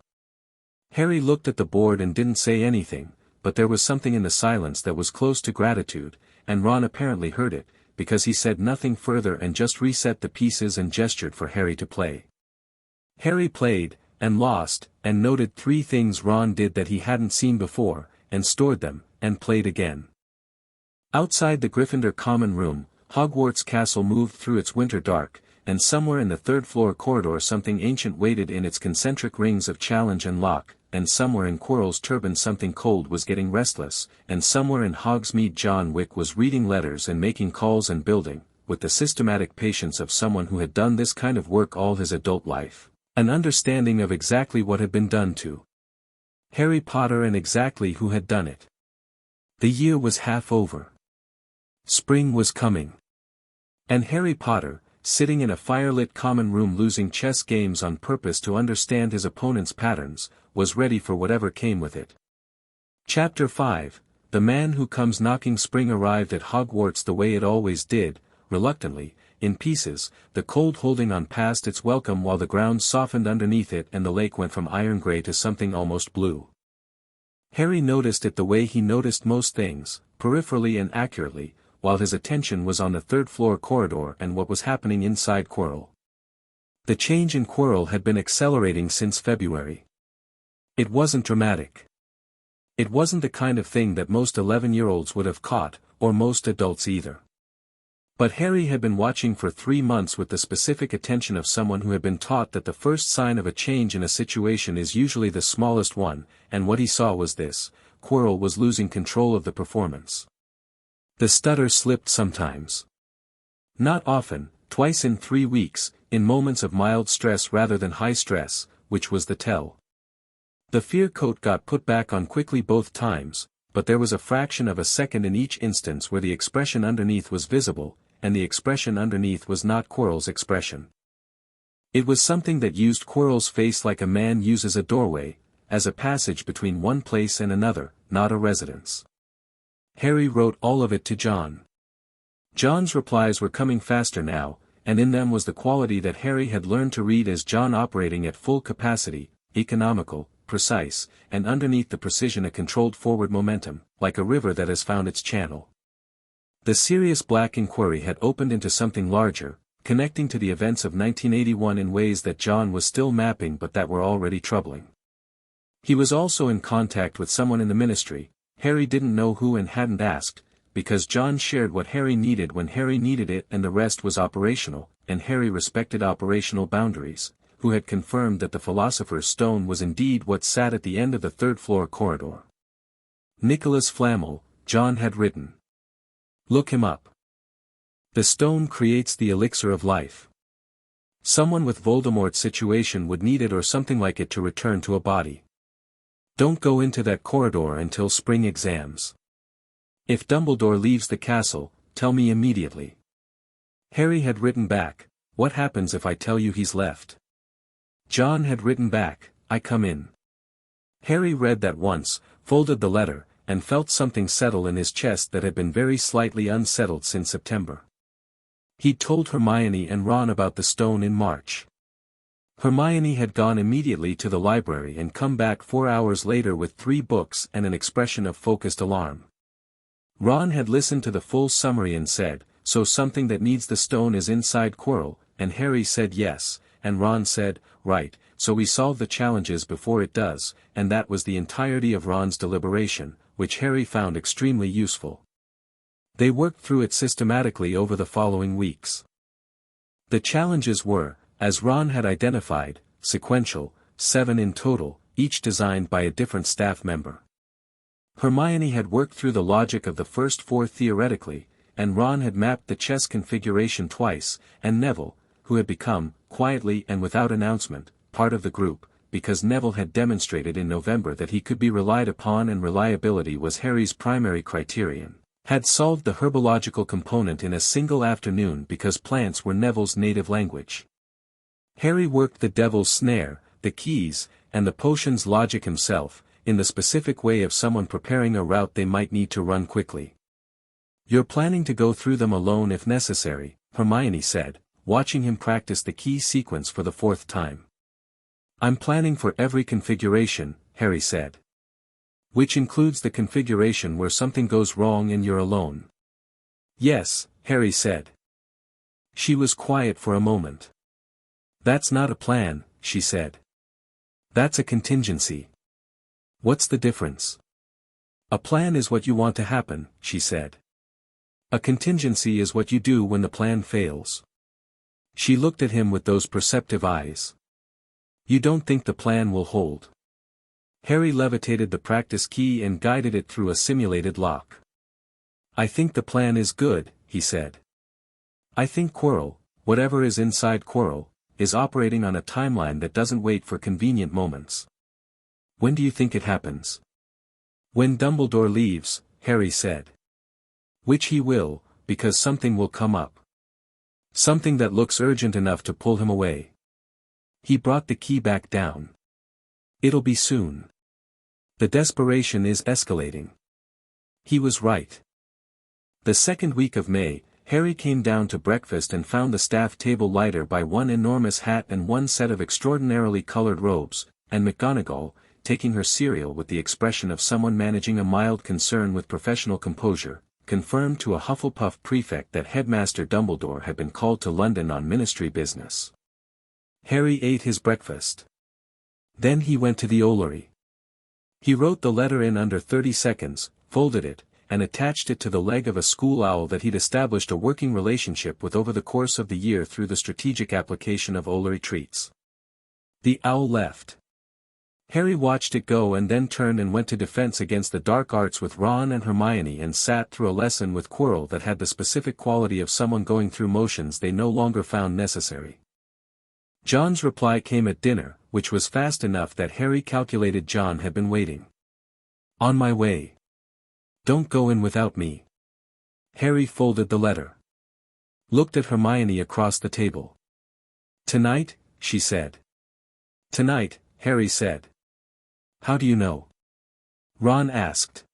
Harry looked at the board and didn't say anything, but there was something in the silence that was close to gratitude, and Ron apparently heard it, because he said nothing further and just reset the pieces and gestured for Harry to play. Harry played, and lost, and noted 3 things Ron did that he hadn't seen before, and stored them, and played again. Outside the Gryffindor common room, Hogwarts Castle moved through its winter dark, and somewhere in the third-floor corridor something ancient waited in its concentric rings of challenge and lock, and somewhere in Quirrell's turban something cold was getting restless, and somewhere in Hogsmeade John Wick was reading letters and making calls and building, with the systematic patience of someone who had done this kind of work all his adult life, an understanding of exactly what had been done to Harry Potter and exactly who had done it. The year was half over. Spring was coming. And Harry Potter, sitting in a firelit common room losing chess games on purpose to understand his opponent's patterns, was ready for whatever came with it. Chapter 5, The Man Who Comes Knocking. Spring arrived at Hogwarts the way it always did, reluctantly, in pieces, the cold holding on past its welcome while the ground softened underneath it and the lake went from iron gray to something almost blue. Harry noticed it the way he noticed most things, peripherally and accurately, while his attention was on the third-floor corridor and what was happening inside Quirrell. The change in Quirrell had been accelerating since February. It wasn't dramatic. It wasn't the kind of thing that most 11-year-olds would have caught, or most adults either. But Harry had been watching for 3 months with the specific attention of someone who had been taught that the first sign of a change in a situation is usually the smallest one, and what he saw was this: Quirrell was losing control of the performance. The stutter slipped sometimes. Not often, twice in 3 weeks, in moments of mild stress rather than high stress, which was the tell. The fear coat got put back on quickly both times, but there was a fraction of a second in each instance where the expression underneath was visible, and the expression underneath was not Quirrell's expression. It was something that used Quirrell's face like a man uses a doorway, as a passage between one place and another, not a residence. Harry wrote all of it to John. John's replies were coming faster now, and in them was the quality that Harry had learned to read as John operating at full capacity, economical, precise, and underneath the precision a controlled forward momentum, like a river that has found its channel. The serious black inquiry had opened into something larger, connecting to the events of 1981 in ways that John was still mapping but that were already troubling. He was also in contact with someone in the ministry. Harry didn't know who and hadn't asked, because John shared what Harry needed when Harry needed it and the rest was operational, and Harry respected operational boundaries, who had confirmed that the Philosopher's Stone was indeed what sat at the end of the third-floor corridor. Nicholas Flamel, John had written. Look him up. The stone creates the elixir of life. Someone with Voldemort's situation would need it or something like it to return to a body. Don't go into that corridor until spring exams. If Dumbledore leaves the castle, tell me immediately. Harry had written back, What happens if I tell you he's left? John had written back, I come in. Harry read that once, folded the letter, and felt something settle in his chest that had been very slightly unsettled since September. He'd told Hermione and Ron about the stone in March. Hermione had gone immediately to the library and come back 4 hours later with 3 books and an expression of focused alarm. Ron had listened to the full summary and said, so something that needs the stone is inside Quirrell, and Harry said yes, and Ron said, right, so we solve the challenges before it does, and that was the entirety of Ron's deliberation, which Harry found extremely useful. They worked through it systematically over the following weeks. The challenges were, as Ron had identified, sequential, 7 in total, each designed by a different staff member. Hermione had worked through the logic of the first 4 theoretically, and Ron had mapped the chess configuration twice, and Neville, who had become, quietly and without announcement, part of the group, because Neville had demonstrated in November that he could be relied upon and reliability was Harry's primary criterion, had solved the herbological component in a single afternoon because plants were Neville's native language. Harry worked the devil's snare, the keys, and the potion's logic himself, in the specific way of someone preparing a route they might need to run quickly. You're planning to go through them alone if necessary, Hermione said, watching him practice the key sequence for the 4th time. I'm planning for every configuration, Harry said. Which includes the configuration where something goes wrong and you're alone. Yes, Harry said. She was quiet for a moment. That's not a plan, she said. That's a contingency. What's the difference? A plan is what you want to happen, she said. A contingency is what you do when the plan fails. She looked at him with those perceptive eyes. You don't think the plan will hold? Harry levitated the practice key and guided it through a simulated lock. I think the plan is good, he said. I think Quirrell, whatever is inside Quirrell, is operating on a timeline that doesn't wait for convenient moments. When do you think it happens? When Dumbledore leaves, Harry said. Which he will, because something will come up. Something that looks urgent enough to pull him away. He brought the key back down. It'll be soon. The desperation is escalating. He was right. The 2nd week of May, Harry came down to breakfast and found the staff table lighter by one enormous hat and one set of extraordinarily colored robes, and McGonagall, taking her cereal with the expression of someone managing a mild concern with professional composure, confirmed to a Hufflepuff prefect that Headmaster Dumbledore had been called to London on ministry business. Harry ate his breakfast. Then he went to the Ollery. He wrote the letter in under 30 seconds, folded it, and attached it to the leg of a school owl that he'd established a working relationship with over the course of the year through the strategic application of Ollery treats. The owl left. Harry watched it go and then turned and went to defense against the dark arts with Ron and Hermione and sat through a lesson with Quirrell that had the specific quality of someone going through motions they no longer found necessary. John's reply came at dinner, which was fast enough that Harry calculated John had been waiting. On my way. Don't go in without me. Harry folded the letter. Looked at Hermione across the table. Tonight, she said. Tonight, Harry said. How do you know? Ron asked.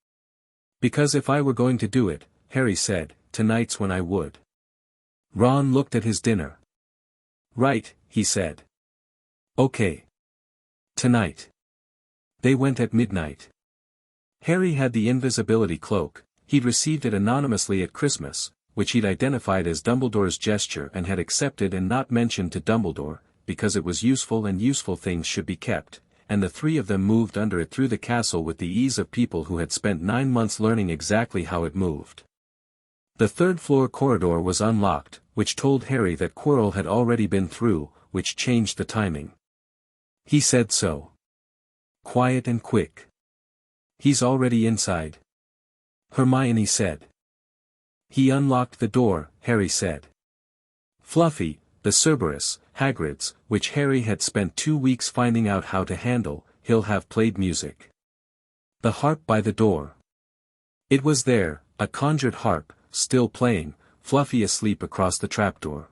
Because if I were going to do it, Harry said, tonight's when I would. Ron looked at his dinner. Right, he said. Okay. Tonight. They went at midnight. Harry had the invisibility cloak. He'd received it anonymously at Christmas, which he'd identified as Dumbledore's gesture and had accepted and not mentioned to Dumbledore, because it was useful and useful things should be kept, and the 3 of them moved under it through the castle with the ease of people who had spent 9 months learning exactly how it moved. The 3rd-floor corridor was unlocked, which told Harry that Quirrell had already been through, which changed the timing. He said so. Quiet and quick. He's already inside. Hermione said. He unlocked the door, Harry said. Fluffy, the Cerberus, Hagrid's, which Harry had spent 2 weeks finding out how to handle, he'll have played music. The harp by the door. It was there, a conjured harp, still playing, Fluffy asleep across the trapdoor.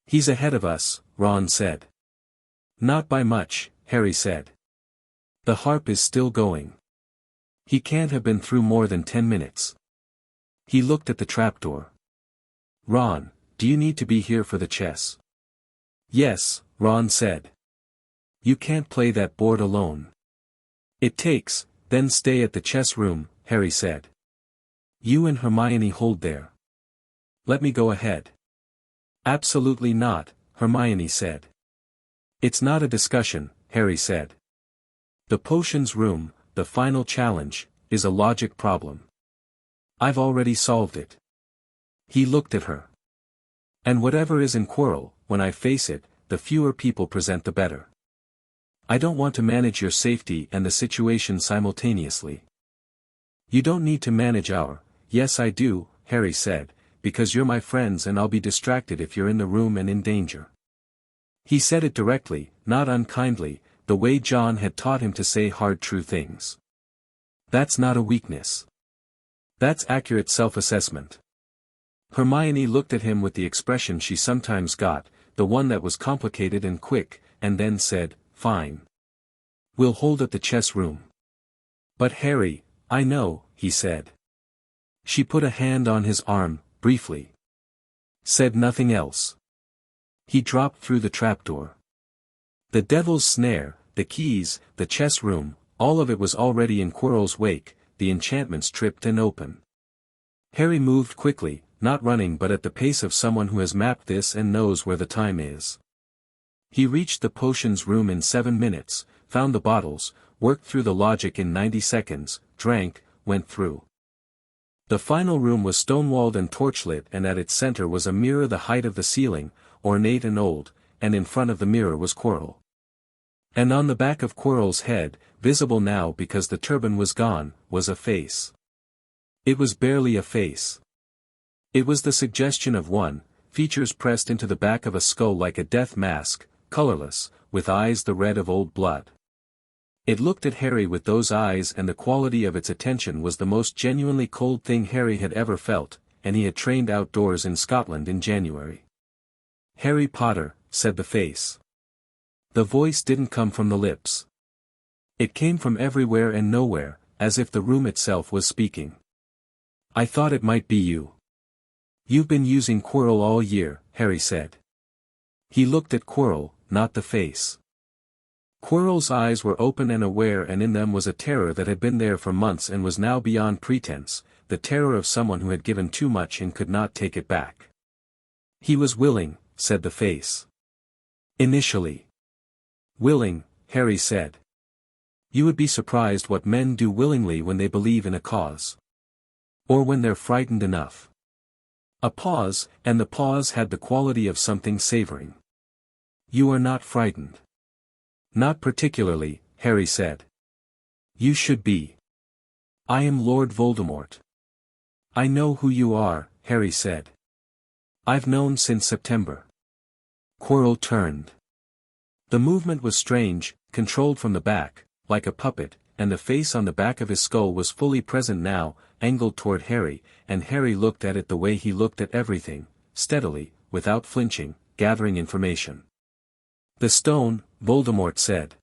He's ahead of us, Ron said. Not by much, Harry said. The harp is still going. He can't have been through more than 10 minutes. He looked at the trapdoor. Ron, do you need to be here for the chess? Yes, Ron said. You can't play that board alone. It takes, then stay at the chess room, Harry said. You and Hermione hold there. Let me go ahead. Absolutely not, Hermione said. It's not a discussion, Harry said. The potions room, the final challenge, is a logic problem. I've already solved it. He looked at her. And whatever is in Quirrell, when I face it, the fewer people present the better. I don't want to manage your safety and the situation simultaneously. You don't need to manage our, yes I do, Harry said, because you're my friends and I'll be distracted if you're in the room and in danger. He said it directly, not unkindly, the way John had taught him to say hard true things. That's not a weakness. That's accurate self-assessment. Hermione looked at him with the expression she sometimes got, the one that was complicated and quick, and then said, Fine. We'll hold at the chess room. But Harry, I know, he said. She put a hand on his arm, briefly. Said nothing else. He dropped through the trapdoor. The devil's snare, the keys, the chess room, all of it was already in Quirrell's wake, the enchantments tripped and open. Harry moved quickly, not running but at the pace of someone who has mapped this and knows where the time is. He reached the potions room in 7 minutes, found the bottles, worked through the logic in 90 seconds, drank, went through. The final room was stone-walled and torchlit and at its center was a mirror the height of the ceiling, ornate and old, and in front of the mirror was Quirrell. And on the back of Quirrell's head, visible now because the turban was gone, was a face. It was barely a face. It was the suggestion of one, features pressed into the back of a skull like a death mask, colorless, with eyes the red of old blood. It looked at Harry with those eyes and the quality of its attention was the most genuinely cold thing Harry had ever felt, and he had trained outdoors in Scotland in January. Harry Potter, said the face. The voice didn't come from the lips. It came from everywhere and nowhere, as if the room itself was speaking. I thought it might be you. You've been using Quirrell all year, Harry said. He looked at Quirrell, not the face. Quirrell's eyes were open and aware and in them was a terror that had been there for months and was now beyond pretense, the terror of someone who had given too much and could not take it back. He was willing, said the face. Initially. Willing, Harry said. You would be surprised what men do willingly when they believe in a cause. Or when they're frightened enough. A pause, and the pause had the quality of something savoring. You are not frightened. Not particularly, Harry said. You should be. I am Lord Voldemort. I know who you are, Harry said. I've known since September. Quirrell turned. The movement was strange, controlled from the back, like a puppet, and the face on the back of his skull was fully present now, angled toward Harry, and Harry looked at it the way he looked at everything, steadily, without flinching, gathering information. The stone, Voldemort said.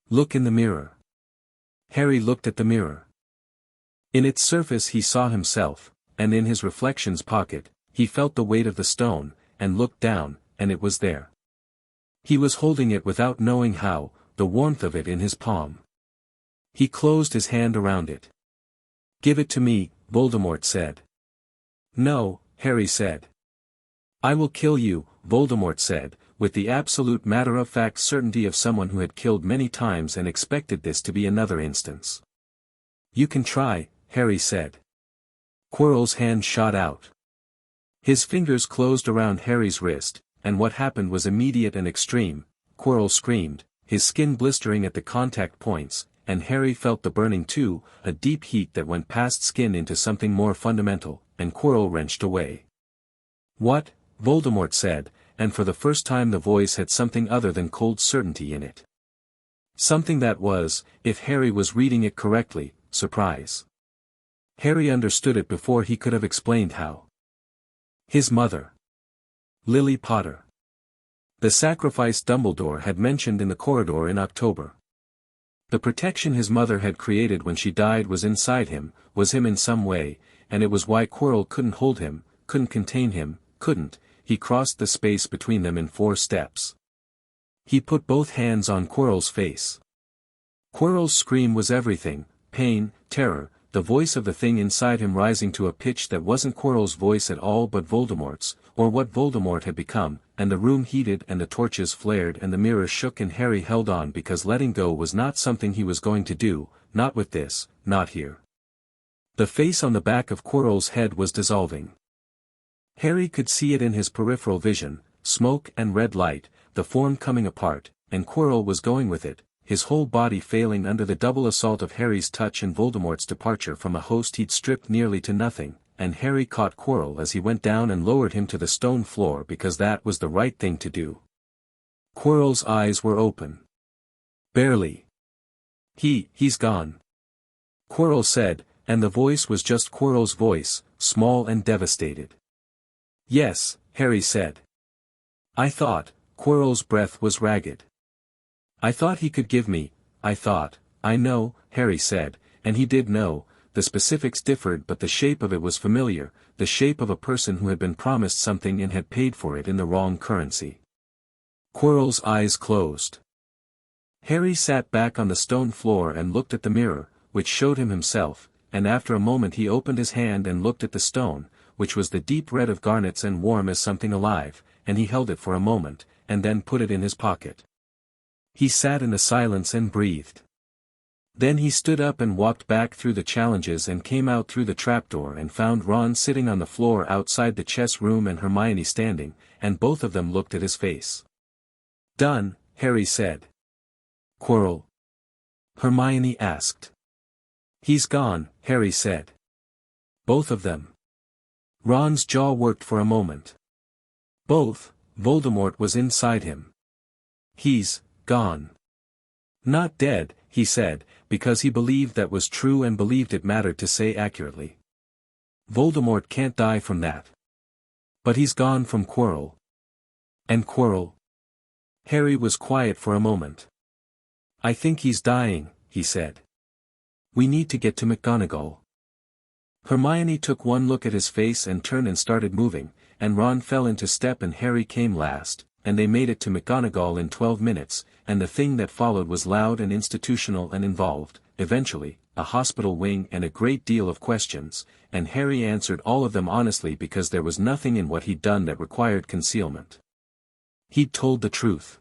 Look in the mirror. Harry looked at the mirror. In its surface he saw himself, and in his reflection's pocket, he felt the weight of the stone, and looked down, and it was there. He was holding it without knowing how, the warmth of it in his palm. He closed his hand around it. Give it to me, Voldemort said. No, Harry said. I will kill you, Voldemort said, with the absolute matter-of-fact certainty of someone who had killed many times and expected this to be another instance. You can try, Harry said. Quirrell's hand shot out. His fingers closed around Harry's wrist, and what happened was immediate and extreme. Quirrell screamed, his skin blistering at the contact points, and Harry felt the burning too, a deep heat that went past skin into something more fundamental, and Quirrell wrenched away. What? Voldemort said, and for the first time the voice had something other than cold certainty in it. Something that was, if Harry was reading it correctly, surprise. Harry understood it before he could have explained how. His mother. Lily Potter. The sacrifice Dumbledore had mentioned in the corridor in October. The protection his mother had created when she died was inside him, was him in some way, and it was why Quirrell couldn't hold him, couldn't contain him, he crossed the space between them in 4 steps. He put both hands on Quirrell's face. Quirrell's scream was everything, pain, terror, the voice of the thing inside him rising to a pitch that wasn't Quirrell's voice at all but Voldemort's, or what Voldemort had become, and the room heated and the torches flared and the mirror shook and Harry held on because letting go was not something he was going to do, not with this, not here. The face on the back of Quirrell's head was dissolving. Harry could see it in his peripheral vision, smoke and red light, the form coming apart, and Quirrell was going with it, his whole body failing under the double assault of Harry's touch and Voldemort's departure from a host he'd stripped nearly to nothing, and Harry caught Quirrell as he went down and lowered him to the stone floor because that was the right thing to do. Quirrell's eyes were open. Barely. He's gone. Quirrell said, and the voice was just Quirrell's voice, small and devastated. Yes, Harry said. I thought, Quirrell's breath was ragged. I thought he could give me, I know, Harry said, and he did know, the specifics differed but the shape of it was familiar, the shape of a person who had been promised something and had paid for it in the wrong currency. Quirrell's eyes closed. Harry sat back on the stone floor and looked at the mirror, which showed him himself, and after a moment he opened his hand and looked at the stone, which was the deep red of garnets and warm as something alive, and he held it for a moment, and then put it in his pocket. He sat in the silence and breathed. Then he stood up and walked back through the challenges and came out through the trapdoor and found Ron sitting on the floor outside the chess room and Hermione standing, and both of them looked at his face. Done, Harry said. Quirrell? Hermione asked. He's gone, Harry said. Both of them. Ron's jaw worked for a moment. Both, Voldemort was inside him. He's gone. Not dead, he said, because he believed that was true and believed it mattered to say accurately. Voldemort can't die from that. But he's gone from Quirrell. And Quirrell? Harry was quiet for a moment. I think he's dying, he said. We need to get to McGonagall. Hermione took one look at his face and turned and started moving, and Ron fell into step and Harry came last, and they made it to McGonagall in 12 minutes, and the thing that followed was loud and institutional and involved, eventually, a hospital wing and a great deal of questions, and Harry answered all of them honestly because there was nothing in what he'd done that required concealment. He'd told the truth.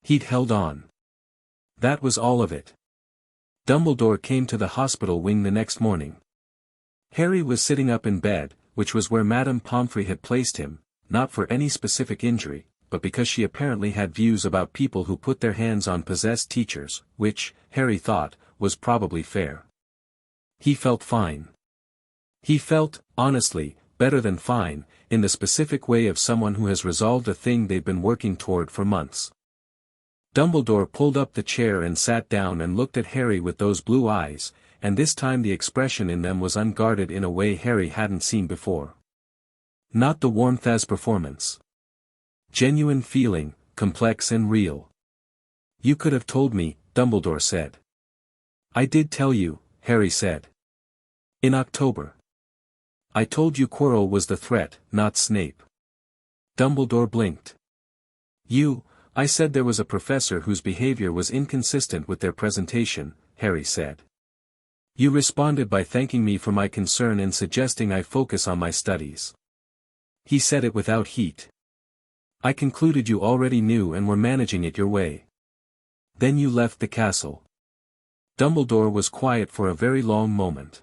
He'd held on. That was all of it. Dumbledore came to the hospital wing the next morning. Harry was sitting up in bed, which was where Madame Pomfrey had placed him, not for any specific injury, but because she apparently had views about people who put their hands on possessed teachers, which, Harry thought, was probably fair. He felt fine. He felt, honestly, better than fine, in the specific way of someone who has resolved a thing they've been working toward for months. Dumbledore pulled up the chair and sat down and looked at Harry with those blue eyes, and this time the expression in them was unguarded in a way Harry hadn't seen before. Not the warmth as performance. Genuine feeling, complex and real. You could have told me, Dumbledore said. I did tell you, Harry said. In October. I told you Quirrell was the threat, not Snape. Dumbledore blinked. I said there was a professor whose behavior was inconsistent with their presentation, Harry said. You responded by thanking me for my concern and suggesting I focus on my studies. He said it without heat. I concluded you already knew and were managing it your way. Then you left the castle. Dumbledore was quiet for a very long moment.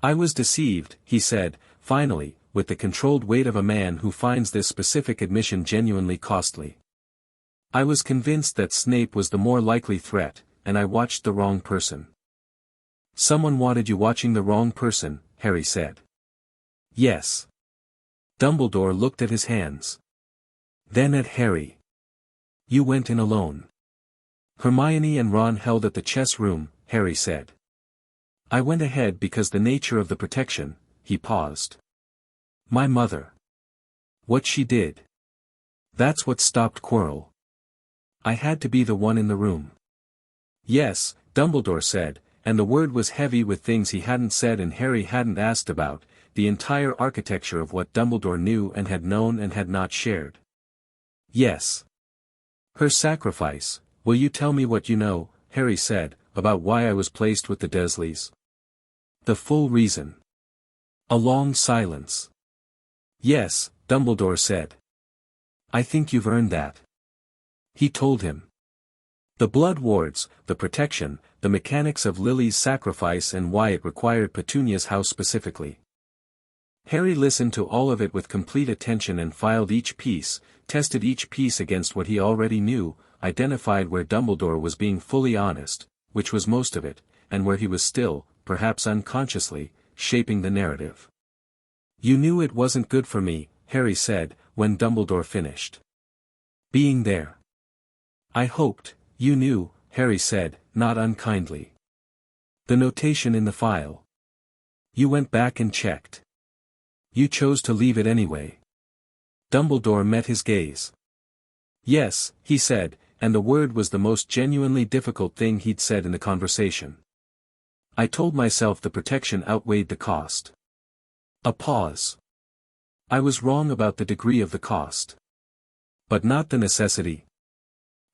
I was deceived, he said, finally, with the controlled weight of a man who finds this specific admission genuinely costly. I was convinced that Snape was the more likely threat, and I watched the wrong person. Someone wanted you watching the wrong person, Harry said. Yes. Dumbledore looked at his hands. Then at Harry. You went in alone. Hermione and Ron held at the chess room, Harry said. I went ahead because the nature of the protection, he paused. My mother. What she did. That's what stopped Quirrell. I had to be the one in the room. Yes, Dumbledore said, and the word was heavy with things he hadn't said and Harry hadn't asked about, the entire architecture of what Dumbledore knew and had known and had not shared. Yes. Her sacrifice. Will you tell me what you know, Harry said, about why I was placed with the Dursleys? The full reason. A long silence. Yes, Dumbledore said. I think you've earned that. He told him. The blood wards, the protection, the mechanics of Lily's sacrifice and why it required Petunia's house specifically. Harry listened to all of it with complete attention and filed each piece, tested each piece against what he already knew, identified where Dumbledore was being fully honest, which was most of it, and where he was still, perhaps unconsciously, shaping the narrative. You knew it wasn't good for me, Harry said, when Dumbledore finished. Being there. I hoped, you knew, Harry said, not unkindly. The notation in the file. You went back and checked. You chose to leave it anyway. Dumbledore met his gaze. Yes, he said, and the word was the most genuinely difficult thing he'd said in the conversation. I told myself the protection outweighed the cost. A pause. I was wrong about the degree of the cost. But not the necessity.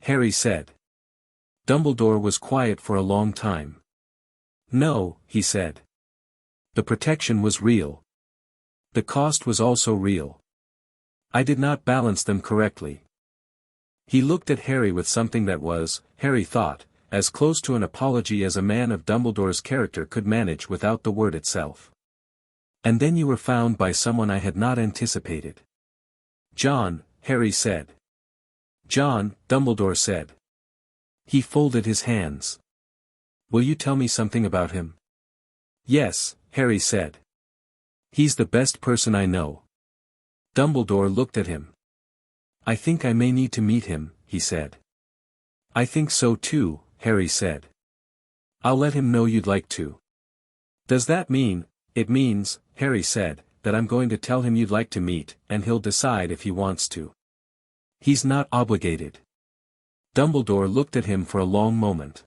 Harry said. Dumbledore was quiet for a long time. No, he said. The protection was real. The cost was also real. I did not balance them correctly. He looked at Harry with something that was, Harry thought, as close to an apology as a man of Dumbledore's character could manage without the word itself. And then you were found by someone I had not anticipated. John, Harry said. John, Dumbledore said. He folded his hands. Will you tell me something about him? Yes, Harry said. He's the best person I know. Dumbledore looked at him. I think I may need to meet him, he said. I think so too, Harry said. I'll let him know you'd like to. Does that mean? It means, Harry said, that I'm going to tell him you'd like to meet, and he'll decide if he wants to. He's not obligated. Dumbledore looked at him for a long moment.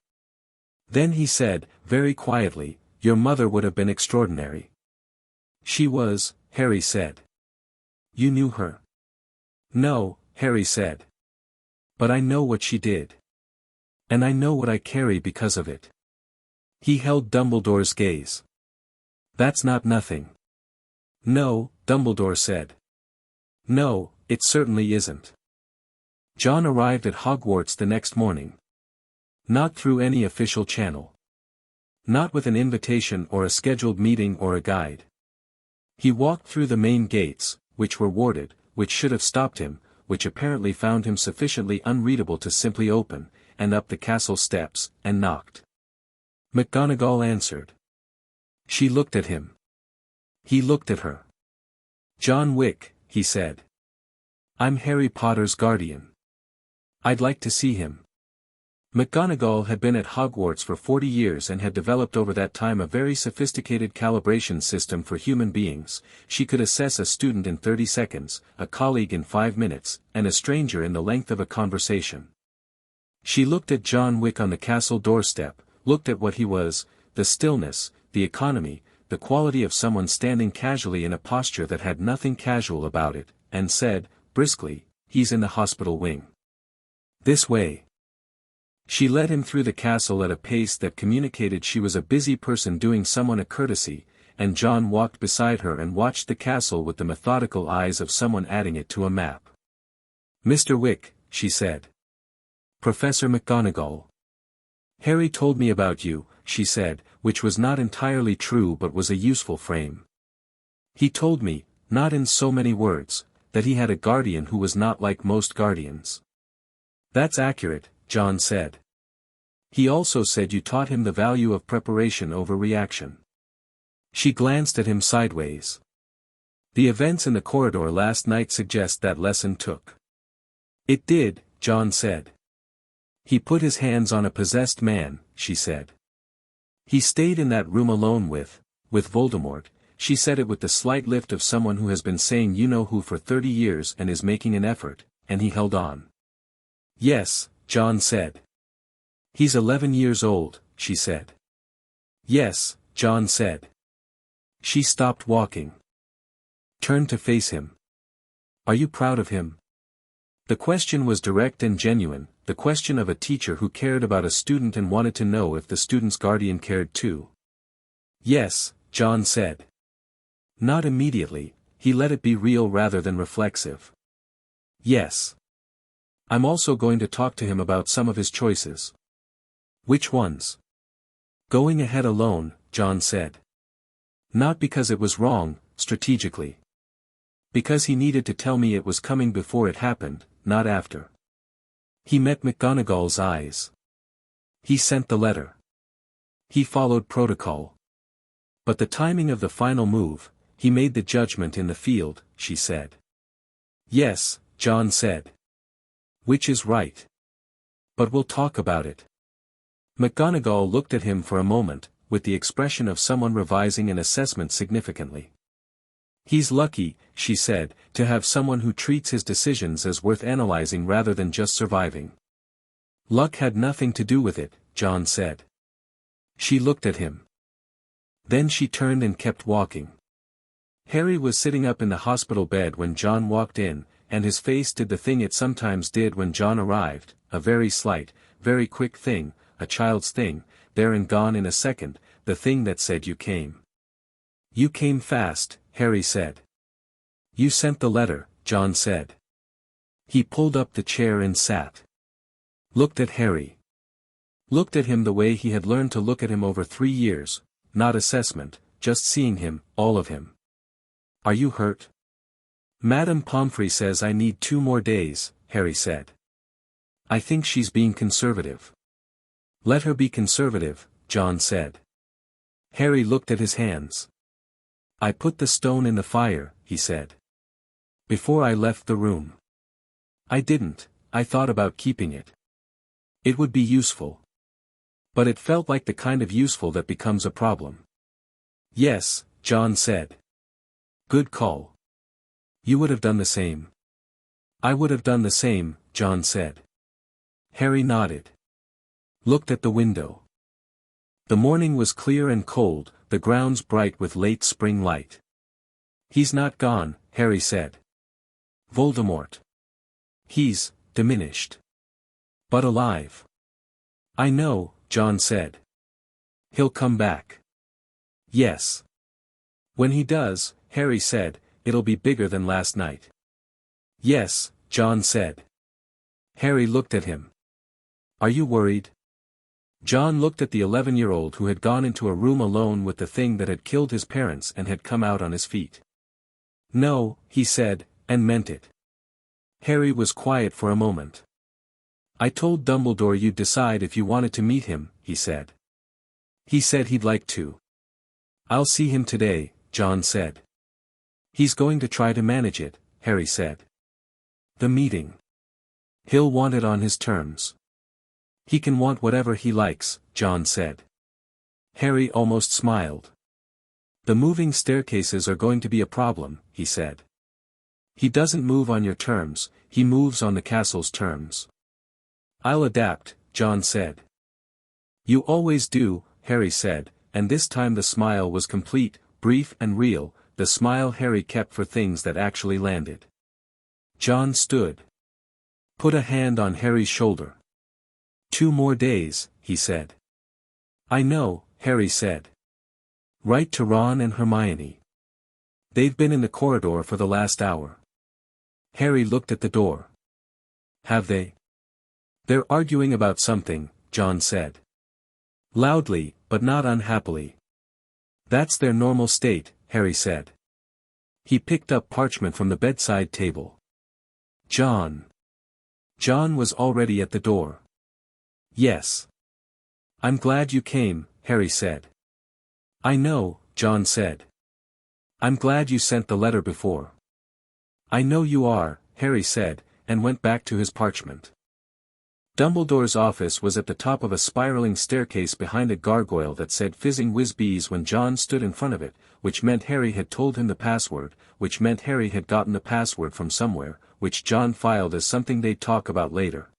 Then he said, very quietly, your mother would have been extraordinary. She was, Harry said. You knew her? No, Harry said. But I know what she did. And I know what I carry because of it. He held Dumbledore's gaze. That's not nothing. No, Dumbledore said. No, it certainly isn't. John arrived at Hogwarts the next morning. Not through any official channel. Not with an invitation or a scheduled meeting or a guide. He walked through the main gates, which were warded, which should have stopped him, which apparently found him sufficiently unreadable to simply open, and up the castle steps, and knocked. McGonagall answered. She looked at him. He looked at her. John Wick, he said. I'm Harry Potter's guardian. I'd like to see him. McGonagall had been at Hogwarts for 40 years and had developed over that time a very sophisticated calibration system for human beings. She could assess a student in 30 seconds, a colleague in 5 minutes, and a stranger in the length of a conversation. She looked at John Wick on the castle doorstep, looked at what he was, the stillness, the economy, the quality of someone standing casually in a posture that had nothing casual about it, and said, briskly, he's in the hospital wing. This way. She led him through the castle at a pace that communicated she was a busy person doing someone a courtesy, and John walked beside her and watched the castle with the methodical eyes of someone adding it to a map. Mr. Wick, she said. Professor McGonagall. Harry told me about you, she said, which was not entirely true but was a useful frame. He told me, not in so many words, that he had a guardian who was not like most guardians. That's accurate, John said. He also said you taught him the value of preparation over reaction. She glanced at him sideways. The events in the corridor last night suggest that lesson took. It did, John said. He put his hands on a possessed man, she said. He stayed in that room alone with Voldemort. She said it with the slight lift of someone who has been saying you know who for 30 years and is making an effort, and he held on. Yes, John said. He's 11 years old, she said. Yes, John said. She stopped walking. Turned to face him. Are you proud of him? The question was direct and genuine, the question of a teacher who cared about a student and wanted to know if the student's guardian cared too. Yes, John said. Not immediately, he let it be real rather than reflexive. Yes. I'm also going to talk to him about some of his choices. Which ones? Going ahead alone, John said. Not because it was wrong, strategically. Because he needed to tell me it was coming before it happened, not after. He met McGonagall's eyes. He sent the letter. He followed protocol. But the timing of the final move, he made the judgment in the field, she said. Yes, John said. Which is right. But we'll talk about it. McGonagall looked at him for a moment, with the expression of someone revising an assessment significantly. He's lucky, she said, to have someone who treats his decisions as worth analyzing rather than just surviving. Luck had nothing to do with it, John said. She looked at him. Then she turned and kept walking. Harry was sitting up in the hospital bed when John walked in, and his face did the thing it sometimes did when John arrived, a very slight, very quick thing, a child's thing, there and gone in a second, the thing that said you came. You came fast, Harry said. You sent the letter, John said. He pulled up the chair and sat. Looked at Harry. Looked at him the way he had learned to look at him over 3 years, not assessment, just seeing him, all of him. Are you hurt? Madame Pomfrey says I need 2 more days, Harry said. I think she's being conservative. Let her be conservative, John said. Harry looked at his hands. I put the stone in the fire, he said. Before I left the room. I didn't, I thought about keeping it. It would be useful. But it felt like the kind of useful that becomes a problem. Yes, John said. Good call. You would have done the same. I would have done the same, John said. Harry nodded. Looked at the window. The morning was clear and cold, the grounds bright with late spring light. He's not gone, Harry said. Voldemort. He's diminished. But alive. I know, John said. He'll come back. Yes. When he does, Harry said, it'll be bigger than last night. Yes, John said. Harry looked at him. Are you worried? John looked at the 11-year-old who had gone into a room alone with the thing that had killed his parents and had come out on his feet. No, he said, and meant it. Harry was quiet for a moment. I told Dumbledore you'd decide if you wanted to meet him, he said. He said he'd like to. I'll see him today, John said. He's going to try to manage it, Harry said. The meeting. He'll want it on his terms. He can want whatever he likes, John said. Harry almost smiled. The moving staircases are going to be a problem, he said. He doesn't move on your terms, he moves on the castle's terms. I'll adapt, John said. You always do, Harry said, and this time the smile was complete, brief and real, the smile Harry kept for things that actually landed. John stood. Put a hand on Harry's shoulder. 2 more days, he said. I know, Harry said. Write to Ron and Hermione. They've been in the corridor for the last hour. Harry looked at the door. Have they? They're arguing about something, John said. Loudly, but not unhappily. That's their normal state, Harry said. He picked up parchment from the bedside table. John. John was already at the door. Yes. I'm glad you came, Harry said. I know, John said. I'm glad you sent the letter before. I know you are, Harry said, and went back to his parchment. Dumbledore's office was at the top of a spiraling staircase behind a gargoyle that said fizzing whiz-bees when John stood in front of it, which meant Harry had told him the password, which meant Harry had gotten the password from somewhere, which John filed as something they'd talk about later.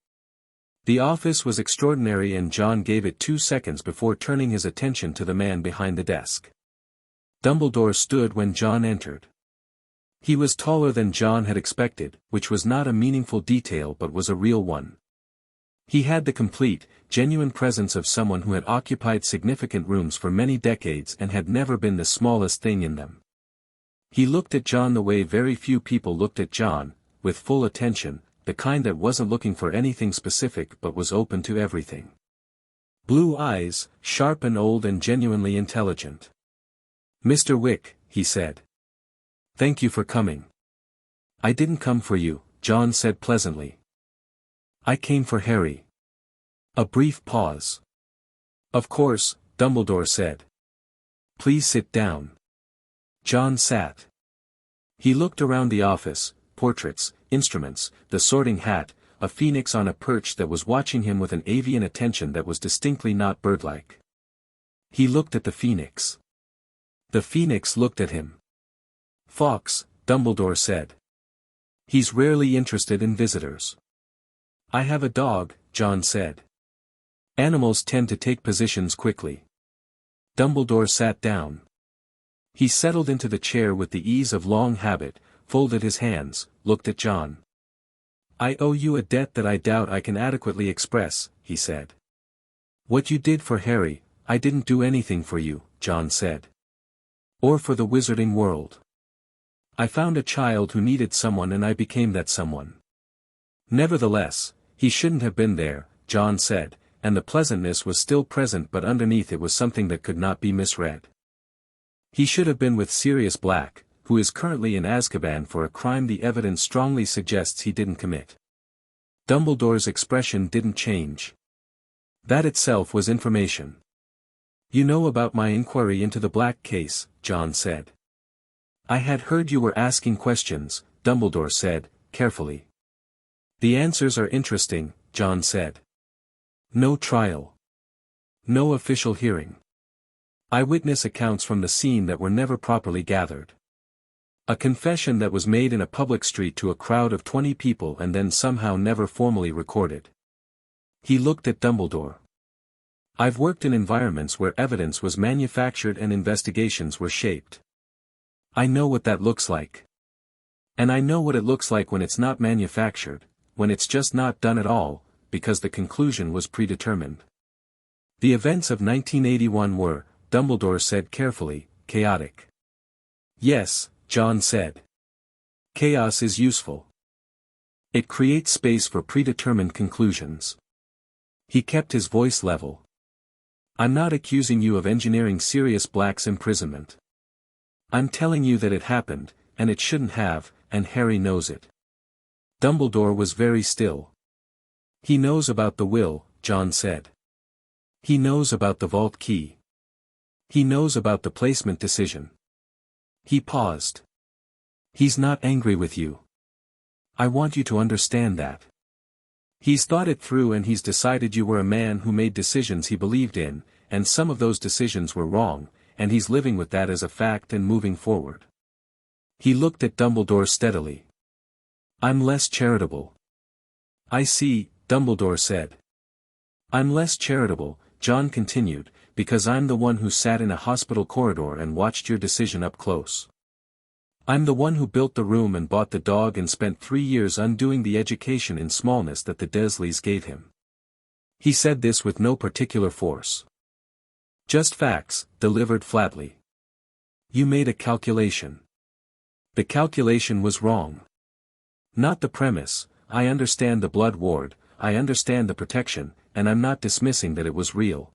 The office was extraordinary and John gave it 2 seconds before turning his attention to the man behind the desk. Dumbledore stood when John entered. He was taller than John had expected, which was not a meaningful detail but was a real one. He had the complete, genuine presence of someone who had occupied significant rooms for many decades and had never been the smallest thing in them. He looked at John the way very few people looked at John, with full attention, the kind that wasn't looking for anything specific but was open to everything. Blue eyes, sharp and old and genuinely intelligent. "Mr. Wick," he said. "Thank you for coming." "I didn't come for you," John said pleasantly. "I came for Harry." A brief pause. "Of course," Dumbledore said. "Please sit down." John sat. He looked around the office, portraits, instruments, the sorting hat, a phoenix on a perch that was watching him with an avian attention that was distinctly not birdlike. He looked at the phoenix. The phoenix looked at him. "Fox," Dumbledore said. "He's rarely interested in visitors." "I have a dog," John said. "Animals tend to take positions quickly." Dumbledore sat down. He settled into the chair with the ease of long habit, folded his hands, looked at John. "I owe you a debt that I doubt I can adequately express," he said. "What you did for Harry, I didn't do anything for you," John said. "Or for the wizarding world. I found a child who needed someone and I became that someone." "Nevertheless, he shouldn't have been there," John said, and the pleasantness was still present but underneath it was something that could not be misread. "He should have been with Sirius Black, who is currently in Azkaban for a crime the evidence strongly suggests he didn't commit." Dumbledore's expression didn't change. "That itself was information." "You know about my inquiry into the Black case," John said. "I had heard you were asking questions," Dumbledore said, carefully. "The answers are interesting," John said. "No trial. No official hearing. Eyewitness accounts from the scene that were never properly gathered. A confession that was made in a public street to a crowd of 20 people and then somehow never formally recorded." He looked at Dumbledore. "I've worked in environments where evidence was manufactured and investigations were shaped. I know what that looks like. And I know what it looks like when it's not manufactured, when it's just not done at all, because the conclusion was predetermined. The events of 1981 were," Dumbledore said carefully, "chaotic." "Yes," John said. "Chaos is useful. It creates space for predetermined conclusions." He kept his voice level. "I'm not accusing you of engineering Sirius Black's imprisonment. I'm telling you that it happened, and it shouldn't have, and Harry knows it." Dumbledore was very still. "He knows about the will," John said. "He knows about the vault key. He knows about the placement decision." He paused. "He's not angry with you. I want you to understand that. He's thought it through and he's decided you were a man who made decisions he believed in, and some of those decisions were wrong, and he's living with that as a fact and moving forward." He looked at Dumbledore steadily. "I'm less charitable." "I see," Dumbledore said. "I'm less charitable," John continued, "because I'm the one who sat in a hospital corridor and watched your decision up close. I'm the one who built the room and bought the dog and spent 3 years undoing the education in smallness that the Dursleys gave him." He said this with no particular force. Just facts, delivered flatly. "You made a calculation. The calculation was wrong. Not the premise. I understand the blood ward, I understand the protection, and I'm not dismissing that it was real.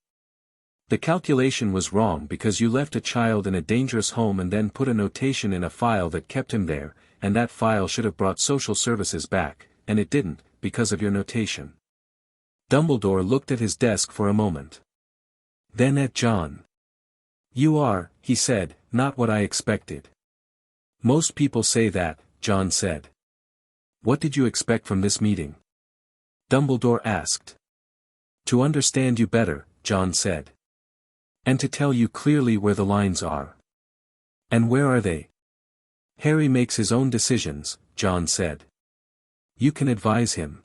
The calculation was wrong because you left a child in a dangerous home and then put a notation in a file that kept him there, and that file should have brought social services back, and it didn't, because of your notation." Dumbledore looked at his desk for a moment. Then at John. "You are," he said, "not what I expected." "Most people say that," John said. "What did you expect from this meeting?" Dumbledore asked. "To understand you better," John said. "And to tell you clearly where the lines are." "And where are they?" "Harry makes his own decisions," John said. You can advise him.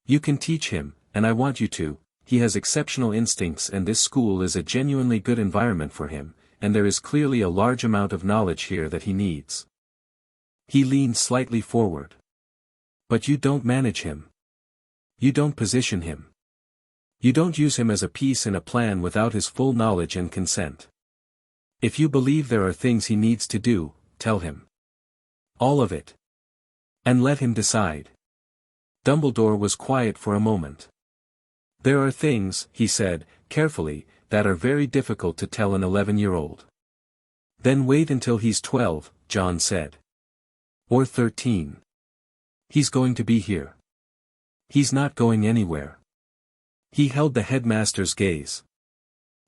You can teach him, and I want you to. He has exceptional instincts and this school is a genuinely good environment for him, and there is clearly a large amount of knowledge here that he needs. He leaned slightly forward. But you don't manage him. You don't position him. You don't use him as a piece in a plan without his full knowledge and consent. If you believe there are things he needs to do, tell him. All of it. And let him decide. Dumbledore was quiet for a moment. There are things, he said, carefully, that are very difficult to tell an 11-year-old. Then wait until he's 12, John said. Or 13. He's going to be here. He's not going anywhere. He held the headmaster's gaze.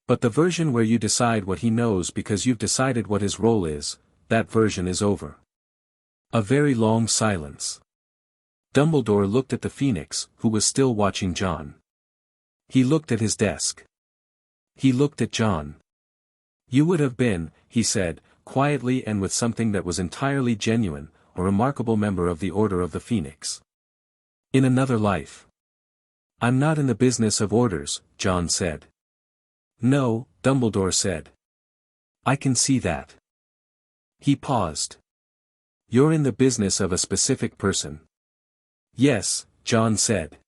But the version where you decide what he knows because you've decided what his role is, that version is over. A very long silence. Dumbledore looked at the Phoenix, who was still watching John. He looked at his desk. He looked at John. You would have been, he said, quietly and with something that was entirely genuine, a remarkable member of the Order of the Phoenix. In another life. I'm not in the business of orders, John said. No, Dumbledore said. I can see that. He paused. You're in the business of a specific person. Yes, John said.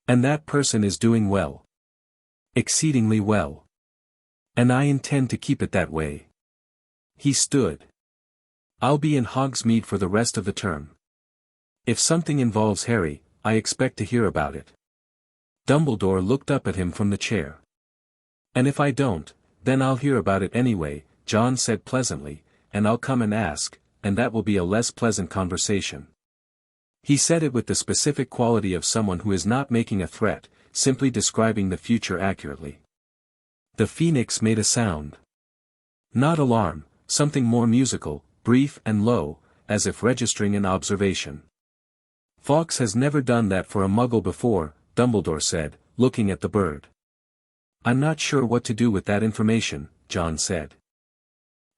And that person is doing well. Exceedingly well. And I intend to keep it that way. He stood. I'll be in Hogsmeade for the rest of the term. If something involves Harry, I expect to hear about it. Dumbledore looked up at him from the chair. And if I don't, then I'll hear about it anyway, John said pleasantly, and I'll come and ask, and that will be a less pleasant conversation. He said it with the specific quality of someone who is not making a threat, simply describing the future accurately. The Phoenix made a sound. Not alarm, something more musical, brief and low, as if registering an observation. Fawkes has never done that for a Muggle before, Dumbledore said, looking at the bird. I'm not sure what to do with that information, John said.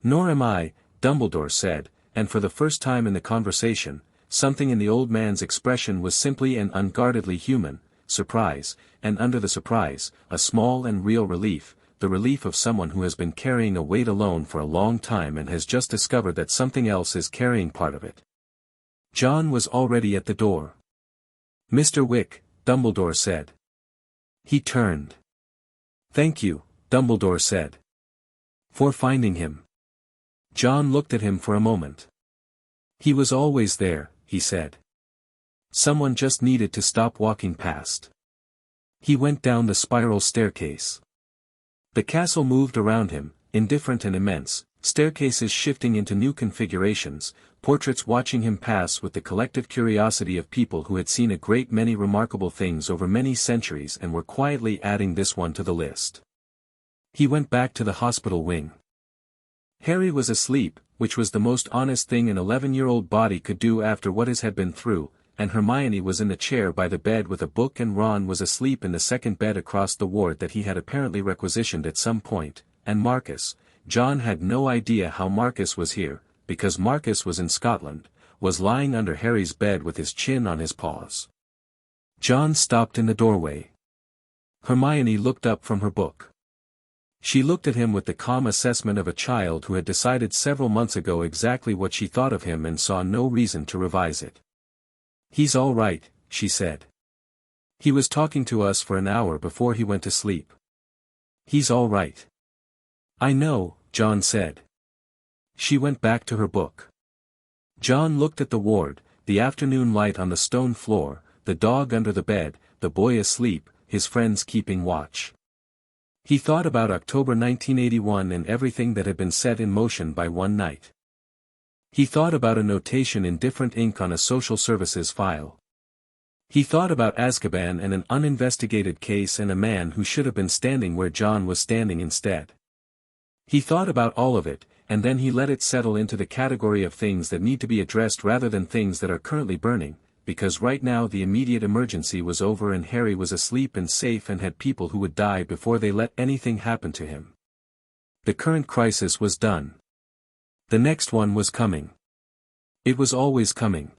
Nor am I, Dumbledore said, and for the first time in the conversation, something in the old man's expression was simply and unguardedly human, surprise, and under the surprise, a small and real relief, the relief of someone who has been carrying a weight alone for a long time and has just discovered that something else is carrying part of it. John was already at the door. Mr. Wick, Dumbledore said. He turned. Thank you, Dumbledore said. For finding him. John looked at him for a moment. He was always there, he said. Someone just needed to stop walking past. He went down the spiral staircase. The castle moved around him, indifferent and immense, staircases shifting into new configurations, portraits watching him pass with the collective curiosity of people who had seen a great many remarkable things over many centuries and were quietly adding this one to the list. He went back to the hospital wing. Harry was asleep, which was the most honest thing an 11-year-old body could do after what his had been through, and Hermione was in the chair by the bed with a book and Ron was asleep in the second bed across the ward that he had apparently requisitioned at some point, and Marcus, John had no idea how Marcus was here, because Marcus was in Scotland, was lying under Harry's bed with his chin on his paws. John stopped in the doorway. Hermione looked up from her book. She looked at him with the calm assessment of a child who had decided several months ago exactly what she thought of him and saw no reason to revise it. He's all right, she said. He was talking to us for an hour before he went to sleep. He's all right. I know, John said. She went back to her book. John looked at the ward, the afternoon light on the stone floor, the dog under the bed, the boy asleep, his friends keeping watch. He thought about October 1981 and everything that had been set in motion by one night. He thought about a notation in different ink on a social services file. He thought about Azkaban and an uninvestigated case and a man who should have been standing where John was standing instead. He thought about all of it, and then he let it settle into the category of things that need to be addressed rather than things that are currently burning, because right now the immediate emergency was over and Harry was asleep and safe and had people who would die before they let anything happen to him. The current crisis was done. The next one was coming. It was always coming.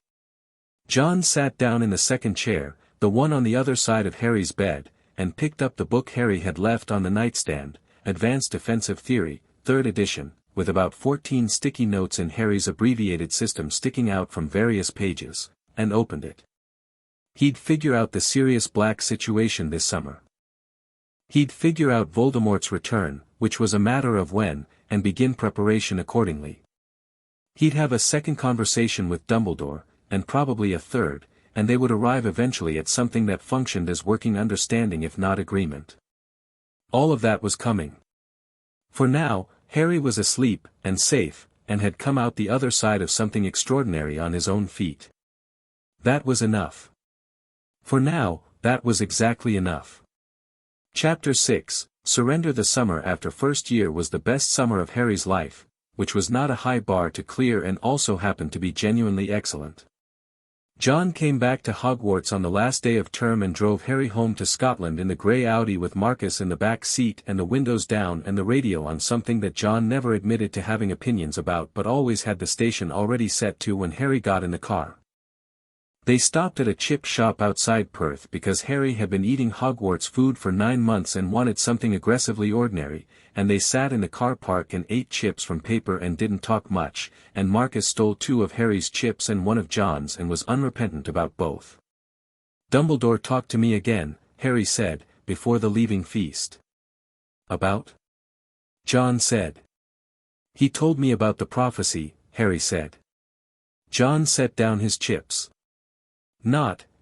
John sat down in the second chair, the one on the other side of Harry's bed, and picked up the book Harry had left on the nightstand, Advanced Defensive Theory, 3rd edition, with about 14 sticky notes in Harry's abbreviated system sticking out from various pages, and opened it. He'd figure out the Sirius Black situation this summer. He'd figure out Voldemort's return, which was a matter of when, and begin preparation accordingly. He'd have a second conversation with Dumbledore, and probably a third, and they would arrive eventually at something that functioned as working understanding if not agreement. All of that was coming. For now, Harry was asleep, and safe, and had come out the other side of something extraordinary on his own feet. That was enough. For now, that was exactly enough. Chapter 6, Surrender. The summer after first year was the best summer of Harry's life, which was not a high bar to clear and also happened to be genuinely excellent. John came back to Hogwarts on the last day of term and drove Harry home to Scotland in the grey Audi with Marcus in the back seat and the windows down and the radio on, something that John never admitted to having opinions about but always had the station already set to when Harry got in the car. They stopped at a chip shop outside Perth because Harry had been eating Hogwarts food for 9 months and wanted something aggressively ordinary, and they sat in the car park and ate chips from paper and didn't talk much, and Marcus stole 2 of Harry's chips and 1 of John's and was unrepentant about both. Dumbledore talked to me again, Harry said, before the leaving feast. About? John said. He told me about the prophecy, Harry said. John set down his chips.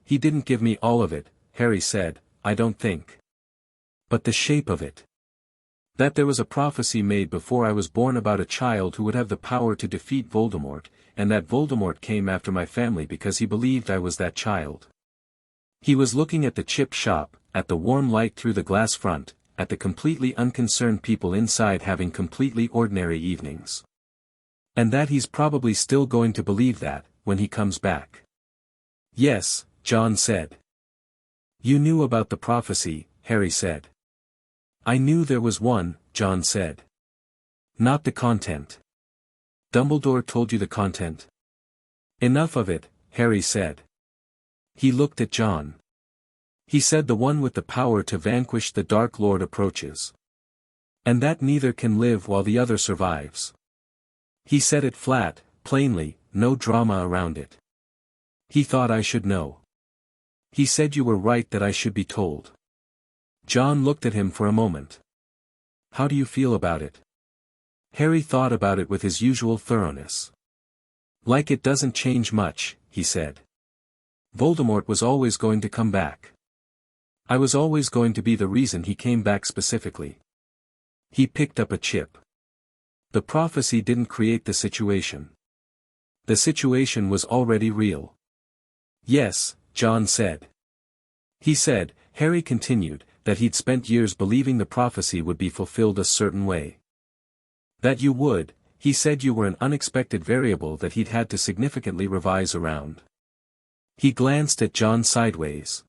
He didn't give me all of it, Harry said, I don't think. But the shape of it. That there was a prophecy made before I was born about a child who would have the power to defeat Voldemort, and that Voldemort came after my family because he believed I was that child. He was looking at the chip shop, at the warm light through the glass front, at the completely unconcerned people inside having completely ordinary evenings. And that he's probably still going to believe that, when he comes back. Yes, John said. You knew about the prophecy, Harry said. I knew there was one, John said. Not the content. Dumbledore told you the content? Enough of it, Harry said. He looked at John. He said the one with the power to vanquish the Dark Lord approaches. And that neither can live while the other survives. He said it flat, plainly, no drama around it. He thought I should know. He said you were right that I should be told. John looked at him for a moment. How do you feel about it? Harry thought about it with his usual thoroughness. Like it doesn't change much, he said. Voldemort was always going to come back. I was always going to be the reason he came back specifically. He picked up a chip. The prophecy didn't create the situation. The situation was already real. Yes, John said. He said, Harry continued, that he'd spent years believing the prophecy would be fulfilled a certain way. That you would, he said you were an unexpected variable that he'd had to significantly revise around. He glanced at John sideways.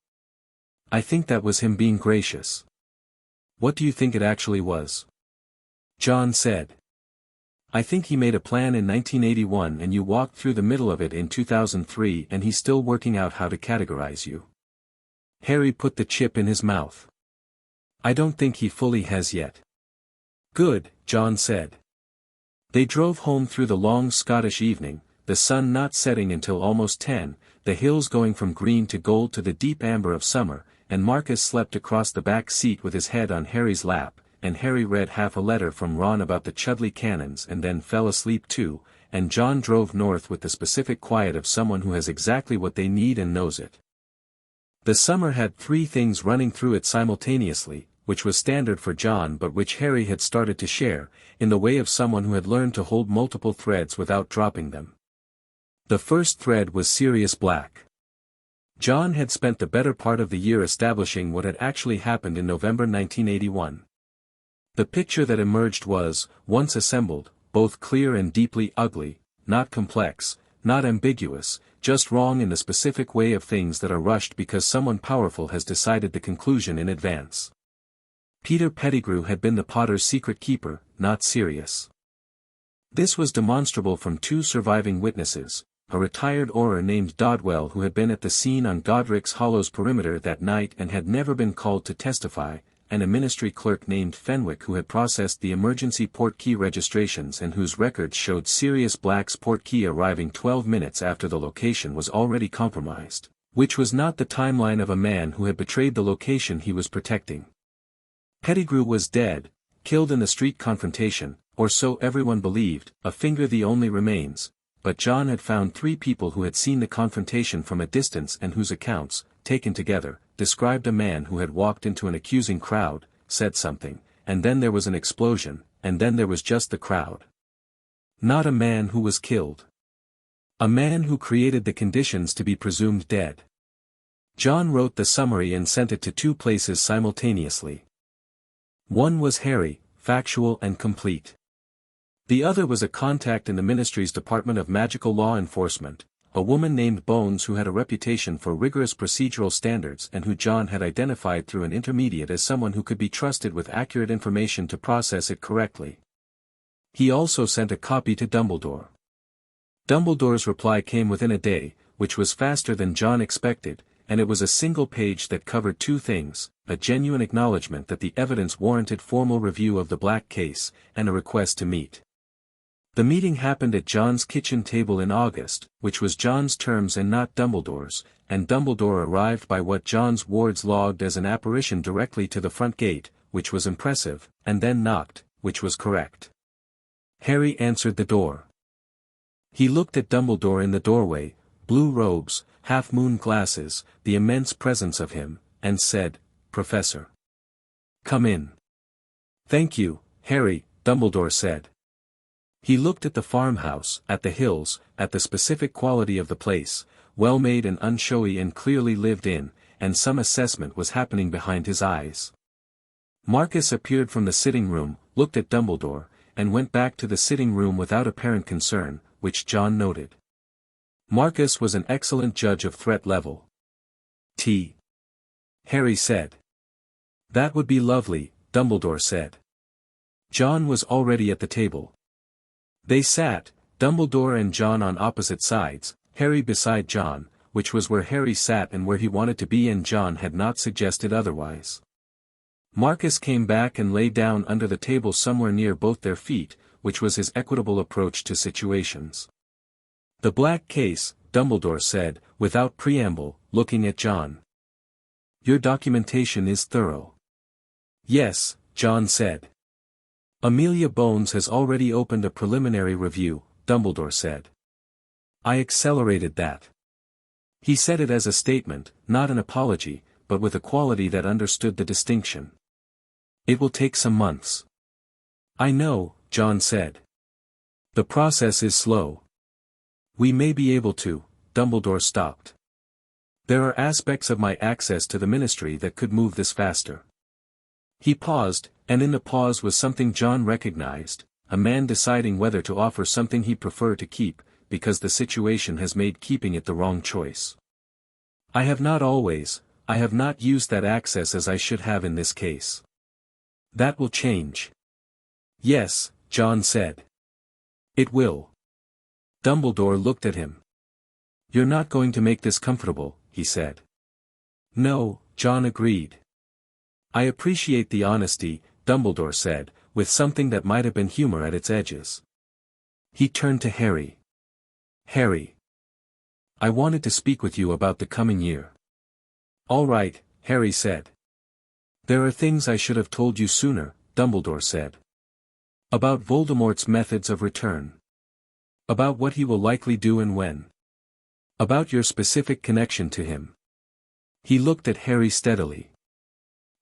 I think that was him being gracious. What do you think it actually was? John said. I think he made a plan in 1981 and you walked through the middle of it in 2003 and he's still working out how to categorize you. Harry put the chip in his mouth. I don't think he fully has yet. Good, John said. They drove home through the long Scottish evening, the sun not setting until almost 10, the hills going from green to gold to the deep amber of summer, and Marcus slept across the back seat with his head on Harry's lap, and Harry read half a letter from Ron about the Chudley cannons and then fell asleep too, and John drove north with the specific quiet of someone who has exactly what they need and knows it. The summer had 3 things running through it simultaneously, which was standard for John but which Harry had started to share, in the way of someone who had learned to hold multiple threads without dropping them. The first thread was Sirius Black. John had spent the better part of the year establishing what had actually happened in November 1981. The picture that emerged was, once assembled, both clear and deeply ugly, not complex, not ambiguous, just wrong in the specific way of things that are rushed because someone powerful has decided the conclusion in advance. Peter Pettigrew had been the Potter's secret keeper, not Sirius. This was demonstrable from 2 surviving witnesses, a retired Auror named Dodwell who had been at the scene on Godric's Hollow's perimeter that night and had never been called to testify, and a ministry clerk named Fenwick who had processed the emergency portkey registrations and whose records showed Sirius Black's portkey arriving 12 minutes after the location was already compromised, which was not the timeline of a man who had betrayed the location he was protecting. Pettigrew was dead, killed in the street confrontation, or so everyone believed, a finger the only remains, but John had found 3 people who had seen the confrontation from a distance and whose accounts, taken together, described a man who had walked into an accusing crowd, said something, and then there was an explosion, and then there was just the crowd. Not a man who was killed. A man who created the conditions to be presumed dead. John wrote the summary and sent it to 2 places simultaneously. One was Harry, factual and complete. The other was a contact in the ministry's Department of Magical Law Enforcement, a woman named Bones who had a reputation for rigorous procedural standards and who John had identified through an intermediate as someone who could be trusted with accurate information to process it correctly. He also sent a copy to Dumbledore. Dumbledore's reply came within a day, which was faster than John expected, and it was a single page that covered 2 things, a genuine acknowledgement that the evidence warranted formal review of the Black case, and a request to meet. The meeting happened at John's kitchen table in August, which was John's terms and not Dumbledore's, and Dumbledore arrived by what John's wards logged as an apparition directly to the front gate, which was impressive, and then knocked, which was correct. Harry answered the door. He looked at Dumbledore in the doorway, blue robes, half-moon glasses, the immense presence of him, and said, "Professor. Come in." "Thank you, Harry," Dumbledore said. He looked at the farmhouse, at the hills, at the specific quality of the place, well-made and unshowy and clearly lived in, and some assessment was happening behind his eyes. Marcus appeared from the sitting room, looked at Dumbledore, and went back to the sitting room without apparent concern, which John noted. Marcus was an excellent judge of threat level. Harry said. "That would be lovely," Dumbledore said. John was already at the table. They sat, Dumbledore and John on opposite sides, Harry beside John, which was where Harry sat and where he wanted to be and John had not suggested otherwise. Marcus came back and lay down under the table somewhere near both their feet, which was his equitable approach to situations. "The Black case," Dumbledore said, without preamble, looking at John. "Your documentation is thorough." "Yes," John said. "Amelia Bones has already opened a preliminary review," Dumbledore said. "I accelerated that." He said it as a statement, not an apology, but with a quality that understood the distinction. "It will take some months." "I know," John said. "The process is slow." "We may be able to," Dumbledore stopped. "There are aspects of my access to the ministry that could move this faster." He paused, and in the pause was something John recognized, a man deciding whether to offer something he'd prefer to keep, because the situation has made keeping it the wrong choice. I have not used that access as I should have in this case. That will change." "Yes," John said. "It will." Dumbledore looked at him. "You're not going to make this comfortable," he said. "No," John agreed. "I appreciate the honesty," Dumbledore said, with something that might have been humor at its edges. He turned to Harry. "Harry. I wanted to speak with you about the coming year." "All right," Harry said. "There are things I should have told you sooner," Dumbledore said. "About Voldemort's methods of return. About what he will likely do and when. About your specific connection to him." He looked at Harry steadily.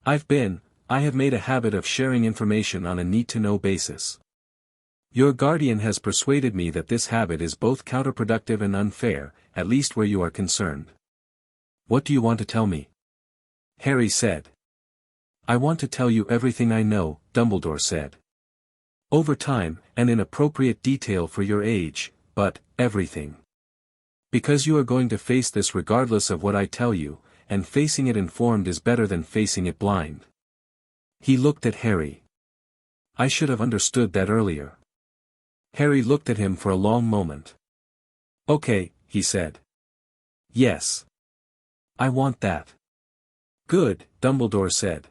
I have made a habit of sharing information on a need-to-know basis. Your guardian has persuaded me that this habit is both counterproductive and unfair, at least where you are concerned." "What do you want to tell me?" Harry said. "I want to tell you everything I know," Dumbledore said. "Over time, and in appropriate detail for your age, but, everything. Because you are going to face this regardless of what I tell you, and facing it informed is better than facing it blind." He looked at Harry. "I should have understood that earlier." Harry looked at him for a long moment. "Okay," he said. Yes. I want that. Good, Dumbledore said.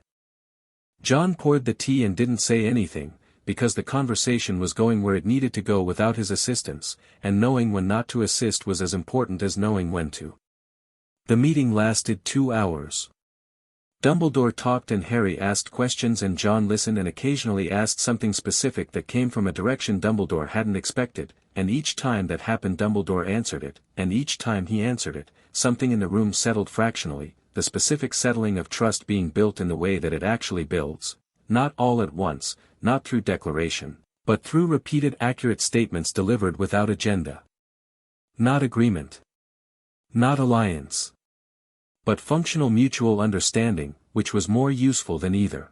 John poured the tea and didn't say anything, because the conversation was going where it needed to go without his assistance, and knowing when not to assist was as important as knowing when to. The meeting lasted 2 hours. Dumbledore talked and Harry asked questions and John listened and occasionally asked something specific that came from a direction Dumbledore hadn't expected, and each time that happened Dumbledore answered it, and each time he answered it, something in the room settled fractionally, the specific settling of trust being built in the way that it actually builds, not all at once, not through declaration, but through repeated accurate statements delivered without agenda. Not agreement. Not alliance. But functional mutual understanding, which was more useful than either.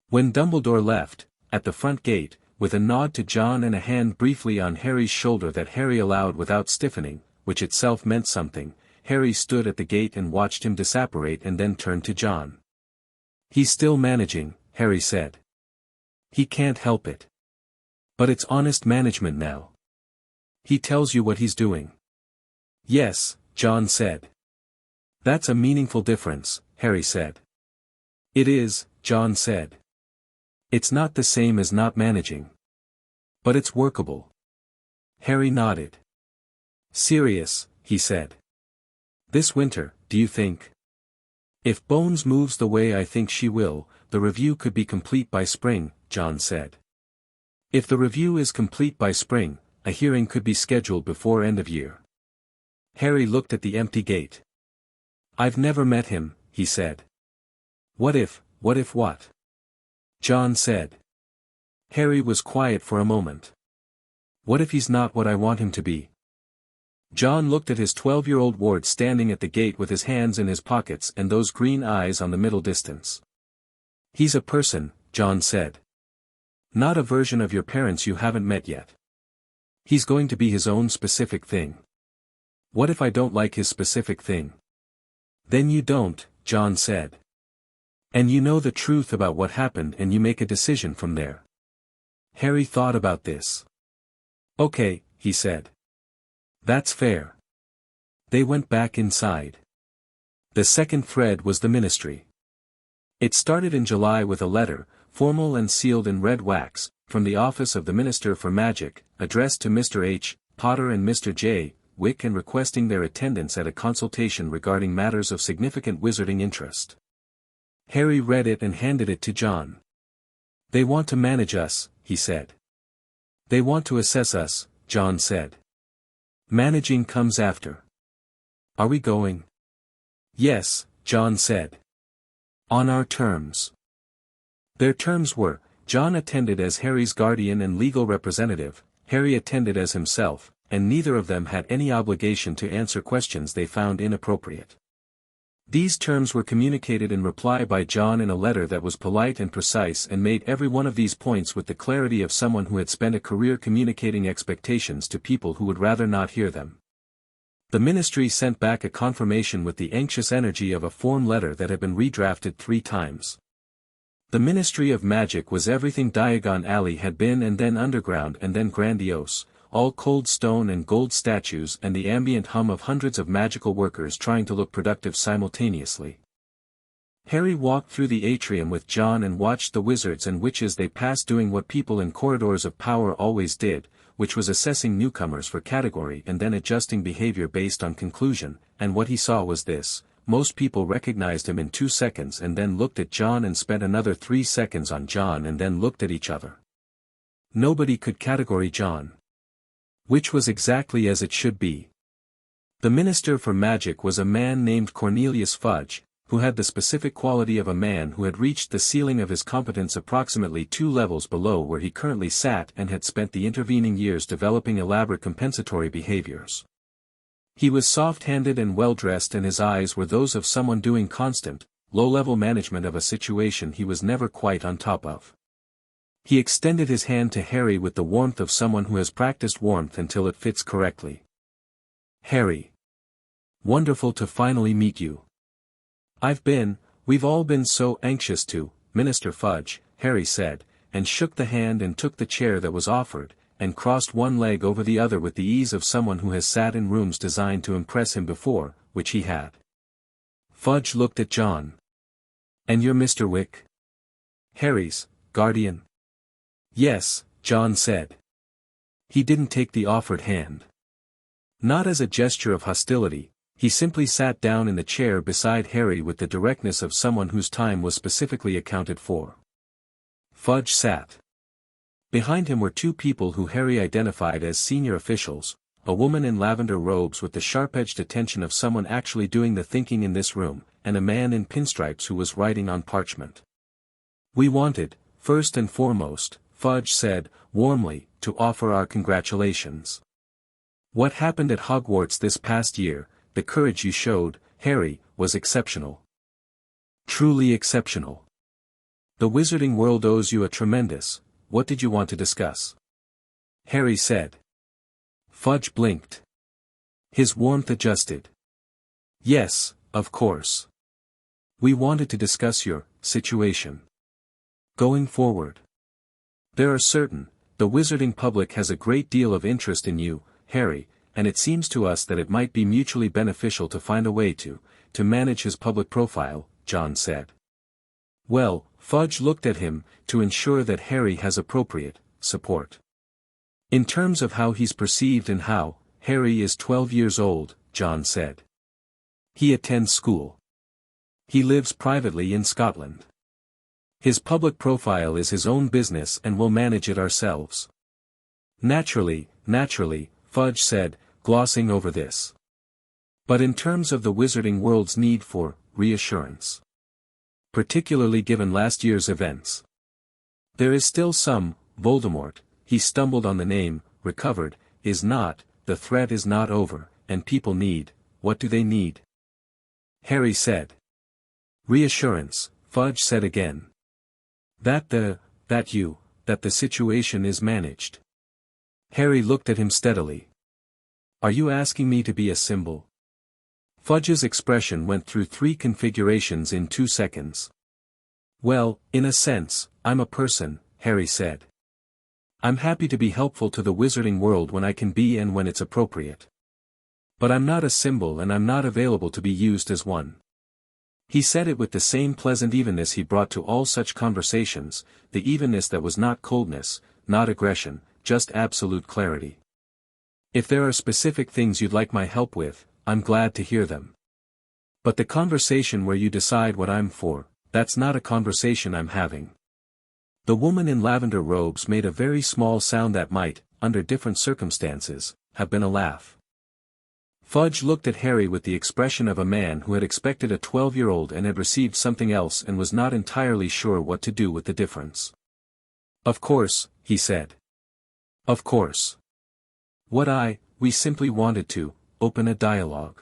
When Dumbledore left, at the front gate, with a nod to John and a hand briefly on Harry's shoulder that Harry allowed without stiffening, which itself meant something, Harry stood at the gate and watched him disapparate and then turned to John. He's still managing, Harry said. He can't help it. But it's honest management now. He tells you what he's doing. Yes, John said. That's a meaningful difference, Harry said. It is, John said. It's not the same as not managing. But it's workable. Harry nodded. Serious, he said. This winter, do you think? If Bones moves the way I think she will, the review could be complete by spring, John said. If the review is complete by spring, a hearing could be scheduled before end of year. Harry looked at the empty gate. I've never met him, he said. What if what? John said. Harry was quiet for a moment. What if he's not what I want him to be? John looked at his 12-year-old ward standing at the gate with his hands in his pockets and those green eyes on the middle distance. He's a person, John said. Not a version of your parents you haven't met yet. He's going to be his own specific thing. What if I don't like his specific thing? Then you don't, John said. And you know the truth about what happened and you make a decision from there. Harry thought about this. Okay, he said. That's fair. They went back inside. The second thread was the ministry. It started in July with a letter, formal and sealed in red wax, from the office of the Minister for Magic, addressed to Mr. H. Potter and Mr. J. Wick and requesting their attendance at a consultation regarding matters of significant wizarding interest. Harry read it and handed it to John. They want to manage us, he said. They want to assess us, John said. Managing comes after. Are we going? Yes, John said. On our terms. Their terms were, John attended as Harry's guardian and legal representative, Harry attended as himself, and neither of them had any obligation to answer questions they found inappropriate. These terms were communicated in reply by John in a letter that was polite and precise and made every one of these points with the clarity of someone who had spent a career communicating expectations to people who would rather not hear them. The ministry sent back a confirmation with the anxious energy of a form letter that had been redrafted 3 times. The Ministry of Magic was everything Diagon Alley had been and then underground and then grandiose, all cold stone and gold statues and the ambient hum of hundreds of magical workers trying to look productive simultaneously. Harry walked through the atrium with John and watched the wizards and witches they passed doing what people in corridors of power always did, which was assessing newcomers for category and then adjusting behavior based on conclusion, and what he saw was this: most people recognized him in 2 seconds and then looked at John and spent another 3 seconds on John and then looked at each other. Nobody could category John. Which was exactly as it should be. The Minister for Magic was a man named Cornelius Fudge, who had the specific quality of a man who had reached the ceiling of his competence approximately 2 levels below where he currently sat and had spent the intervening years developing elaborate compensatory behaviors. He was soft-handed and well-dressed and his eyes were those of someone doing constant, low-level management of a situation he was never quite on top of. He extended his hand to Harry with the warmth of someone who has practiced warmth until it fits correctly. Harry. Wonderful to finally meet you. We've all been so anxious to, Minister Fudge, Harry said, and shook the hand and took the chair that was offered, and crossed one leg over the other with the ease of someone who has sat in rooms designed to impress him before, which he had. Fudge looked at John. "And you're Mr. Wick? Harry's guardian?" "Yes," John said. He didn't take the offered hand. Not as a gesture of hostility, he simply sat down in the chair beside Harry with the directness of someone whose time was specifically accounted for. Fudge sat. Behind him were two people who Harry identified as senior officials, a woman in lavender robes with the sharp-edged attention of someone actually doing the thinking in this room, and a man in pinstripes who was writing on parchment. "We wanted, first and foremost," Fudge said, warmly, "to offer our congratulations. What happened at Hogwarts this past year, the courage you showed, Harry, was exceptional. Truly exceptional. The wizarding world owes you a tremendous. What did you want to discuss?" Harry said. Fudge blinked. His warmth adjusted. "Yes, of course. We wanted to discuss your situation. Going forward. There are certain, the wizarding public has a great deal of interest in you, Harry, and it seems to us that it might be mutually beneficial to find a way to manage his public profile," John said. "Well," Fudge looked at him, "to ensure that Harry has appropriate support. In terms of how he's perceived and how, Harry is 12 years old, John said. He attends school. He lives privately in Scotland. His public profile is his own business and we'll manage it ourselves." Naturally, Fudge said, glossing over this. "But in terms of the wizarding world's need for reassurance. Particularly given last year's events. There is still some, Voldemort," he stumbled on the name, "recovered, is not, the threat is not over, and people need, what do they need?" Harry said. "Reassurance," Fudge said again. That the situation is managed." Harry looked at him steadily. "Are you asking me to be a symbol?" Fudge's expression went through 3 configurations in 2 seconds. "Well, in a sense, I'm a person," Harry said. "I'm happy to be helpful to the wizarding world when I can be and when it's appropriate. But I'm not a symbol and I'm not available to be used as one." He said it with the same pleasant evenness he brought to all such conversations, the evenness that was not coldness, not aggression, just absolute clarity. "If there are specific things you'd like my help with, I'm glad to hear them. But the conversation where you decide what I'm for, that's not a conversation I'm having." The woman in lavender robes made a very small sound that might, under different circumstances, have been a laugh. Fudge looked at Harry with the expression of a man who had expected a 12-year-old and had received something else and was not entirely sure what to do with the difference. "Of course," he said. "Of course. We simply wanted to open a dialogue."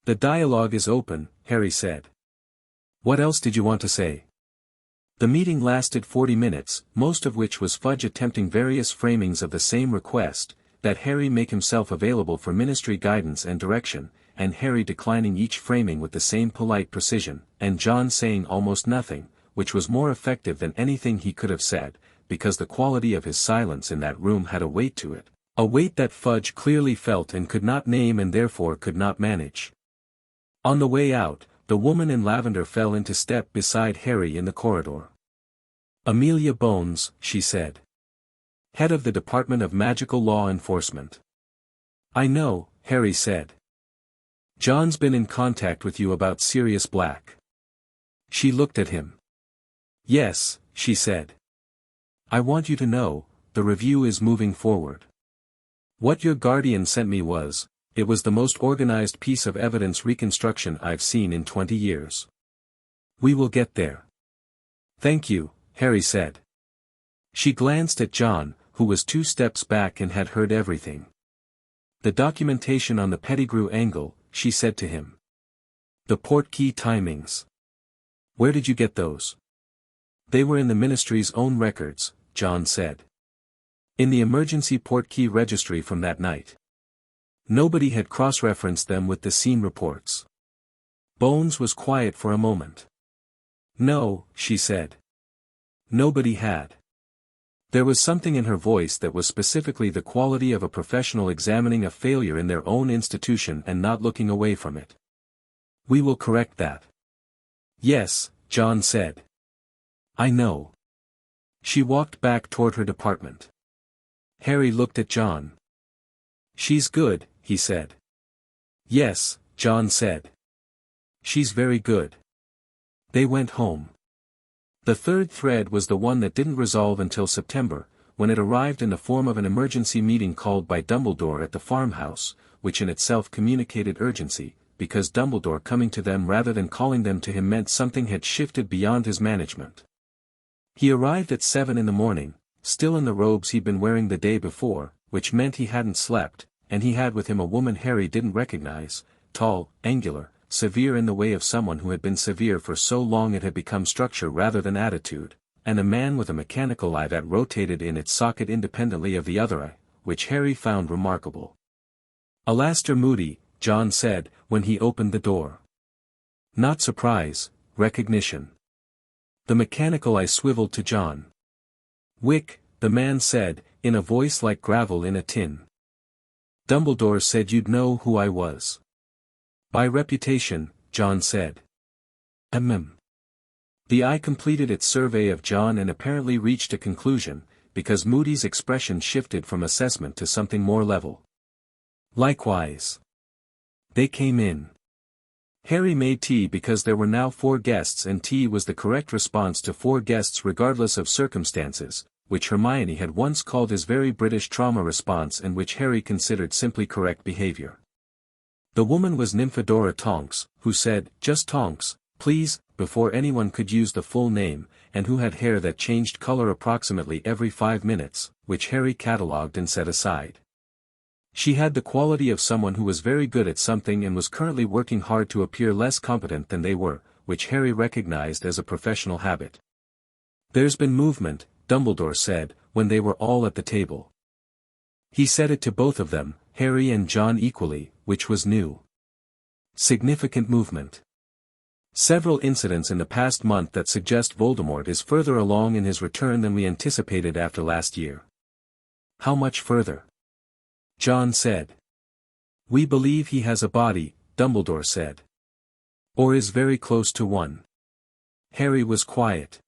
"The dialogue is open," Harry said. "What else did you want to say?" The meeting lasted 40 minutes, most of which was Fudge attempting various framings of the same request, that Harry make himself available for ministry guidance and direction, and Harry declining each framing with the same polite precision, and John saying almost nothing, which was more effective than anything he could have said, because the quality of his silence in that room had a weight to it, a weight that Fudge clearly felt and could not name and therefore could not manage. On the way out, the woman in lavender fell into step beside Harry in the corridor. "Amelia Bones," she said. "Head of the Department of Magical Law Enforcement." "I know," Harry said. "John's been in contact with you about Sirius Black." She looked at him. "Yes," she said. "I want you to know, the review is moving forward. What your guardian sent me it was the most organized piece of evidence reconstruction I've seen in 20 years. We will get there." "Thank you," Harry said. She glanced at John, who was 2 steps back and had heard everything. "The documentation on the Pettigrew angle," she said to him. "The portkey timings. Where did you get those?" "They were in the ministry's own records," John said. "In the emergency portkey registry from that night. Nobody had cross-referenced them with the scene reports." Bones was quiet for a moment. "No," she said. "Nobody had. There was something in her voice that was specifically the quality of a professional examining a failure in their own institution and not looking away from it. We will correct that. Yes, John said. I know. She walked back toward her department. Harry looked at John. She's good, he said. Yes, John said. She's very good. They went home. The third thread was the one that didn't resolve until September, when it arrived in the form of an emergency meeting called by Dumbledore at the farmhouse, which in itself communicated urgency, because Dumbledore coming to them rather than calling them to him meant something had shifted beyond his management. He arrived at 7 in the morning, still in the robes he'd been wearing the day before, which meant he hadn't slept, and he had with him a woman Harry didn't recognize, tall, angular, severe in the way of someone who had been severe for so long it had become structure rather than attitude, and a man with a mechanical eye that rotated in its socket independently of the other eye, which Harry found remarkable. Alastair Moody, John said, when he opened the door. Not surprise, recognition. The mechanical eye swiveled to John. Wick, the man said, in a voice like gravel in a tin. Dumbledore said you'd know who I was. By reputation, John said. The eye completed its survey of John and apparently reached a conclusion, because Moody's expression shifted from assessment to something more level. Likewise. They came in. Harry made tea because there were now 4 guests and tea was the correct response to 4 guests regardless of circumstances, which Hermione had once called his very British trauma response and which Harry considered simply correct behavior. The woman was Nymphadora Tonks, who said, "Just Tonks, please," before anyone could use the full name, and who had hair that changed color approximately every 5 minutes, which Harry catalogued and set aside. She had the quality of someone who was very good at something and was currently working hard to appear less competent than they were, which Harry recognized as a professional habit. "There's been movement," Dumbledore said, when they were all at the table. He said it to both of them, Harry and John equally, which was new. Significant movement. Several incidents in the past month that suggest Voldemort is further along in his return than we anticipated after last year. How much further? John said. We believe he has a body, Dumbledore said. Or is very close to one. Harry was quiet.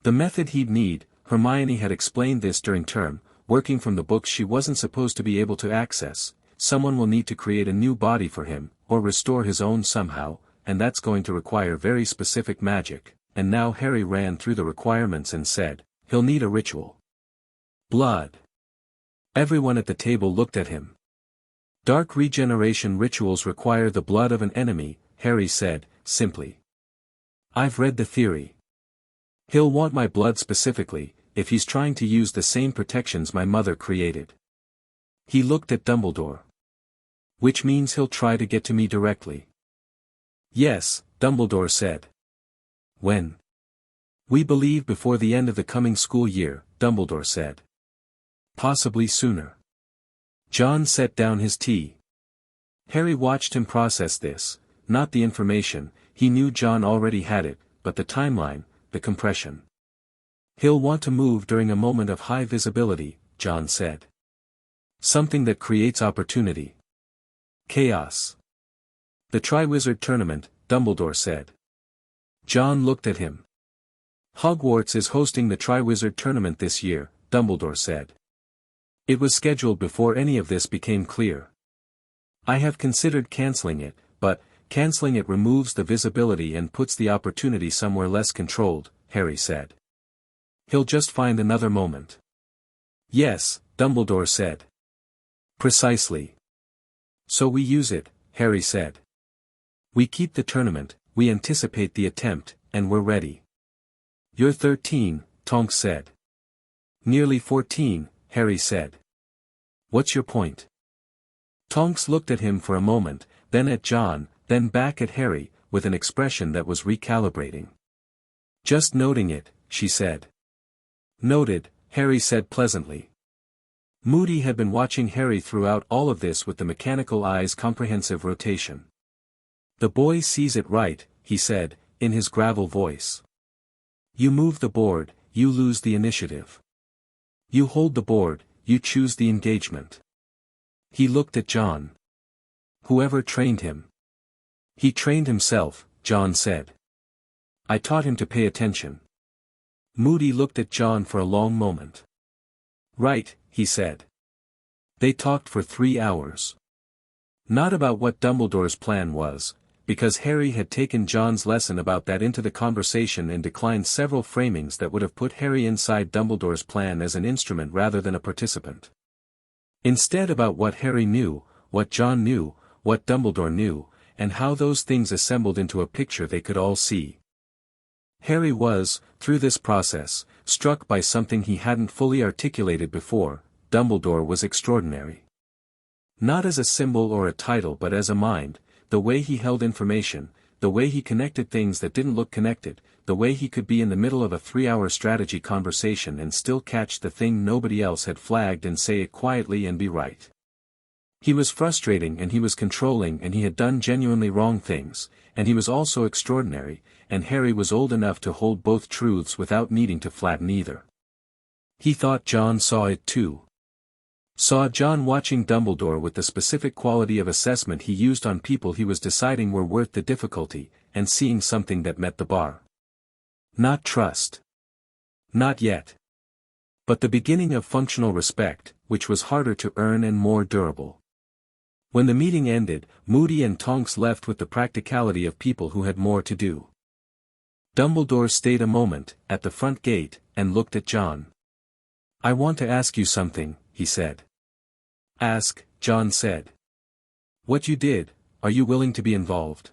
The method he'd need, Hermione had explained this during term, working from the books she wasn't supposed to be able to access. Someone will need to create a new body for him, or restore his own somehow, and that's going to require very specific magic, and now Harry ran through the requirements and said, he'll need a ritual. Blood. Everyone at the table looked at him. Dark regeneration rituals require the blood of an enemy, Harry said, simply. I've read the theory. He'll want my blood specifically, if he's trying to use the same protections my mother created. He looked at Dumbledore. Which means he'll try to get to me directly. Yes, Dumbledore said. When? We believe before the end of the coming school year, Dumbledore said. Possibly sooner. John set down his tea. Harry watched him process this, not the information, he knew John already had it, but the timeline, the compression. He'll want to move during a moment of high visibility, John said. Something that creates opportunity. Chaos. The Triwizard Tournament, Dumbledore said. John looked at him. Hogwarts is hosting the Triwizard Tournament this year, Dumbledore said. It was scheduled before any of this became clear. I have considered cancelling it, but, cancelling it removes the visibility and puts the opportunity somewhere less controlled, Harry said. He'll just find another moment. Yes, Dumbledore said. Precisely. So we use it, Harry said. We keep the tournament, we anticipate the attempt, and we're ready. You're 13, Tonks said. Nearly 14, Harry said. What's your point? Tonks looked at him for a moment, then at John, then back at Harry, with an expression that was recalibrating. Just noting it, she said. Noted, Harry said pleasantly. Moody had been watching Harry throughout all of this with the mechanical eye's comprehensive rotation. The boy sees it right, he said, in his gravel voice. You move the board, you lose the initiative. You hold the board, you choose the engagement. He looked at John. Whoever trained him? He trained himself, John said. I taught him to pay attention. Moody looked at John for a long moment. Right, he said. They talked for 3 hours. Not about what Dumbledore's plan was, because Harry had taken John's lesson about that into the conversation and declined several framings that would have put Harry inside Dumbledore's plan as an instrument rather than a participant. Instead about what Harry knew, what John knew, what Dumbledore knew, and how those things assembled into a picture they could all see. Harry was, through this process, struck by something he hadn't fully articulated before: Dumbledore was extraordinary. Not as a symbol or a title but as a mind, the way he held information, the way he connected things that didn't look connected, the way he could be in the middle of a 3-hour strategy conversation and still catch the thing nobody else had flagged and say it quietly and be right. He was frustrating and he was controlling and he had done genuinely wrong things, and he was also extraordinary, and Harry was old enough to hold both truths without needing to flatten either. He thought John saw it too. Saw John watching Dumbledore with the specific quality of assessment he used on people he was deciding were worth the difficulty, and seeing something that met the bar. Not trust. Not yet. But the beginning of functional respect, which was harder to earn and more durable. When the meeting ended, Moody and Tonks left with the practicality of people who had more to do. Dumbledore stayed a moment, at the front gate, and looked at John. I want to ask you something, he said. Ask, John said. What you did, are you willing to be involved?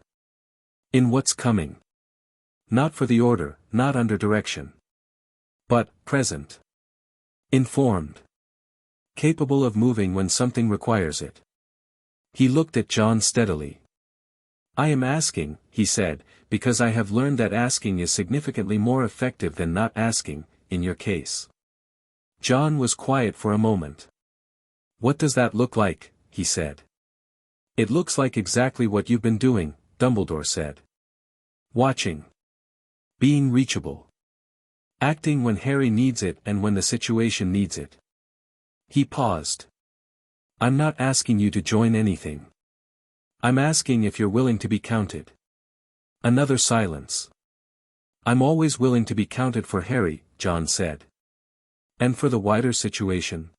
In what's coming? Not for the order, not under direction. But, present. Informed. Capable of moving when something requires it. He looked at John steadily. I am asking, he said, because I have learned that asking is significantly more effective than not asking, in your case. John was quiet for a moment. What does that look like? He said. It looks like exactly what you've been doing, Dumbledore said. Watching. Being reachable. Acting when Harry needs it and when the situation needs it. He paused. I'm not asking you to join anything. I'm asking if you're willing to be counted. Another silence. I'm always willing to be counted for Harry, John said. And for the wider situation?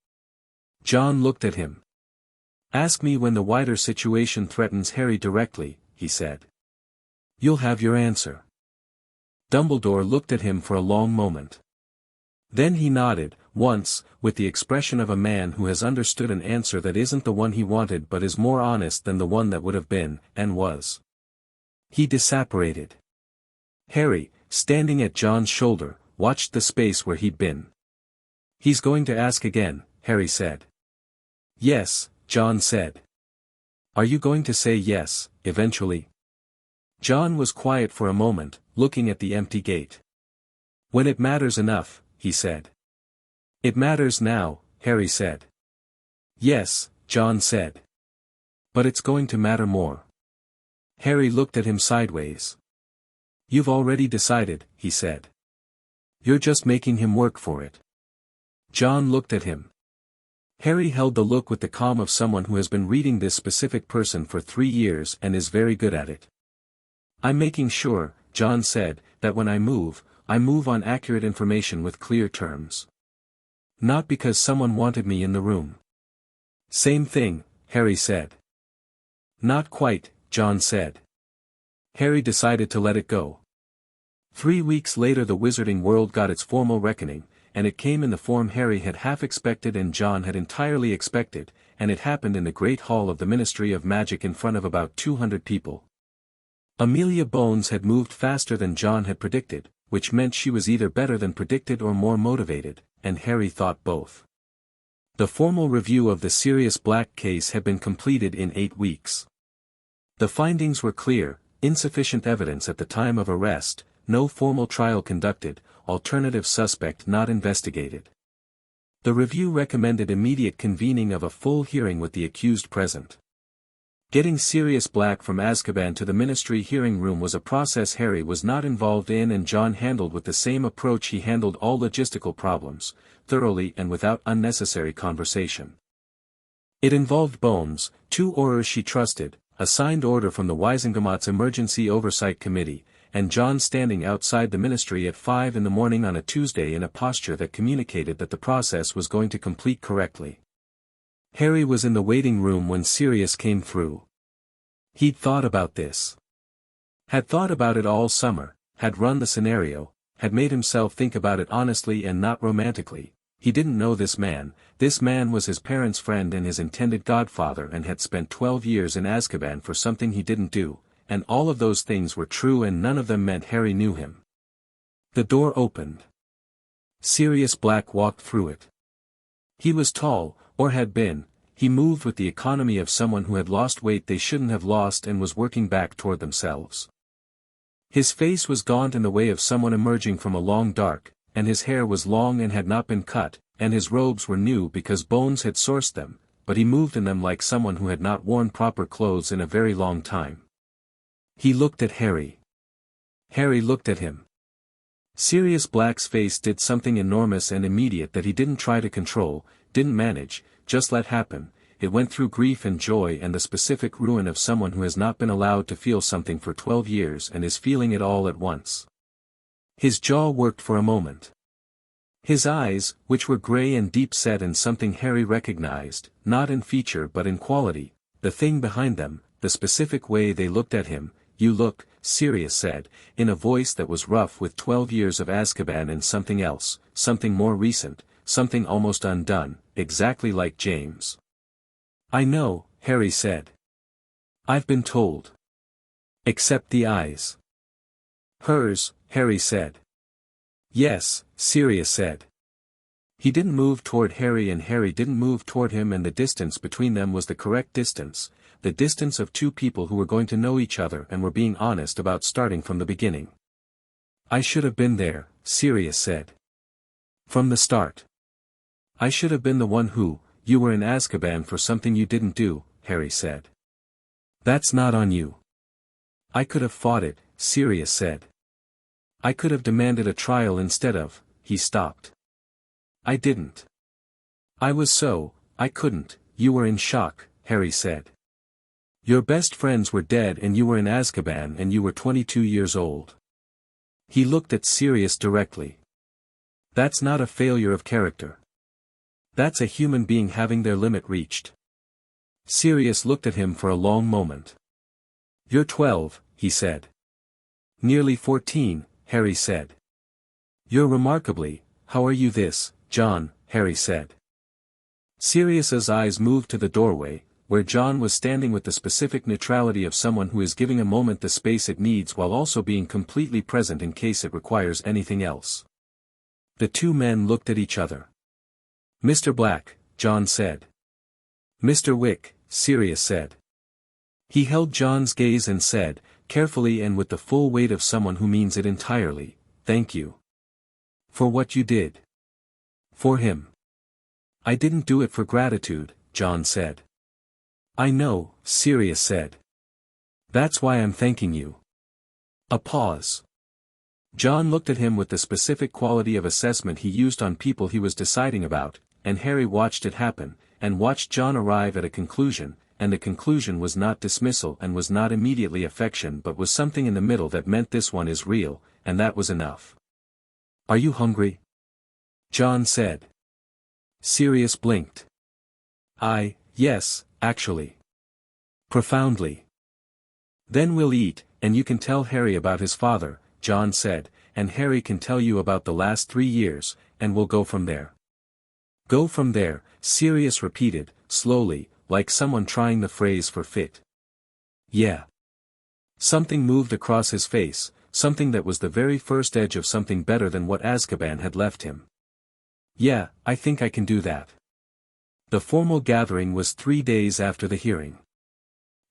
John looked at him. Ask me when the wider situation threatens Harry directly, he said. You'll have your answer. Dumbledore looked at him for a long moment. Then he nodded, once, with the expression of a man who has understood an answer that isn't the one he wanted but is more honest than the one that would have been, and was. He disapparated. Harry, standing at John's shoulder, watched the space where he'd been. He's going to ask again, Harry said. Yes, John said. Are you going to say yes, eventually? John was quiet for a moment, looking at the empty gate. When it matters enough, he said. It matters now, Harry said. Yes, John said. But it's going to matter more. Harry looked at him sideways. You've already decided, he said. You're just making him work for it. John looked at him. Harry held the look with the calm of someone who has been reading this specific person for 3 years and is very good at it. I'm making sure, John said, that when I move on accurate information with clear terms. Not because someone wanted me in the room. Same thing, Harry said. Not quite, John said. Harry decided to let it go. 3 weeks later the Wizarding World got its formal reckoning, and it came in the form Harry had half expected and John had entirely expected, and it happened in the Great Hall of the Ministry of Magic in front of about 200 people. Amelia Bones had moved faster than John had predicted, which meant she was either better than predicted or more motivated, and Harry thought both. The formal review of the Sirius Black case had been completed in 8 weeks. The findings were clear: insufficient evidence at the time of arrest, no formal trial conducted, alternative suspect not investigated. The review recommended immediate convening of a full hearing with the accused present. Getting Sirius Black from Azkaban to the Ministry hearing room was a process Harry was not involved in and John handled with the same approach he handled all logistical problems, thoroughly and without unnecessary conversation. It involved Bones, 2 Aurors she trusted, a signed order from the Wisengamot's Emergency Oversight Committee, and John standing outside the Ministry at 5 in the morning on a Tuesday in a posture that communicated that the process was going to complete correctly. Harry was in the waiting room when Sirius came through. He'd thought about this. Had thought about it all summer, had run the scenario, had made himself think about it honestly and not romantically. He didn't know this man was his parents' friend and his intended godfather and had spent 12 years in Azkaban for something he didn't do, and all of those things were true and none of them meant Harry knew him. The door opened. Sirius Black walked through it. He was tall, or had been. He moved with the economy of someone who had lost weight they shouldn't have lost and was working back toward themselves. His face was gaunt in the way of someone emerging from a long dark, and his hair was long and had not been cut, and his robes were new because Bones had sourced them, but he moved in them like someone who had not worn proper clothes in a very long time. He looked at Harry. Harry looked at him. Sirius Black's face did something enormous and immediate that he didn't try to control, didn't manage, just let happen. It went through grief and joy and the specific ruin of someone who has not been allowed to feel something for 12 years and is feeling it all at once. His jaw worked for a moment. His eyes, which were gray and deep-set in something Harry recognized, not in feature but in quality, the thing behind them, the specific way they looked at him. "You look," Sirius said, in a voice that was rough with 12 years of Azkaban and something else, something more recent, something almost undone, exactly like James. "I know," Harry said. "I've been told. Except the eyes." "Hers," Harry said. "Yes," Sirius said. He didn't move toward Harry and Harry didn't move toward him and the distance between them was the correct distance, the distance of two people who were going to know each other and were being honest about starting from the beginning. "I should have been there," Sirius said. "From the start. I should have been the one who, you were in Azkaban for something you didn't do," Harry said. "That's not on you." "I could have fought it," Sirius said. "I could have demanded a trial instead of," he stopped. "I didn't. I couldn't." "You were in shock," Harry said. "Your best friends were dead and you were in Azkaban and you were 22 years old." He looked at Sirius directly. "That's not a failure of character. That's a human being having their limit reached." Sirius looked at him for a long moment. "You're 12, he said. "Nearly 14, Harry said. "You're remarkably, how are you this, John," Harry said. Sirius's eyes moved to the doorway, where John was standing with the specific neutrality of someone who is giving a moment the space it needs while also being completely present in case it requires anything else. The two men looked at each other. "Mr. Black," John said. "Mr. Wick," Sirius said. He held John's gaze and said, carefully and with the full weight of someone who means it entirely, "Thank you. For what you did. For him." "I didn't do it for gratitude," John said. "I know," Sirius said. "That's why I'm thanking you." A pause. John looked at him with the specific quality of assessment he used on people he was deciding about, and Harry watched it happen, and watched John arrive at a conclusion, and the conclusion was not dismissal and was not immediately affection but was something in the middle that meant this one is real, and that was enough. "Are you hungry?" John said. Sirius blinked. Yes, actually. Profoundly." "Then we'll eat, and you can tell Harry about his father," John said, "and Harry can tell you about the last 3 years, and we'll go from there." "Go from there," Sirius repeated, slowly, like someone trying the phrase for fit. "Yeah." Something moved across his face, something that was the very first edge of something better than what Azkaban had left him. "Yeah, I think I can do that." The formal gathering was 3 days after the hearing.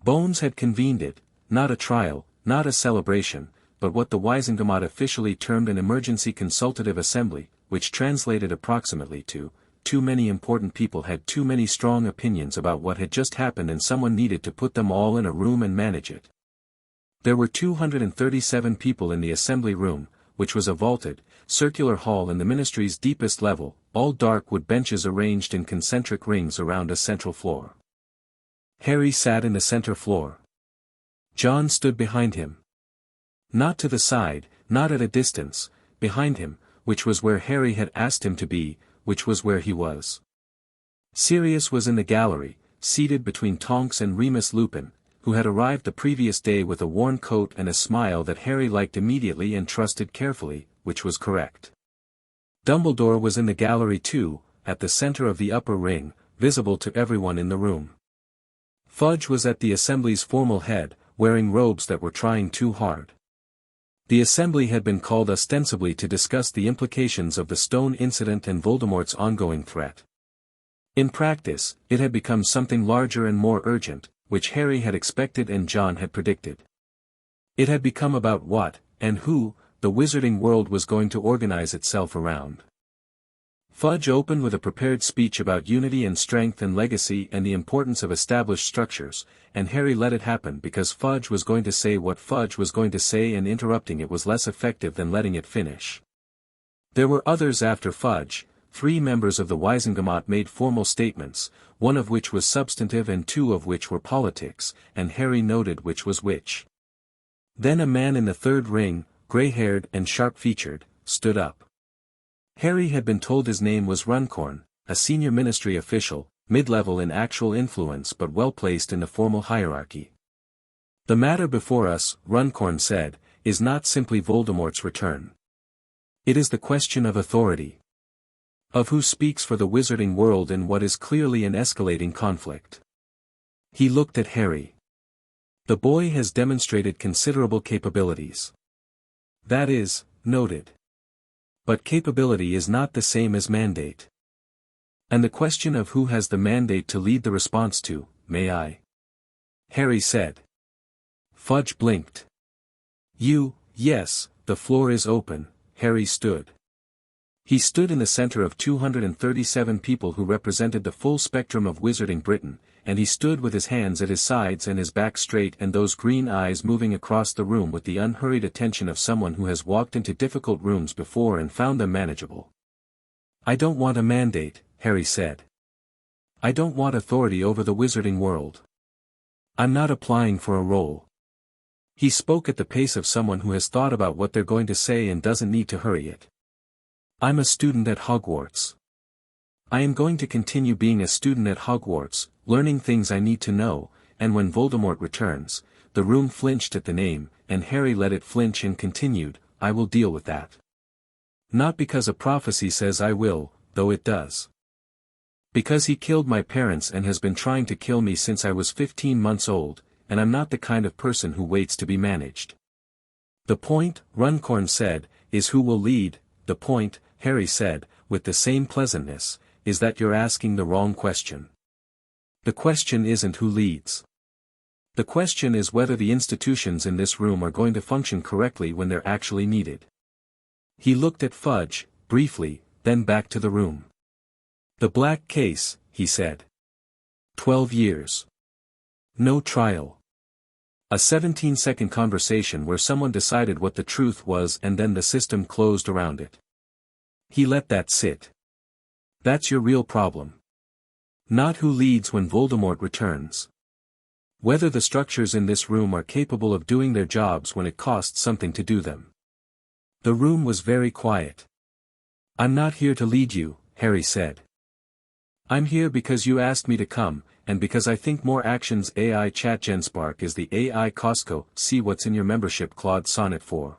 Bones had convened it, not a trial, not a celebration, but what the Wisengamot officially termed an emergency consultative assembly, which translated approximately to too many important people had too many strong opinions about what had just happened and someone needed to put them all in a room and manage it. There were 237 people in the assembly room, which was a vaulted, circular hall in the ministry's deepest level, all dark wood benches arranged in concentric rings around a central floor. Harry sat in the center floor. John stood behind him. Not to the side, not at a distance, behind him, which was where Harry had asked him to be, which was where he was. Sirius was in the gallery, seated between Tonks and Remus Lupin, who had arrived the previous day with a worn coat and a smile that Harry liked immediately and trusted carefully, which was correct. Dumbledore was in the gallery too, at the center of the upper ring, visible to everyone in the room. Fudge was at the assembly's formal head, wearing robes that were trying too hard. The assembly had been called ostensibly to discuss the implications of the stone incident and Voldemort's ongoing threat. In practice, it had become something larger and more urgent, which Harry had expected and John had predicted. It had become about what, and who, the wizarding world was going to organize itself around. Fudge opened with a prepared speech about unity and strength and legacy and the importance of established structures, and Harry let it happen because Fudge was going to say what Fudge was going to say and interrupting it was less effective than letting it finish. There were others after Fudge. 3 members of the Wisengamot made formal statements, one of which was substantive and 2 of which were politics, and Harry noted which was which. Then a man in the third ring, grey-haired and sharp-featured, stood up. Harry had been told his name was Runcorn, a senior ministry official, mid-level in actual influence but well-placed in the formal hierarchy. The matter before us, Runcorn said, is not simply Voldemort's return. It is the question of authority. Of who speaks for the wizarding world in what is clearly an escalating conflict. He looked at Harry. The boy has demonstrated considerable capabilities. That is, noted. But capability is not the same as mandate. And the question of who has the mandate to lead the response to, may I? Harry said. Fudge blinked. You, yes, the floor is open. Harry stood. He stood in the center of 237 people who represented the full spectrum of wizarding Britain, and he stood with his hands at his sides and his back straight and those green eyes moving across the room with the unhurried attention of someone who has walked into difficult rooms before and found them manageable. I don't want a mandate, Harry said. I don't want authority over the wizarding world. I'm not applying for a role. He spoke at the pace of someone who has thought about what they're going to say and doesn't need to hurry it. I'm a student at Hogwarts. I am going to continue being a student at Hogwarts, learning things I need to know, and when Voldemort returns, the room flinched at the name, and Harry let it flinch and continued, I will deal with that. Not because a prophecy says I will, though it does. Because he killed my parents and has been trying to kill me since I was 15 months old, and I'm not the kind of person who waits to be managed. The point, Runcorn said, is who will lead. The point, Harry said, with the same pleasantness, is that you're asking the wrong question. The question isn't who leads. The question is whether the institutions in this room are going to function correctly when they're actually needed. He looked at Fudge, briefly, then back to the room. The black case, he said. 12 years. No trial. A 17-second conversation where someone decided what the truth was and then the system closed around it. He let that sit. That's your real problem. Not who leads when Voldemort returns. Whether the structures in this room are capable of doing their jobs when it costs something to do them. The room was very quiet. I'm not here to lead you, Harry said. I'm here because you asked me to come, and because I think more actions AI chat GenSpark is the AI Costco, see what's in your membership Claude Sonnet 4.